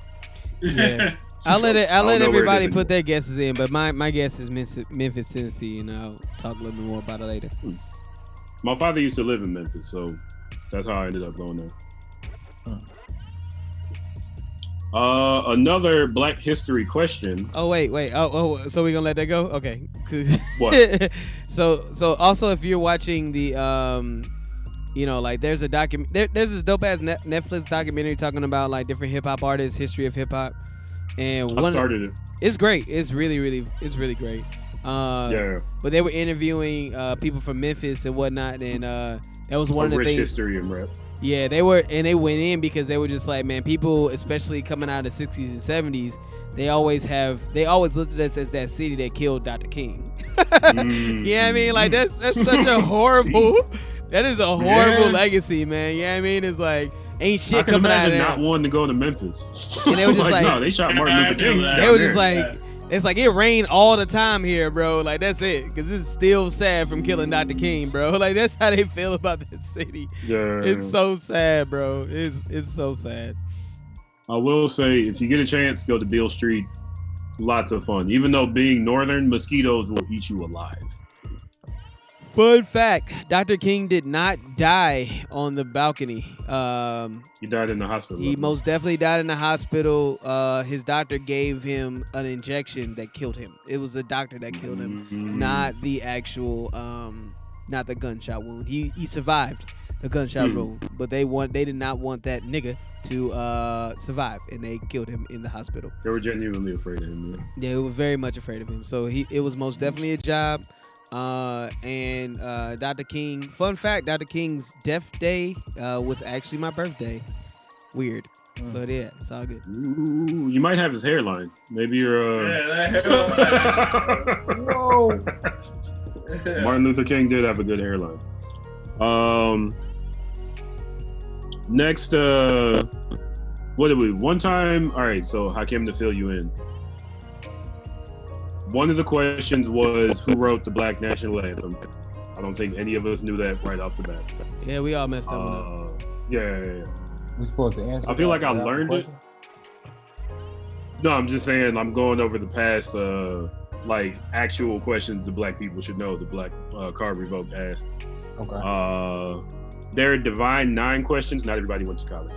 Yeah. I'll let don't know where it everybody is put their guesses in, but my guess is Memphis, Tennessee, and I'll talk a little bit more about it later. My father used to live in Memphis, so that's how I ended up going there. Another Black History question. Oh wait. Oh, so we gonna let that go? Okay. What? so also if you're watching the like there's a there's this dope ass Netflix documentary talking about like different hip hop artists, history of hip hop, and I started it. It's great. It's really great. Yeah. But they were interviewing people from Memphis and whatnot, and that was one of the rich things. history and rap. Yeah, they went in because they were just like, man, people, especially coming out of the 60s and 70s, they always looked at us as that city that killed Dr. King. You know what I mean? Like that's such a horrible, that is a horrible legacy, man. You know what I mean? It's like ain't shit I can coming out of imagine there. not wanting to go to Memphis. And they were just no, they shot Martin Luther King. They were just like, it's like it rained all the time here, bro. Like that's it, because this is still sad from killing Dr. King, bro. Like that's how they feel about this city. Yeah. It's so sad, bro. It's so sad. I will say, if you get a chance, go to Beale Street. Lots of fun. Even though being northern, mosquitoes will eat you alive. Fun fact: Dr. King did not die on the balcony. He died in the hospital. He most definitely died in the hospital. His doctor gave him an injection that killed him. It was the doctor that killed him, not the actual, not the gunshot wound. He survived the gunshot wound, but they did not want that nigga to survive, and they killed him in the hospital. They were genuinely afraid of him. Yeah, they were very much afraid of him. So it was most definitely a job. And Dr. King, fun fact, Dr. King's death day was actually my birthday. Weird. But yeah, it's all good. Ooh, you might have his hairline. Maybe you're that hairline. Whoa. Martin Luther King did have a good hairline. Next, what did we? One time, all right, so Hakim, to fill you in. One of the questions was, who wrote the Black National Anthem? I don't think any of us knew that right off the bat. Yeah, we all messed up. Yeah. We're supposed to answer. I feel like I learned it. No, I'm just saying I'm going over the past, like actual questions the black people should know. The Black Card Revoked asked. Okay. There are divine 9 questions. Not everybody went to college.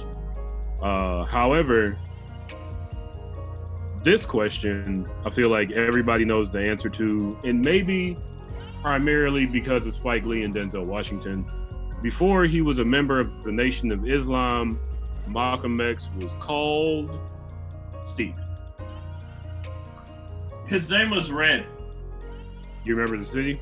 However, this question, I feel like everybody knows the answer to, and maybe primarily because of Spike Lee and Denzel Washington. Before he was a member of the Nation of Islam, Malcolm X was called Steve. His name was Red. You remember the city?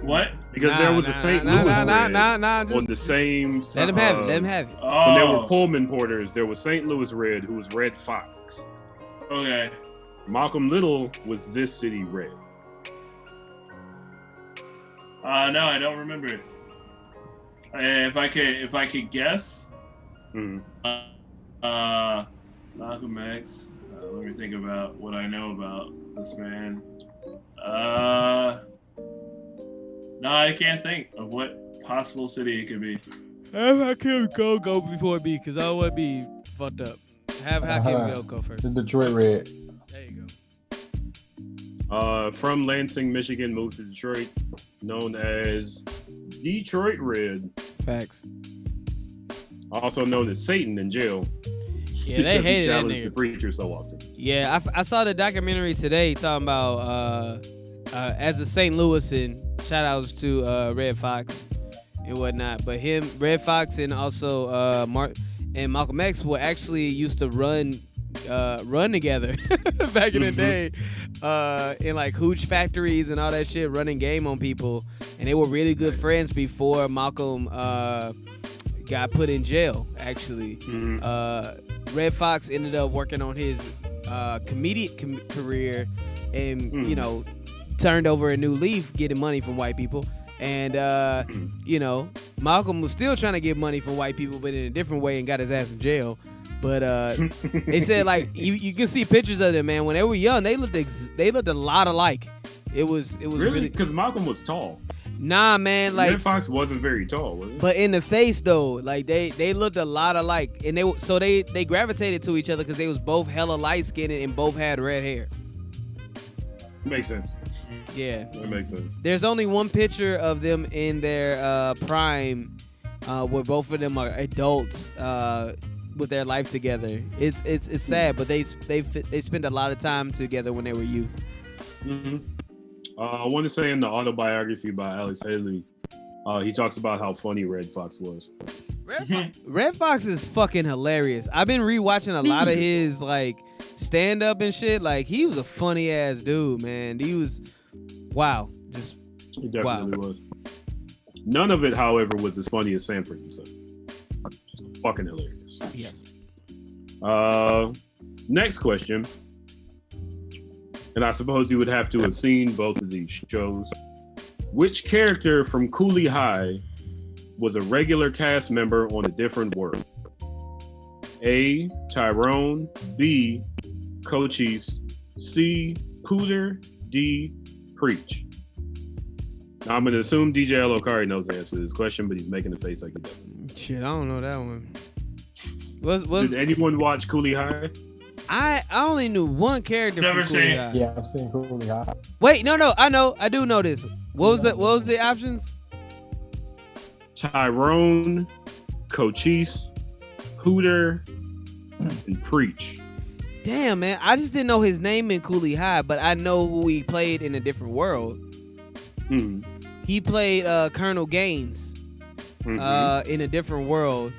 What? Because there was a St. Louis Red on the same. Let him have it. Let him have it. When there were Pullman porters, there was St. Louis Red, who was Red Fox. Okay. Malcolm Little was this city Red. No, I don't remember it. If I could guess, Malcolm X. Let me think about what I know about this man. No, I can't think of what possible city it could be. Have Hakim go before me, because I don't want to be fucked up. Have Hakim go first. The Detroit Red. There you go. From Lansing, Michigan, moved to Detroit, known as Detroit Red. Facts. Also known as Satan in jail. Yeah, they hated that challenged nigga. the preacher so often. Yeah, I saw the documentary today talking about as a St. Louisan, shout outs to Red Fox and whatnot. But him, Red Fox, and also and Malcolm X were actually used to run together back in the day in like hooch factories and all that shit, running game on people. And they were really good friends before Malcolm got put in jail, actually. Red Fox ended up working on his comedic career and, you know, turned over a new leaf, getting money from white people. And, you know, Malcolm was still trying to get money from white people, but in a different way, and got his ass in jail. But they said, like, you can see pictures of them, man. When they were young, they looked a lot alike. It was really because Malcolm was tall. Nah, man, like Red Fox wasn't very tall, was he? But in the face though, like they looked a lot alike, and they gravitated to each other because they was both hella light skinned and both had red hair. Makes sense. Yeah, that makes sense. There's only one picture of them in their prime, where both of them are adults with their life together. It's sad, but they spent a lot of time together when they were youth. I want to say in the autobiography by Alex Haley, he talks about how funny Red Fox was. Red Fox is fucking hilarious. I've been rewatching a lot of his like stand up and shit. Like he was a funny ass dude, man. He was just he definitely was. None of it, however, was as funny as Sanford himself. Fucking hilarious. Yes. Next question. And I suppose you would have to have seen both of these shows. Which character from Cooley High was a regular cast member on a different world? A. Tyrone. B. Cochise. C. Pooter. D. Preach. Now, I'm going to assume DJ Elokari knows the answer to this question, but he's making a face like he doesn't. Shit, I don't know that one. Did anyone watch Coolie High? I only knew one character Never from Coolie seen. High. Yeah, I've seen Coolie High. Wait, no, I do know this. What was the options? Tyrone, Cochise, Pooter, and Preach. Damn, man, I just didn't know his name in Coolie High, but I know who he played in A Different World. He played Colonel Gaines in A Different World.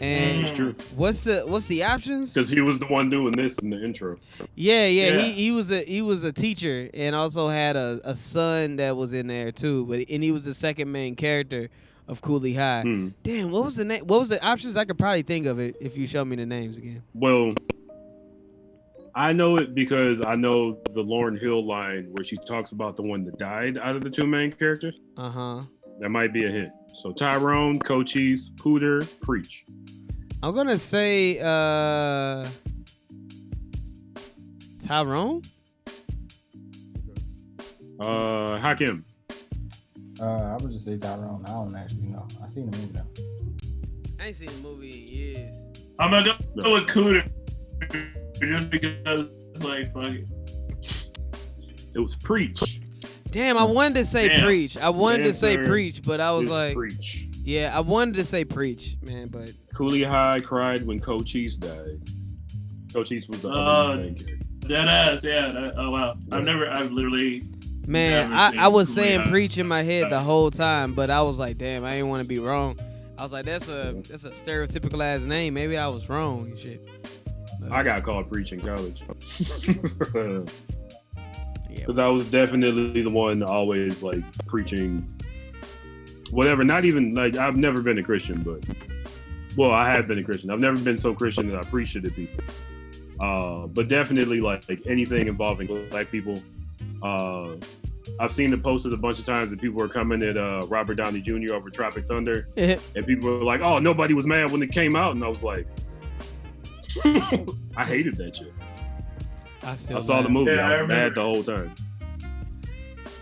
And That's true. What's the options? Because he was the one doing this in the intro. Yeah. He was a teacher and also had a son that was in there too. And he was the second main character of Coolie High. Damn, what was the name? What was the options? I could probably think of it if you show me the names again. Well, I know it because I know the Lauryn Hill line where she talks about the one that died out of the two main characters. That might be a hint. So Tyrone, Cochise, Pooter, Preach. I'm gonna say Tyrone. Hakim. I would just say Tyrone. I don't actually know. I seen the movie though. I ain't seen the movie in years. I'm gonna go with Cooter just because, like, fuck it. It was Preach. Damn, I wanted to say Preach. I wanted to say Answer Preach, but I was is like, Preach. Yeah, I wanted to say Preach, man, but Coolie High cried when Cochise died. Cochise was the other main character. That ass, yeah. Oh wow, I've literally. Man, never seen I was Coolie saying High. Preach in my head the whole time, but I was like, damn, I didn't want to be wrong. I was like, that's a stereotypical ass name. Maybe I was wrong and shit. I got called Preach in college. Because I was definitely the one always like preaching whatever. Not even like I've never been a Christian, but I have been a Christian. I've never been so Christian that I preached it to people. But definitely like anything involving Black people. I've seen it posted a bunch of times that people were coming at Robert Downey Jr. over Tropic Thunder, and people were like, "Oh, nobody was mad when it came out," and I was like, "I hated that shit." I saw the movie. Yeah, I was mad the whole time.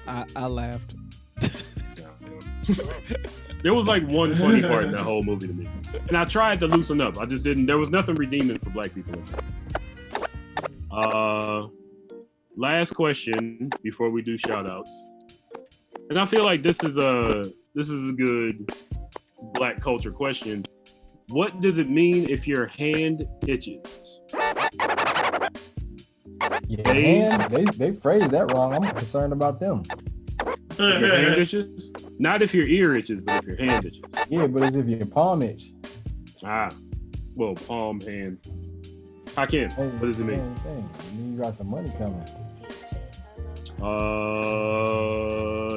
I laughed. There was like one funny part in that whole movie to me, and I tried to loosen up. I just didn't. There was nothing redeeming for Black people in that. Last question before we do shout outs. And I feel like this is a good Black culture question. What does it mean if your hand itches? Yeah, they phrased that wrong. I'm concerned about them. If your hand itches? Not if your ear itches, but if your hand itches. Yeah, but it's if your palm itch. Well, palm, hand. Hakim, what does it mean? Same thing. You got some money coming.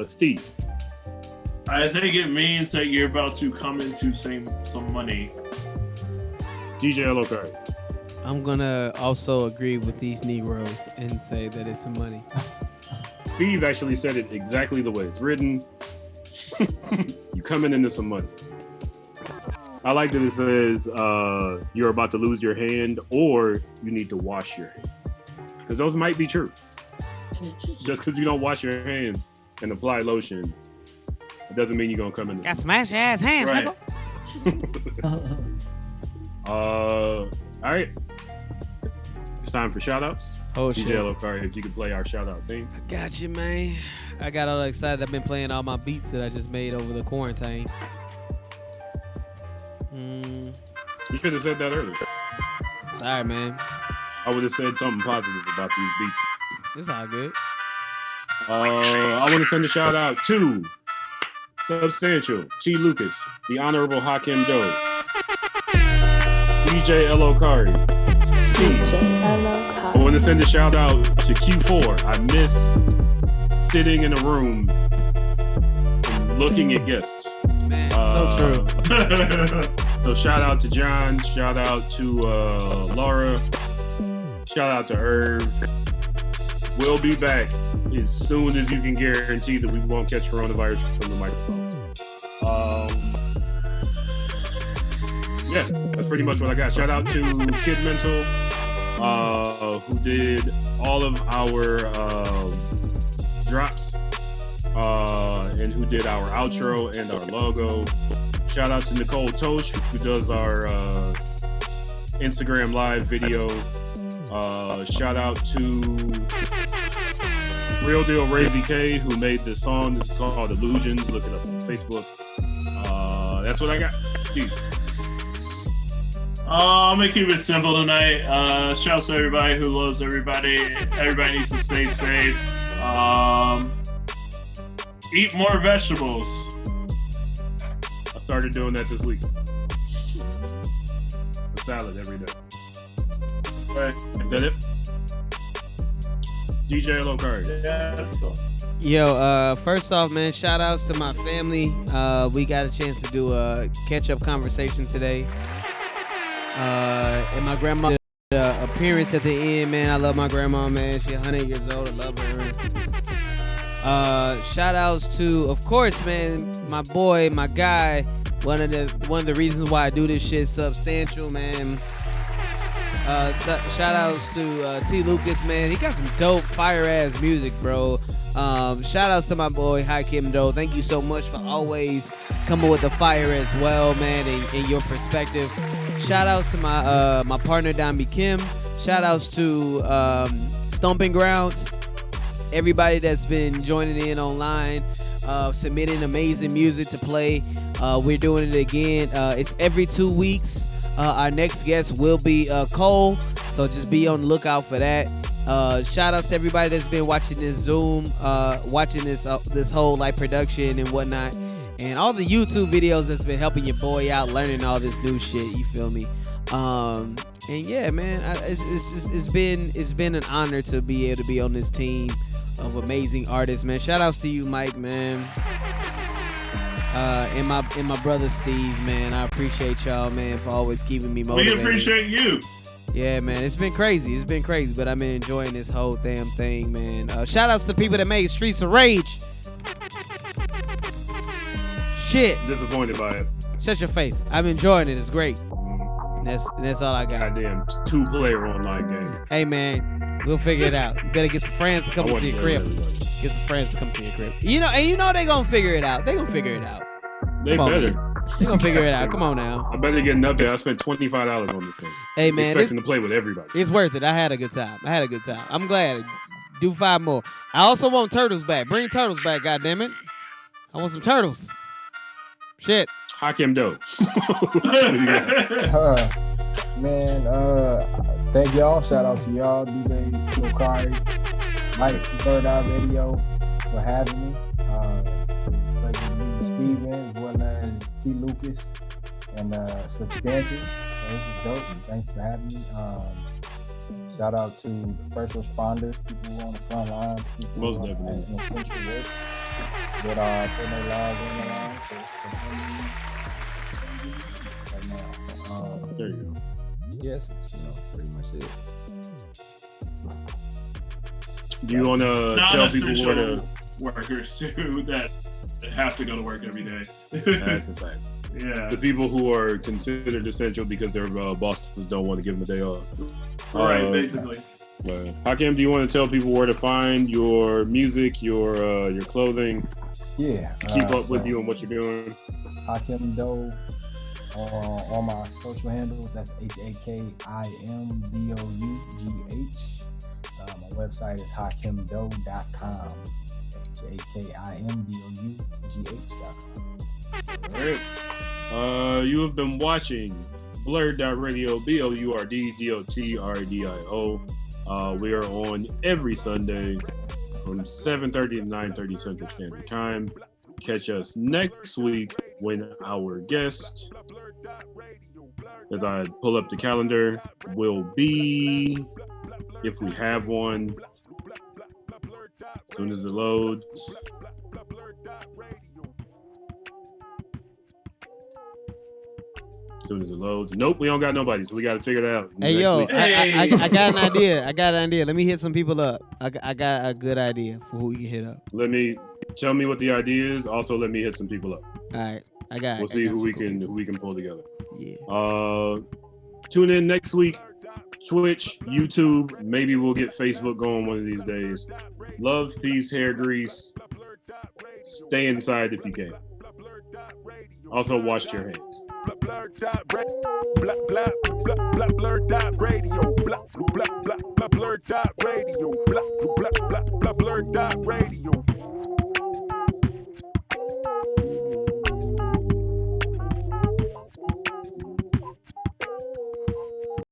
Steve. I think it means that you're about to come into some money. DJ Elokari. I'm gonna also agree with these Negroes and say that it's some money. Steve actually said it exactly the way it's written. You coming into some money. I like that it says you're about to lose your hand or you need to wash your hand. Because those might be true. Just because you don't wash your hands and apply lotion, it doesn't mean you're going to come in. Got smash your ass hands, right. nigga. All right. It's time for shout outs. Oh, DJ shit. Elokari, if you could play our shout out theme. Got you, man. I got all excited. I've been playing all my beats that I just made over the quarantine. You should have said that earlier. Sorry, man. I would have said something positive about these beats. It's all good. I want to send a shout out to Substantial, T. Lucas, the Honorable Hakim Doe, DJ Elokari, Steve. I want to send a shout out to Q4. I miss sitting in a room and looking at guests. Man, so true. So shout out to John, shout out to Laura, shout out to Irv. We'll be back as soon as you can guarantee that we won't catch coronavirus from the microphone. yeah, that's pretty much what I got. Shout out to Kid Mental, who did all of our drops, and who did our outro and our logo. Shout out to Nicole Tosh, who does our Instagram live video. Shout out to Real Deal Razy K, who made this song. This is called Illusions. Look it up on Facebook. That's what I got. Steve. I'm gonna keep it simple tonight. Shouts to everybody who loves everybody. Everybody needs to stay safe. Eat more vegetables. I started doing that this week. A salad every day. Right. Is that it? DJ Lokari. Yeah, that's cool. Yo, first off, man, shout outs to my family. We got a chance to do a catch-up conversation today. And my grandma did an appearance at the end, man. I love my grandma, man. She's 100 years old. I love her. Shout outs to, of course, man, my boy, my guy. One of the reasons why I do this shit, Substantial, man. Shout outs to T. Lucas, man. He got some dope fire ass music, bro. Shout outs to my boy Hakim though. Thank you so much for always coming with the fire as well, man, and your perspective. Shout outs to my partner Dami Kim. Shout outs to Stomping Grounds. Everybody that's been joining in online, submitting amazing music to play. We're doing it again. It's every 2 weeks. Our next guest will be Cole, so just be on the lookout for that. Shout outs to everybody that's been watching this Zoom, watching this whole like production and whatnot, and all the YouTube videos that's been helping your boy out, learning all this new shit. You feel me? And yeah, man, it's been an honor to be able to be on this team of amazing artists, man. Shout outs to you, Mike, man. And my brother Steve, man. I appreciate y'all, man, for always keeping me motivated. We appreciate you. Yeah, man, it's been crazy, but I've been enjoying this whole damn thing, man. Shout outs to people that made Streets of Rage. Shit. Disappointed by it. Shut your face. I'm enjoying it. It's great. And that's all I got. Goddamn 2-player online game. Hey, man, we'll figure it out. You better get some friends to come to your crib. Get some friends to come to your crib. You know they gonna figure it out. They gonna figure it out. They better. They gonna figure it out. Come on now. I better get an update. I spent $25 on this thing. Hey, man, expecting to play with everybody. It's worth it. I had a good time. I'm glad. Do 5 more. I also want turtles back. Bring turtles back, goddammit. I want some turtles. Shit. Hakim Doe. Man, thank y'all. Shout out to y'all, DJ Lokari, Mike, BlurdDotRadio for having me. Steven, as well as T. Lucas and Substantial. This is dope. Thanks for having me. Shout out to the first responders, people who are on the front lines, people most who definitely are in essential work that are putting their lives on the line right now. There you go. Yes, pretty much it. Do you want to tell people where to workers too that have to go to work every day? That's a fact. Yeah. The people who are considered essential because their bosses don't want to give them a day off. Right, basically. Hakim, do you want to tell people where to find your music, your clothing? Yeah. Keep up with you and what you're doing. Hakim Doe on my social handles. That's HAKIMDOUGH. My website is hakimdoe.com. HAKIMDOUGH.com. All right. You have been watching BlurdDotRadio, BLURDDOTRADIO. We are on every Sunday from 7:30 to 9:30 Central Standard Time. Catch us next week when our guest, as I pull up the calendar, will be, if we have one, as soon as it loads. As soon as it loads. Nope, we don't got nobody, so we got to figure it out. Hey, yo, I got an idea. Let me hit some people up. I got a good idea for who you can hit up. Tell me what the idea is. Also, let me hit some people up. All right, I got. We'll see who we can pull together. Yeah. Tune in next week. Twitch, YouTube. Maybe we'll get Facebook going one of these days. Love, peace, hair grease. Stay inside if you can. Also, wash your hands. BlurdDotRadio.